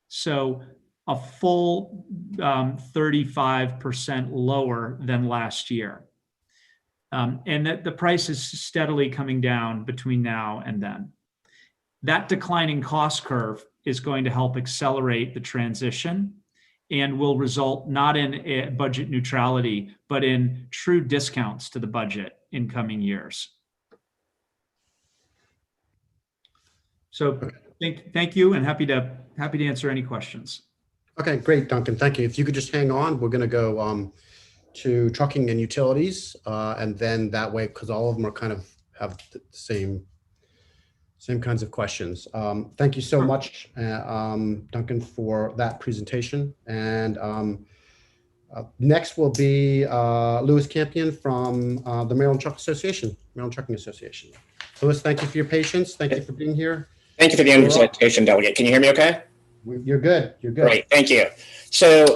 So a full 35% lower than last year. And that the price is steadily coming down between now and then. That declining cost curve is going to help accelerate the transition and will result not in budget neutrality, but in true discounts to the budget in coming years. So thank you, and happy to answer any questions. Okay, great, Duncan. Thank you. If you could just hang on, we're going to go to trucking and utilities, and then that way, because all of them are kind of have the same kinds of questions. Thank you so much, Duncan, for that presentation. And next will be Louis Campion from the Maryland Trucking Association. Louis, thank you for your patience. Thank you for being here. Thank you for the invitation, Delegate. Can you hear me okay? You're good. You're good. Great. Thank you. So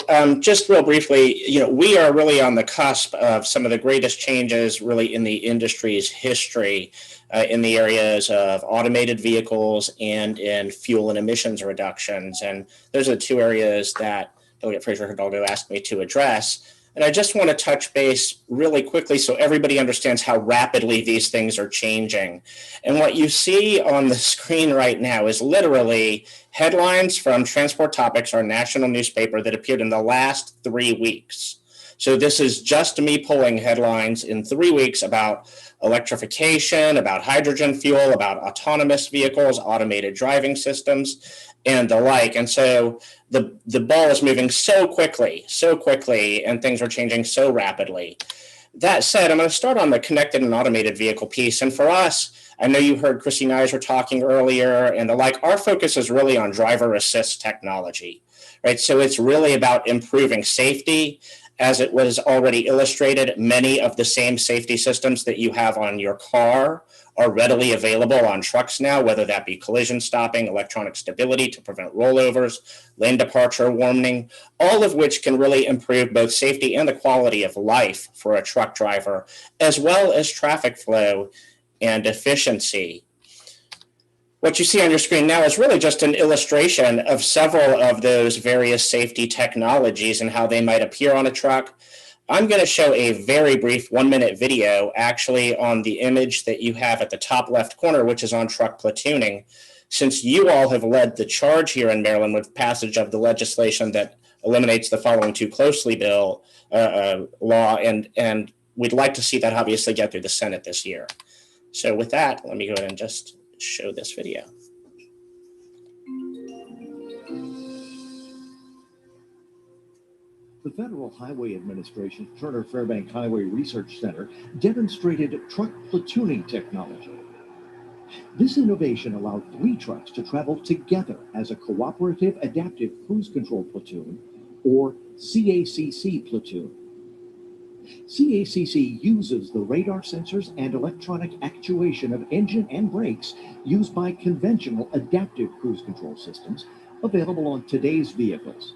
just real briefly, we are really on the cusp of some of the greatest changes really in the industry's history in the areas of automated vehicles and in fuel and emissions reductions. And those are the 2 areas that Delegate Fraser-Hidalgo asked me to address. And I just want to touch base really quickly so everybody understands how rapidly these things are changing. And what you see on the screen right now is literally headlines from Transport Topics, our national newspaper, that appeared in the last 3 weeks. So this is just me pulling headlines in 3 weeks about electrification, about hydrogen fuel, about autonomous vehicles, automated driving systems, and the like. And so the ball is moving so quickly, and things are changing so rapidly. That said, I'm going to start on the connected and automated vehicle piece. And for us, I know you heard Chrissy and I were talking earlier and the like, our focus is really on driver assist technology, right? So it's really about improving safety. As it was already illustrated, many of the same safety systems that you have on your car are readily available on trucks now, whether that be collision stopping, electronic stability to prevent rollovers, lane departure warning, all of which can really improve both safety and the quality of life for a truck driver, as well as traffic flow and efficiency. What you see on your screen now is really just an illustration of several of those various safety technologies and how they might appear on a truck. I'm going to show a very brief 1-minute video actually on the image that you have at the top left corner, which is on truck platooning. Since you all have led the charge here in Maryland with passage of the legislation that eliminates the following too closely bill law, and we'd like to see that obviously get through the Senate this year. So with that, let me go ahead and just show this video. The Federal Highway Administration's Turner Fairbank Highway Research Center demonstrated truck platooning technology. This innovation allowed 3 trucks to travel together as a cooperative adaptive cruise control platoon, or CACC platoon. CACC uses the radar sensors and electronic actuation of engine and brakes used by conventional adaptive cruise control systems available on today's vehicles.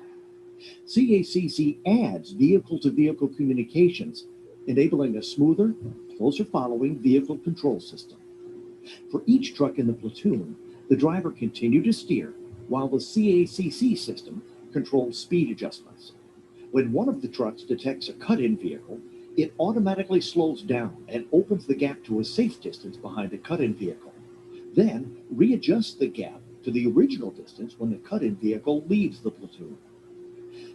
CACC adds vehicle-to-vehicle communications, enabling a smoother, closer following vehicle control system. For each truck in the platoon, the driver continued to steer while the CACC system controls speed adjustments. When one of the trucks detects a cut-in vehicle, it automatically slows down and opens the gap to a safe distance behind the cut-in vehicle. Then readjusts the gap to the original distance when the cut-in vehicle leaves the platoon.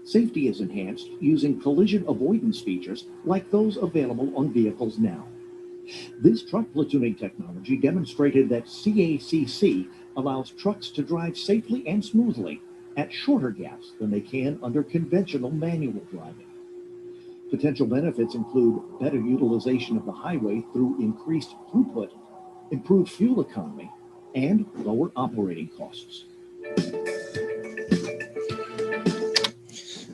Safety is enhanced using collision avoidance features like those available on vehicles now. This truck platooning technology demonstrated that CACC allows trucks to drive safely and smoothly at shorter gaps than they can under conventional manual driving. Potential benefits include better utilization of the highway through increased throughput, improved fuel economy, and lower operating costs.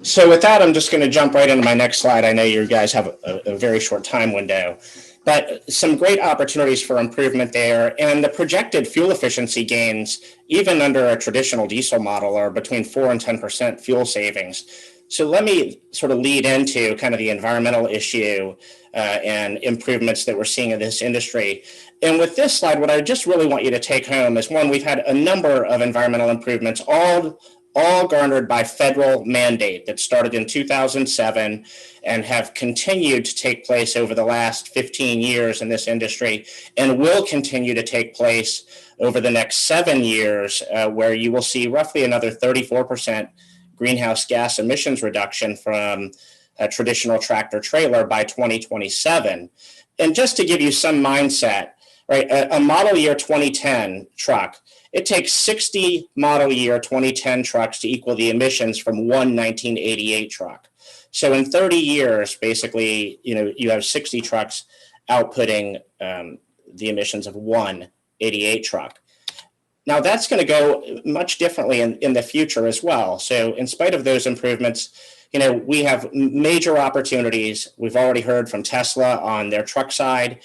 So with that, I'm just going to jump right into my next slide. I know you guys have a very short time window, but some great opportunities for improvement there. And the projected fuel efficiency gains, even under a traditional diesel model, are between 4 and 10% fuel savings. So let me sort of lead into kind of the environmental issue and improvements that we're seeing in this industry. And with this slide, what I just really want you to take home is, one, we've had a number of environmental improvements, all garnered by federal mandate that started in 2007 and have continued to take place over the last 15 years in this industry, and will continue to take place over the next 7 years, where you will see roughly another 34% greenhouse gas emissions reduction from a traditional tractor trailer by 2027. And just to give you some mindset, right, a model year 2010 truck, it takes 60 model year 2010 trucks to equal the emissions from one 1988 truck. So in 30 years, basically, you have 60 trucks outputting the emissions of one 88 truck. Now that's going to go much differently in the future as well. So in spite of those improvements, we have major opportunities. We've already heard from Tesla on their truck side,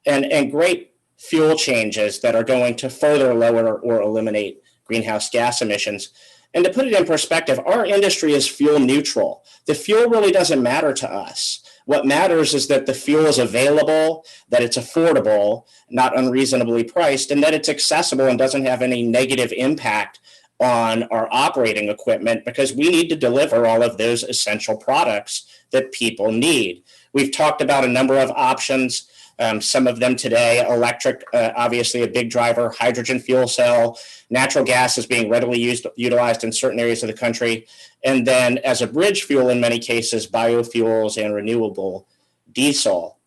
and great fuel changes that are going to further lower or eliminate greenhouse gas emissions. And to put it in perspective, our industry is fuel neutral. The fuel really doesn't matter to us. What matters is that the fuel is available, that it's affordable, not unreasonably priced, and that it's accessible and doesn't have any negative impact on our operating equipment, because we need to deliver all of those essential products that people need. We've talked about a number of options, some of them today. Electric, obviously a big driver, hydrogen fuel cell, natural gas is being readily utilized in certain areas of the country. And then as a bridge fuel in many cases, biofuels and renewable diesel.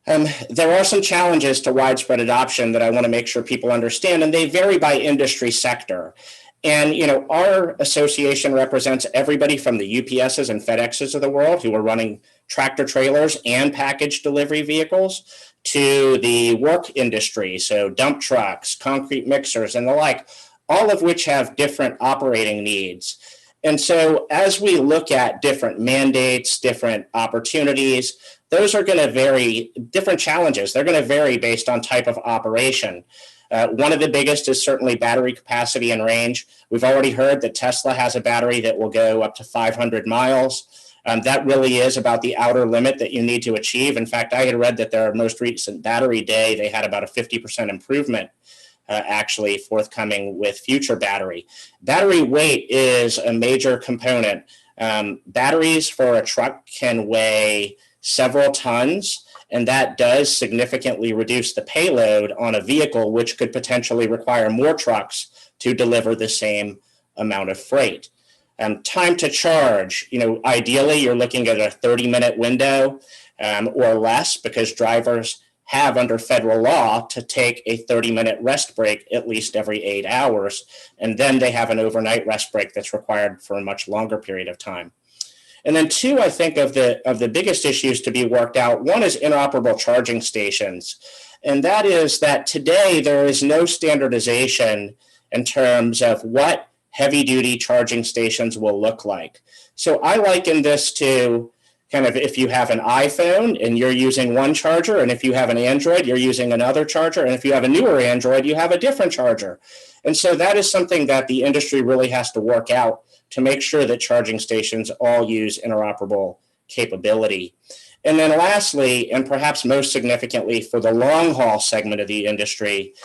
There are some challenges to widespread adoption that I want to make sure people understand, and they vary by industry sector. And, you know, our association represents everybody from the UPSs and FedExes of the world who are running tractor trailers and package delivery vehicles to the work industry. So dump trucks, concrete mixers, and the like, all of which have different operating needs. And so as we look at different mandates, different opportunities, those are going to vary, different challenges. They're going to vary based on type of operation. One of the biggest is certainly battery capacity and range. We've already heard that Tesla has a battery that will go up to 500 miles. That really is about the outer limit that you need to achieve. In fact, I had read that their most recent battery day, they had about a 50% improvement actually forthcoming with future battery. Battery weight is a major component. Batteries for a truck can weigh several tons, and that does significantly reduce the payload on a vehicle, which could potentially require more trucks to deliver the same amount of freight. Time to charge, you know, ideally you're looking at a 30-minute window or less, because drivers have under federal law to take a 30-minute rest break at least every 8 hours. And then they have an overnight rest break that's required for a much longer period of time. And then two, I think of the biggest issues to be worked out, one is interoperable charging stations. And that is that today there is no standardization in terms of what heavy duty charging stations will look like. So I liken this to kind of if you have an iPhone and you're using one charger, and if you have an Android, you're using another charger, and if you have a newer Android, you have a different charger. And so that is something that the industry really has to work out to make sure that charging stations all use interoperable capability. And then lastly, and perhaps most significantly for the long haul segment of the industry,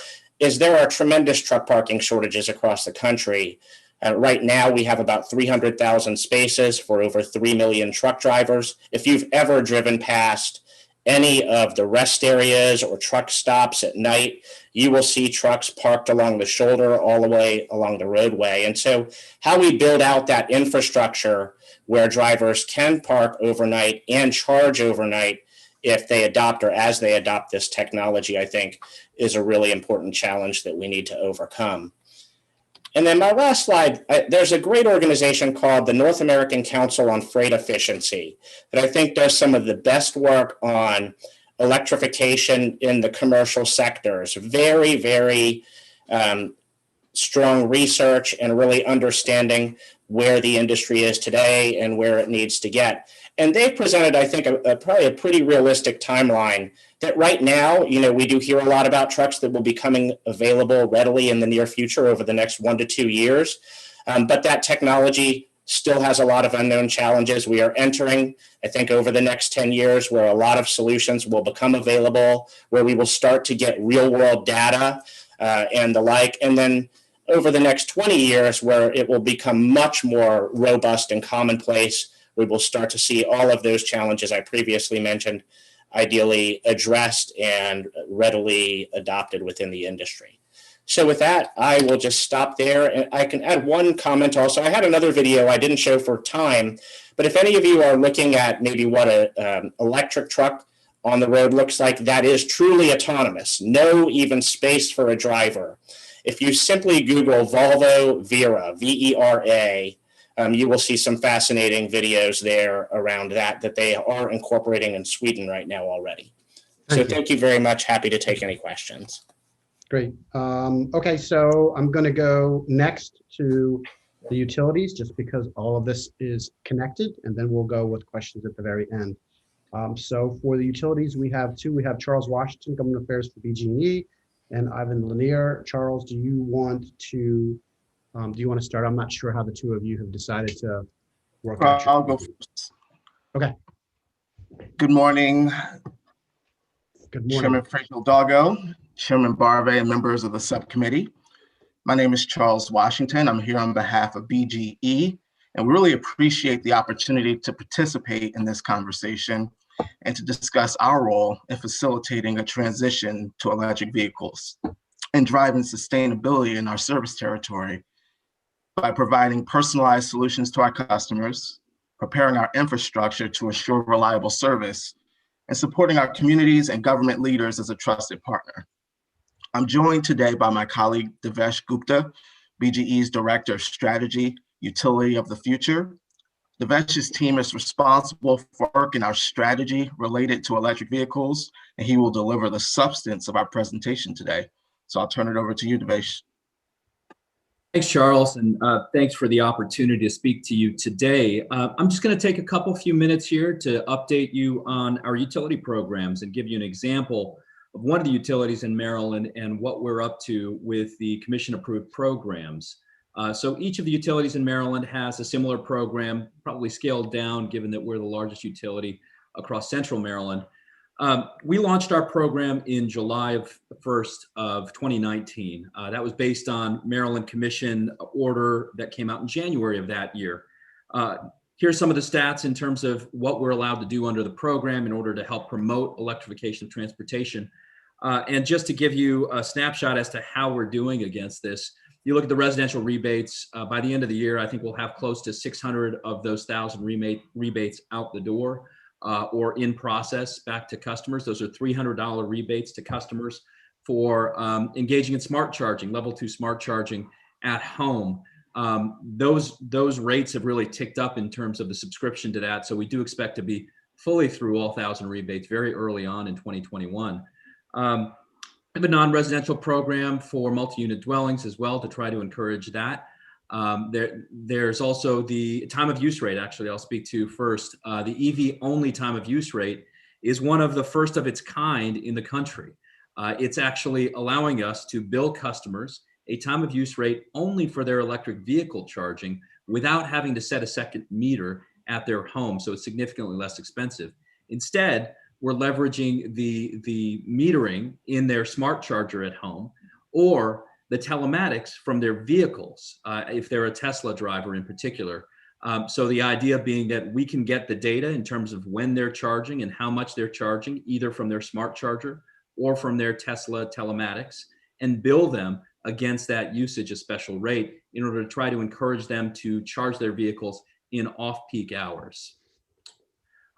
is there are tremendous truck parking shortages across the country. Right now, we have about 300,000 spaces for over 3 million truck drivers. If you've ever driven past any of the rest areas or truck stops at night, you will see trucks parked along the shoulder all the way along the roadway. And so how we build out that infrastructure where drivers can park overnight and charge overnight if they adopt or as they adopt this technology, I think is a really important challenge that we need to overcome. And then my last slide, there's a great organization called the North American Council on Freight Efficiency that I think does some of the best work on electrification in the commercial sectors. Very, very strong research and really understanding where the industry is today and where it needs to get. And they've presented, I think, probably a pretty realistic timeline that right now, you know, we do hear a lot about trucks that will be coming available readily in the near future over the next 1 to 2 years. But that technology still has a lot of unknown challenges. We are entering, I think, over the next 10 years where a lot of solutions will become available, where we will start to get real world data and the like. And then over the next 20 years where it will become much more robust and commonplace, we will start to see all of those challenges I previously mentioned ideally addressed and readily adopted within the industry. So with that, I will just stop there. And I can add one comment also. I had another video I didn't show for time, but if any of you are looking at maybe what an electric truck on the road looks like, that is truly autonomous, no even space for a driver. If you simply Google Volvo Vera, V-E-R-A, you will see some fascinating videos there around that they are incorporating in Sweden right now already. Thank you very much. Happy to take any questions. Great. Okay, so I'm going to go next to the utilities just because all of this is connected, and then we'll go with questions at the very end. So for the utilities, we have two. We have Charles Washington, Government Affairs for BG&E, and Ivan Lanier. Charles, do you want to start? I'm not sure how the two of you have decided to work out. I'll go first. Okay. Good morning. Good morning. Chairman Frazier-Hidalgo, Chairman Barbe, and members of the subcommittee. My name is Charles Washington. I'm here on behalf of BGE, and we really appreciate the opportunity to participate in this conversation. and to discuss our role in facilitating a transition to electric vehicles and driving sustainability in our service territory by providing personalized solutions to our customers, preparing our infrastructure to ensure reliable service, and supporting our communities and government leaders as a trusted partner. I'm joined today by my colleague, Devesh Gupta, BGE's Director of Strategy, Utility of the Future. Devesh's team is responsible for work in our strategy related to electric vehicles, and he will deliver the substance of our presentation today. So I'll turn it over to you, Devesh. Thanks, Charles, and thanks for the opportunity to speak to you today. I'm just going to take a few minutes here to update you on our utility programs and give you an example of one of the utilities in Maryland and what we're up to with the commission-approved programs. So each of the utilities in Maryland has a similar program, probably scaled down given that we're the largest utility across central Maryland. We launched our program in July 1st of 2019. That was based on Maryland Commission order that came out in January of that year. Here's some of the stats in terms of what we're allowed to do under the program in order to help promote electrification of transportation. And just to give you a snapshot as to how we're doing against this, you look at the residential rebates, by the end of the year, I think we'll have close to 600 of those 1,000 rebates out the door or in process back to customers. Those are $300 rebates to customers for engaging in smart charging, level 2 smart charging at home. Those rates have really ticked up in terms of the subscription to that. So we do expect to be fully through all 1,000 rebates very early on in 2021. We have a non-residential program for multi-unit dwellings as well to try to encourage that. There's also the time of use rate, actually, I'll speak to first. The EV only time of use rate is one of the first of its kind in the country. It's actually allowing us to bill customers a time of use rate only for their electric vehicle charging without having to set a second meter at their home. So it's significantly less expensive. Instead, we're leveraging the metering in their smart charger at home or the telematics from their vehicles, if they're a Tesla driver in particular. So the idea being that we can get the data in terms of when they're charging and how much they're charging, either from their smart charger or from their Tesla telematics, and bill them against that usage a special rate in order to try to encourage them to charge their vehicles in off-peak hours.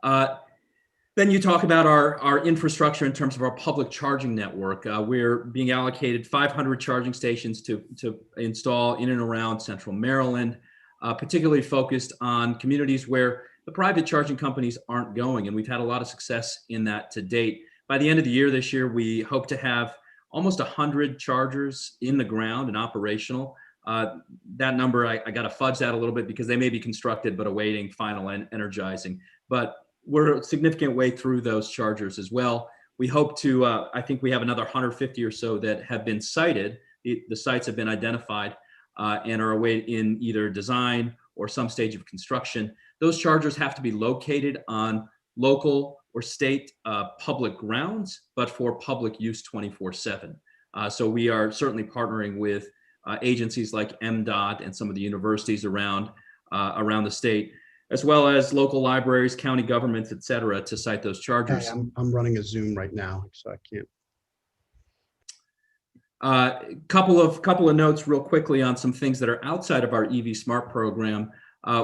Then you talk about our infrastructure in terms of our public charging network. We're being allocated 500 charging stations to install in and around central Maryland, particularly focused on communities where the private charging companies aren't going. And we've had a lot of success in that to date. By the end of the year this year, we hope to have almost 100 chargers in the ground and operational. That number, I got to fudge that a little bit because they may be constructed but awaiting final energizing. But we're a significant way through those chargers as well. We hope to, I think we have another 150 or so that have been sited. The sites have been identified and are awaiting in either design or some stage of construction. Those chargers have to be located on local or state public grounds, but for public use 24/7. So we are certainly partnering with agencies like MDOT and some of the universities around the state, as well as local libraries, county governments, et cetera, to site those chargers. Hey, I'm running a Zoom right now, so I can't. Couple of notes real quickly on some things that are outside of our EV Smart program.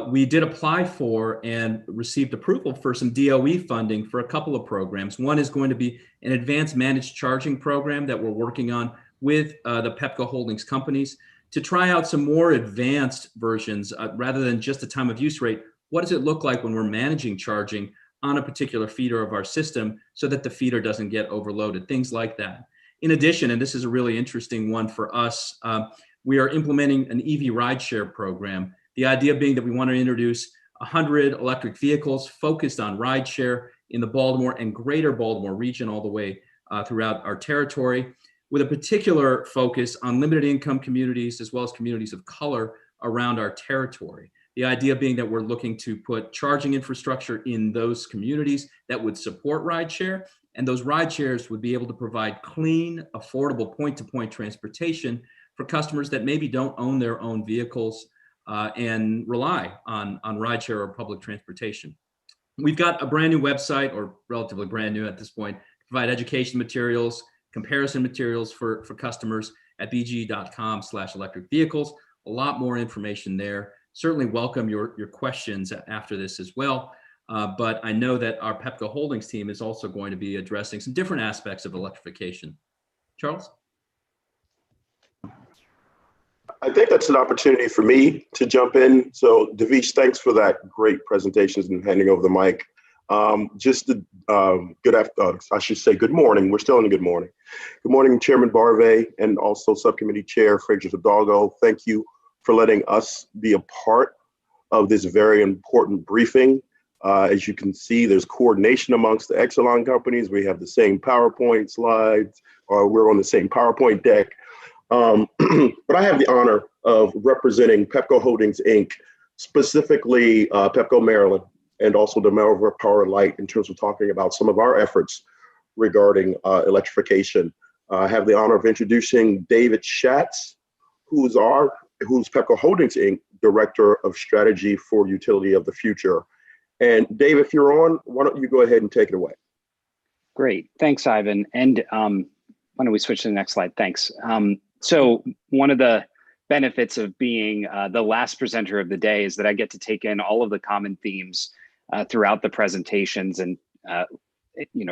We did apply for and received approval for some DOE funding for a couple of programs. One is going to be an advanced managed charging program that we're working on with the Pepco Holdings companies to try out some more advanced versions rather than just a time of use rate. What does it look like when we're managing charging on a particular feeder of our system so that the feeder doesn't get overloaded, things like that. In addition, and this is a really interesting one for us, we are implementing an EV rideshare program. The idea being that we want to introduce 100 electric vehicles focused on rideshare in the Baltimore and greater Baltimore region all the way throughout our territory, with a particular focus on limited income communities as well as communities of color around our territory. The idea being that we're looking to put charging infrastructure in those communities that would support rideshare, and those rideshares would be able to provide clean, affordable point-to-point transportation for customers that maybe don't own their own vehicles and rely on rideshare or public transportation. We've got a brand new website, or relatively brand new at this point, to provide education materials, comparison materials for customers at bge.com/electric vehicles. A lot more information there. Certainly welcome your questions after this as well. But I know that our Pepco Holdings team is also going to be addressing some different aspects of electrification. Charles? I think that's an opportunity for me to jump in. So Davish, thanks for that great presentations and handing over the mic. I should say good morning. We're still in a good morning. Good morning, Chairman Barve, and also Subcommittee Chair Frazier Hidalgo. Thank you for letting us be a part of this very important briefing. As you can see, there's coordination amongst the Exelon companies. We have the same PowerPoint slides, or we're on the same PowerPoint deck. But I have the honor of representing Pepco Holdings, Inc., specifically Pepco Maryland, and also the Maryland Power Light in terms of talking about some of our efforts regarding electrification. I have the honor of introducing David Schatz, who's Pepco Holdings, Inc., Director of Strategy for Utility of the Future. And Dave, if you're on, why don't you go ahead and take it away? Great, thanks, Ivan. And why don't we switch to the next slide? Thanks. So one of the benefits of being the last presenter of the day is that I get to take in all of the common themes throughout the presentations and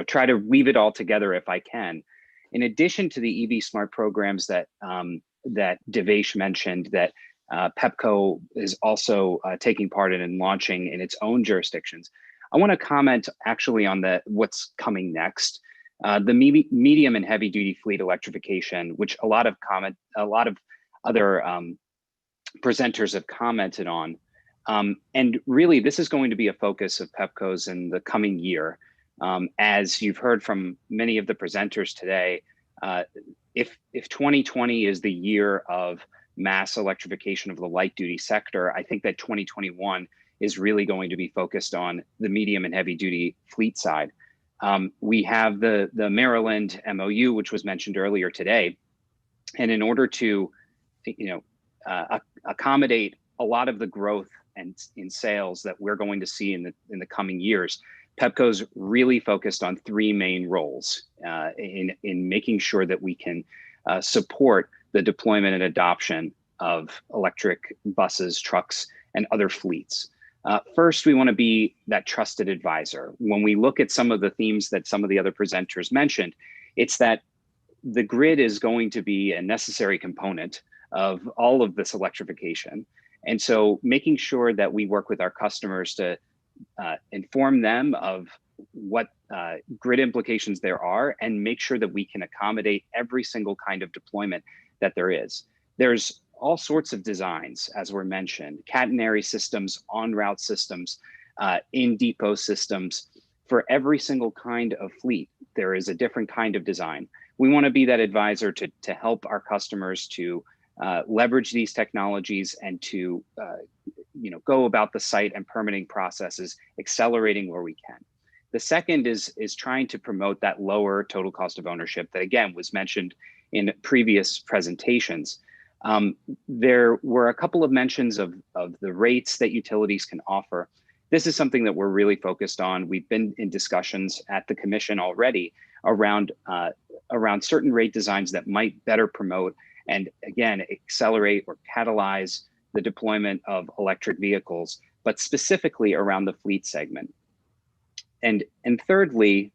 try to weave it all together if I can. In addition to the EV Smart programs that Devesh mentioned, that Pepco is also taking part in and launching in its own jurisdictions, I want to comment actually on what's coming next. The medium and heavy duty fleet electrification, which a lot of other presenters have commented on. And really, this is going to be a focus of Pepco's in the coming year. As you've heard from many of the presenters today, if 2020 is the year of mass electrification of the light duty sector, I think that 2021 is really going to be focused on the medium and heavy duty fleet side. We have the Maryland MOU, which was mentioned earlier today. And in order to accommodate a lot of the growth and in sales that we're going to see in the coming years, Pepco's really focused on three main roles in making sure that we can support the deployment and adoption of electric buses, trucks, and other fleets. First, we want to be that trusted advisor. When we look at some of the themes that some of the other presenters mentioned, it's that the grid is going to be a necessary component of all of this electrification. And so making sure that we work with our customers to inform them of what grid implications there are and make sure that we can accommodate every single kind of deployment that there is. There's all sorts of designs, as were mentioned, catenary systems, on-route systems, in-depot systems. For every single kind of fleet, there is a different kind of design. We want to be that advisor to help our customers to leverage these technologies and to go about the site and permitting processes, accelerating where we can. The second is trying to promote that lower total cost of ownership that, again, was mentioned in previous presentations. There were a couple of mentions of the rates that utilities can offer. This is something that we're really focused on. We've been in discussions at the commission already around certain rate designs that might better promote and, again, accelerate or catalyze the deployment of electric vehicles, but specifically around the fleet segment. And thirdly,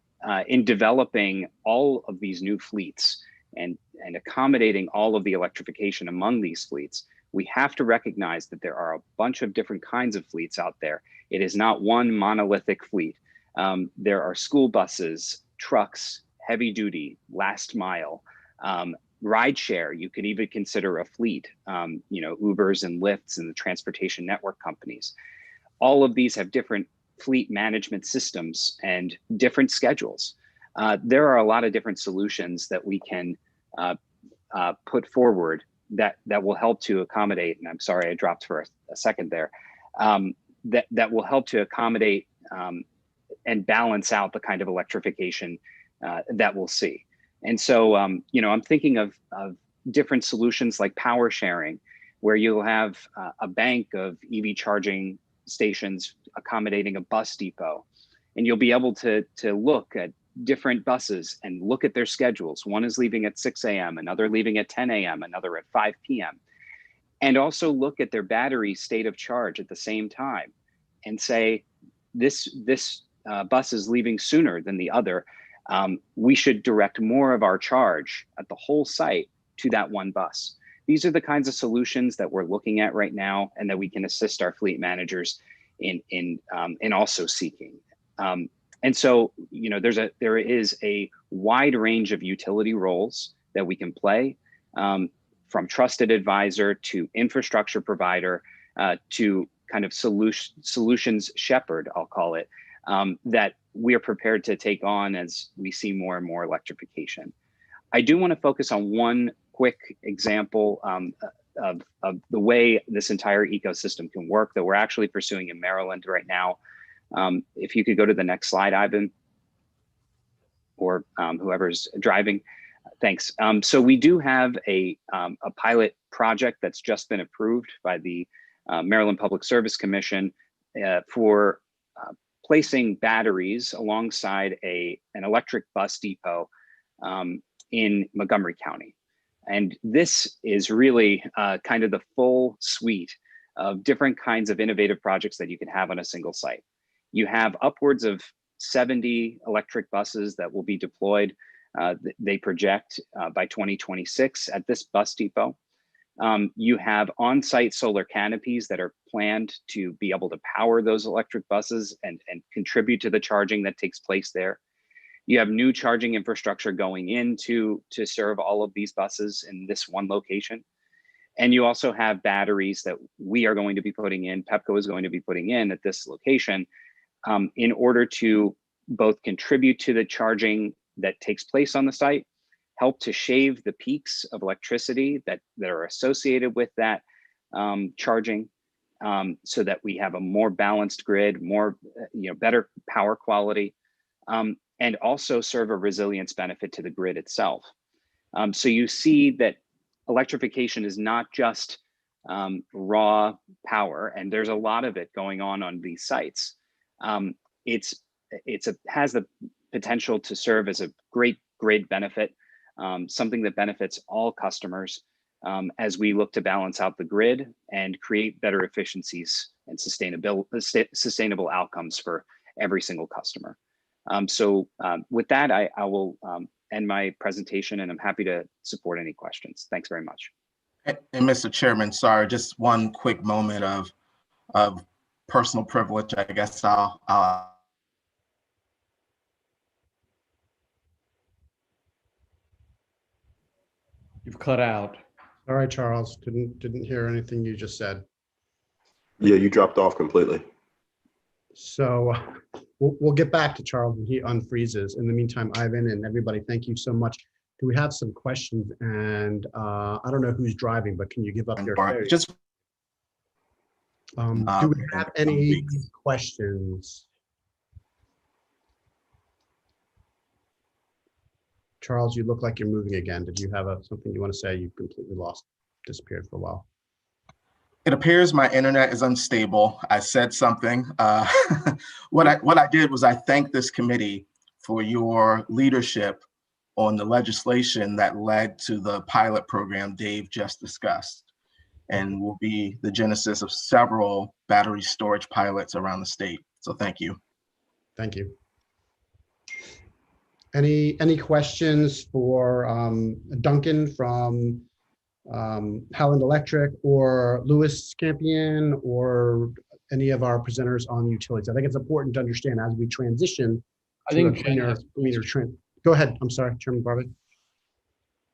in developing all of these new fleets and accommodating all of the electrification among these fleets, we have to recognize that there are a bunch of different kinds of fleets out there. It is not one monolithic fleet. There are school buses, trucks, heavy duty, last mile, rideshare. You could even consider a fleet, Ubers and Lyfts and the transportation network companies. All of these have different fleet management systems and different schedules. There are a lot of different solutions that we can put forward that will help to accommodate, and I'm sorry, I dropped for a second there, that will help to accommodate and balance out the kind of electrification that we'll see. And so, I'm thinking of different solutions like power sharing, where you'll have a bank of EV charging stations accommodating a bus depot. and you'll be able to look at different buses and look at their schedules. One is leaving at 6 a.m., another leaving at 10 a.m., another at 5 p.m. And also look at their battery state of charge at the same time and say, this bus is leaving sooner than the other. We should direct more of our charge at the whole site to that one bus. These are the kinds of solutions that we're looking at right now and that we can assist our fleet managers in also seeking. And so, you know, there is a wide range of utility roles that we can play, from trusted advisor to infrastructure provider to kind of solutions shepherd, I'll call it, that we are prepared to take on as we see more and more electrification. I do want to focus on one quick example of the way this entire ecosystem can work that we're actually pursuing in Maryland right now. If you could go to the next slide, Ivan, or whoever's driving. Thanks. So we do have a pilot project that's just been approved by the Maryland Public Service Commission for placing batteries alongside an electric bus depot in Montgomery County. And this is really kind of the full suite of different kinds of innovative projects that you can have on a single site. You have upwards of 70 electric buses that will be deployed, they project, by 2026 at this bus depot. You have on-site solar canopies that are planned to be able to power those electric buses and contribute to the charging that takes place there. You have new charging infrastructure going in to serve all of these buses in this one location. And you also have batteries that we are going to be putting in, Pepco is going to be putting in at this location, in order to both contribute to the charging that takes place on the site, help to shave the peaks of electricity that are associated with that charging, so that we have a more balanced grid, more better power quality, and also serve a resilience benefit to the grid itself. So you see that electrification is not just raw power, and there's a lot of it going on these sites. It has the potential to serve as a great grid benefit, something that benefits all customers as we look to balance out the grid and create better efficiencies and sustainable outcomes for every single customer. So with that, I will end my presentation, and I'm happy to support any questions. Thanks very much. And Mr. Chairman, sorry, just one quick moment of personal privilege. I guess I'll You've cut out. All right, Charles, didn't hear anything you just said. Yeah, you dropped off completely. So we'll get back to Charles when he unfreezes. In the meantime, Ivan and everybody, thank you so much. Do we have some questions? And I don't know who's driving, but can you give up your phone? Do we have any questions? Charles, you look like you're moving again. Did you have something you want to say? You completely disappeared for a while. It appears my internet is unstable. I said something. What I did was I thanked this committee for your leadership on the legislation that led to the pilot program Dave just discussed, and will be the genesis of several battery storage pilots around the state. So thank you. Thank you. Any questions for Duncan from Highland Electric, or Louis Campion, or any of our presenters on utilities? I think it's important to understand as we transition to a cleaner trend. Go ahead. I'm sorry, Chairman Bartley.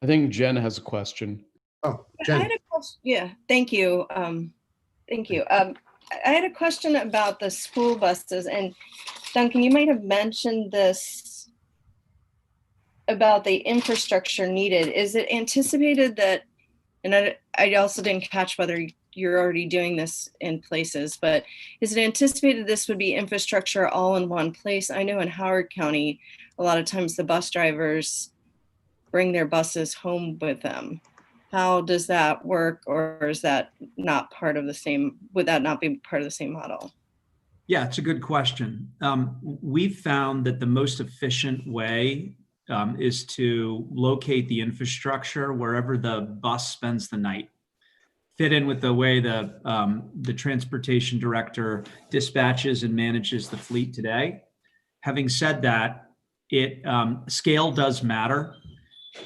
I think Jen has a question. Oh, Jen. I had a question. Yeah, thank you. Thank you. I had a question about the school buses, and Duncan, you might have mentioned this about the infrastructure needed. Is it anticipated that, and I also didn't catch whether you're already doing this in places, but is it anticipated this would be infrastructure all in one place? I know in Howard County, a lot of times the bus drivers bring their buses home with them. How does that work, or is that not part of the same, would that not be part of the same model? Yeah, it's a good question. We've found that the most efficient way is to locate the infrastructure wherever the bus spends the night. Fit in with the way the transportation director dispatches and manages the fleet today. Having said that, scale does matter.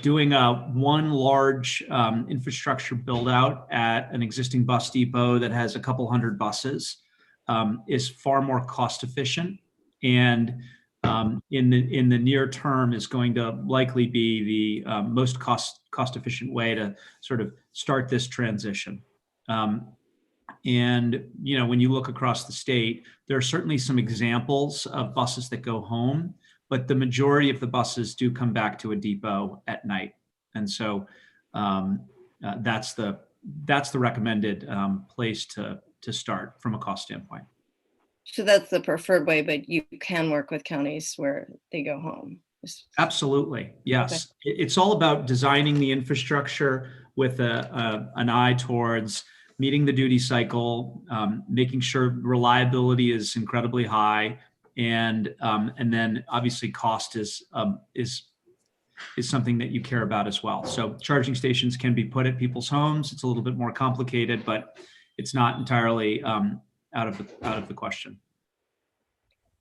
Doing one large infrastructure build out at an existing bus depot that has a couple hundred buses is far more cost efficient, and in the near term is going to likely be the most cost efficient way to sort of start this transition. And when you look across the state, there are certainly some examples of buses that go home, but the majority of the buses do come back to a depot at night. And so that's the recommended place to start from a cost standpoint. So that's the preferred way, but you can work with counties where they go home. Absolutely, yes. Okay. It's all about designing the infrastructure with an eye towards meeting the duty cycle, making sure reliability is incredibly high, and then obviously cost is something that you care about as well. So charging stations can be put at people's homes. It's a little bit more complicated, but it's not entirely out of the question.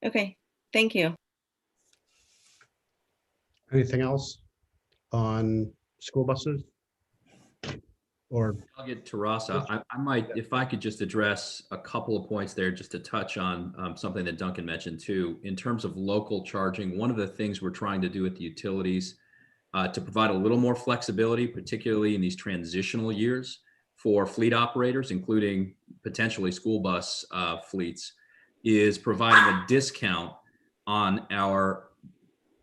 Okay, thank you. Anything else on school buses? Or I'll get to Ross. I might, if I could just address a couple of points there, just to touch on something that Duncan mentioned too. In terms of local charging, one of the things we're trying to do at the utilities to provide a little more flexibility, particularly in these transitional years for fleet operators, including potentially school bus fleets, is providing a discount on our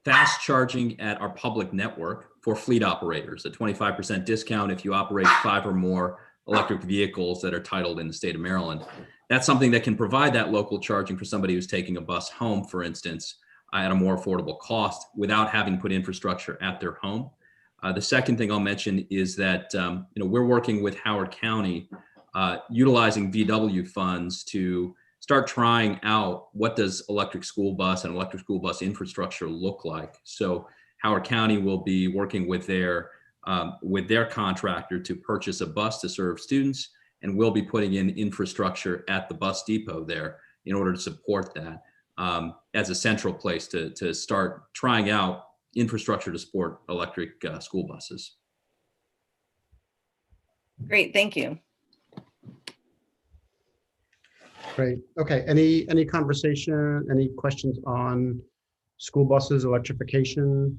fast charging at our public network for fleet operators, a 25% discount if you operate 5 or more electric vehicles that are titled in the state of Maryland. That's something that can provide that local charging for somebody who's taking a bus home, for instance, at a more affordable cost without having put infrastructure at their home. The second thing I'll mention is that we're working with Howard County, utilizing VW funds to start trying out what does electric school bus and electric school bus infrastructure look like. So Howard County will be working with their contractor to purchase a bus to serve students, and we'll be putting in infrastructure at the bus depot there in order to support that as a central place to start trying out infrastructure to support electric school buses. Great, thank you. Great. Okay. Any conversation? Any questions on school buses, electrification?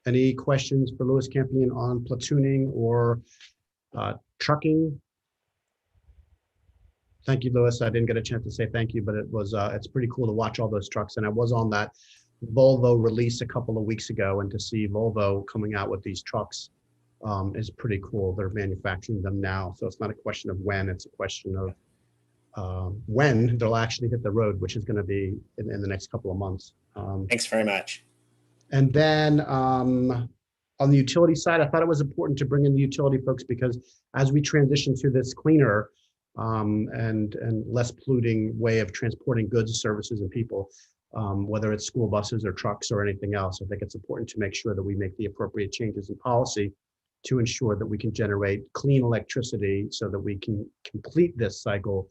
Any questions for Louis Campion on platooning or trucking? Thank you, Louis. I didn't get a chance to say thank you, but it's pretty cool to watch all those trucks. And I was on that Volvo release a couple of weeks ago, and to see Volvo coming out with these trucks is pretty cool. They're manufacturing them now. So it's not a question of when, it's a question of when they'll actually hit the road, which is going to be in the next couple of months. Thanks very much. And then on the utility side, I thought it was important to bring in the utility folks, because as we transition to this cleaner and less polluting way of transporting goods, services, and people, whether it's school buses or trucks or anything else, I think it's important to make sure that we make the appropriate changes in policy to ensure that we can generate clean electricity so that we can complete this cycle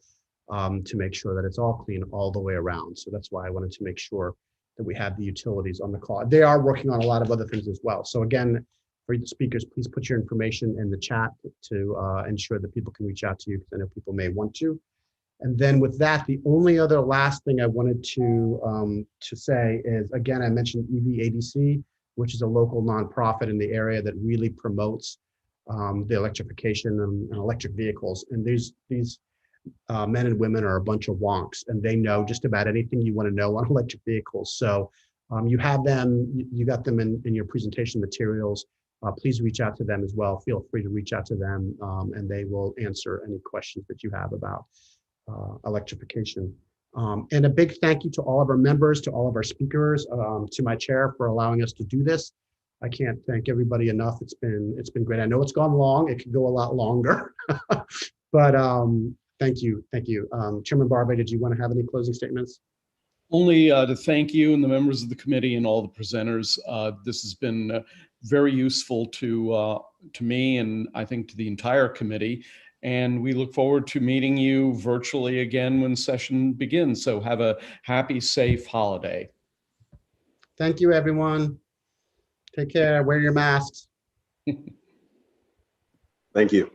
to make sure that it's all clean all the way around. So that's why I wanted to make sure that we have the utilities on the call. They are working on a lot of other things as well. So again, for the speakers, please put your information in the chat to ensure that people can reach out to you, because I know people may want to. And then with that, the only other last thing I wanted to say is, again, I mentioned EVADC, which is a local nonprofit in the area that really promotes the electrification and electric vehicles. And these men and women are a bunch of wonks, and they know just about anything you want to know on electric vehicles. So you have them, you got them in your presentation materials. Please reach out to them as well. Feel free to reach out to them, and they will answer any questions that you have about electrification. And a big thank you to all of our members, to all of our speakers, to my chair for allowing us to do this. I can't thank everybody enough. It's been great. I know it's gone long. It could go a lot longer, but Thank you. Thank you. Chairman Barbe, did you want to have any closing statements? Only to thank you and the members of the committee and all the presenters. This has been very useful to me and I think to the entire committee. And we look forward to meeting you virtually again when session begins. So have a happy, safe holiday. Thank you, everyone. Take care. Wear your masks. Thank you.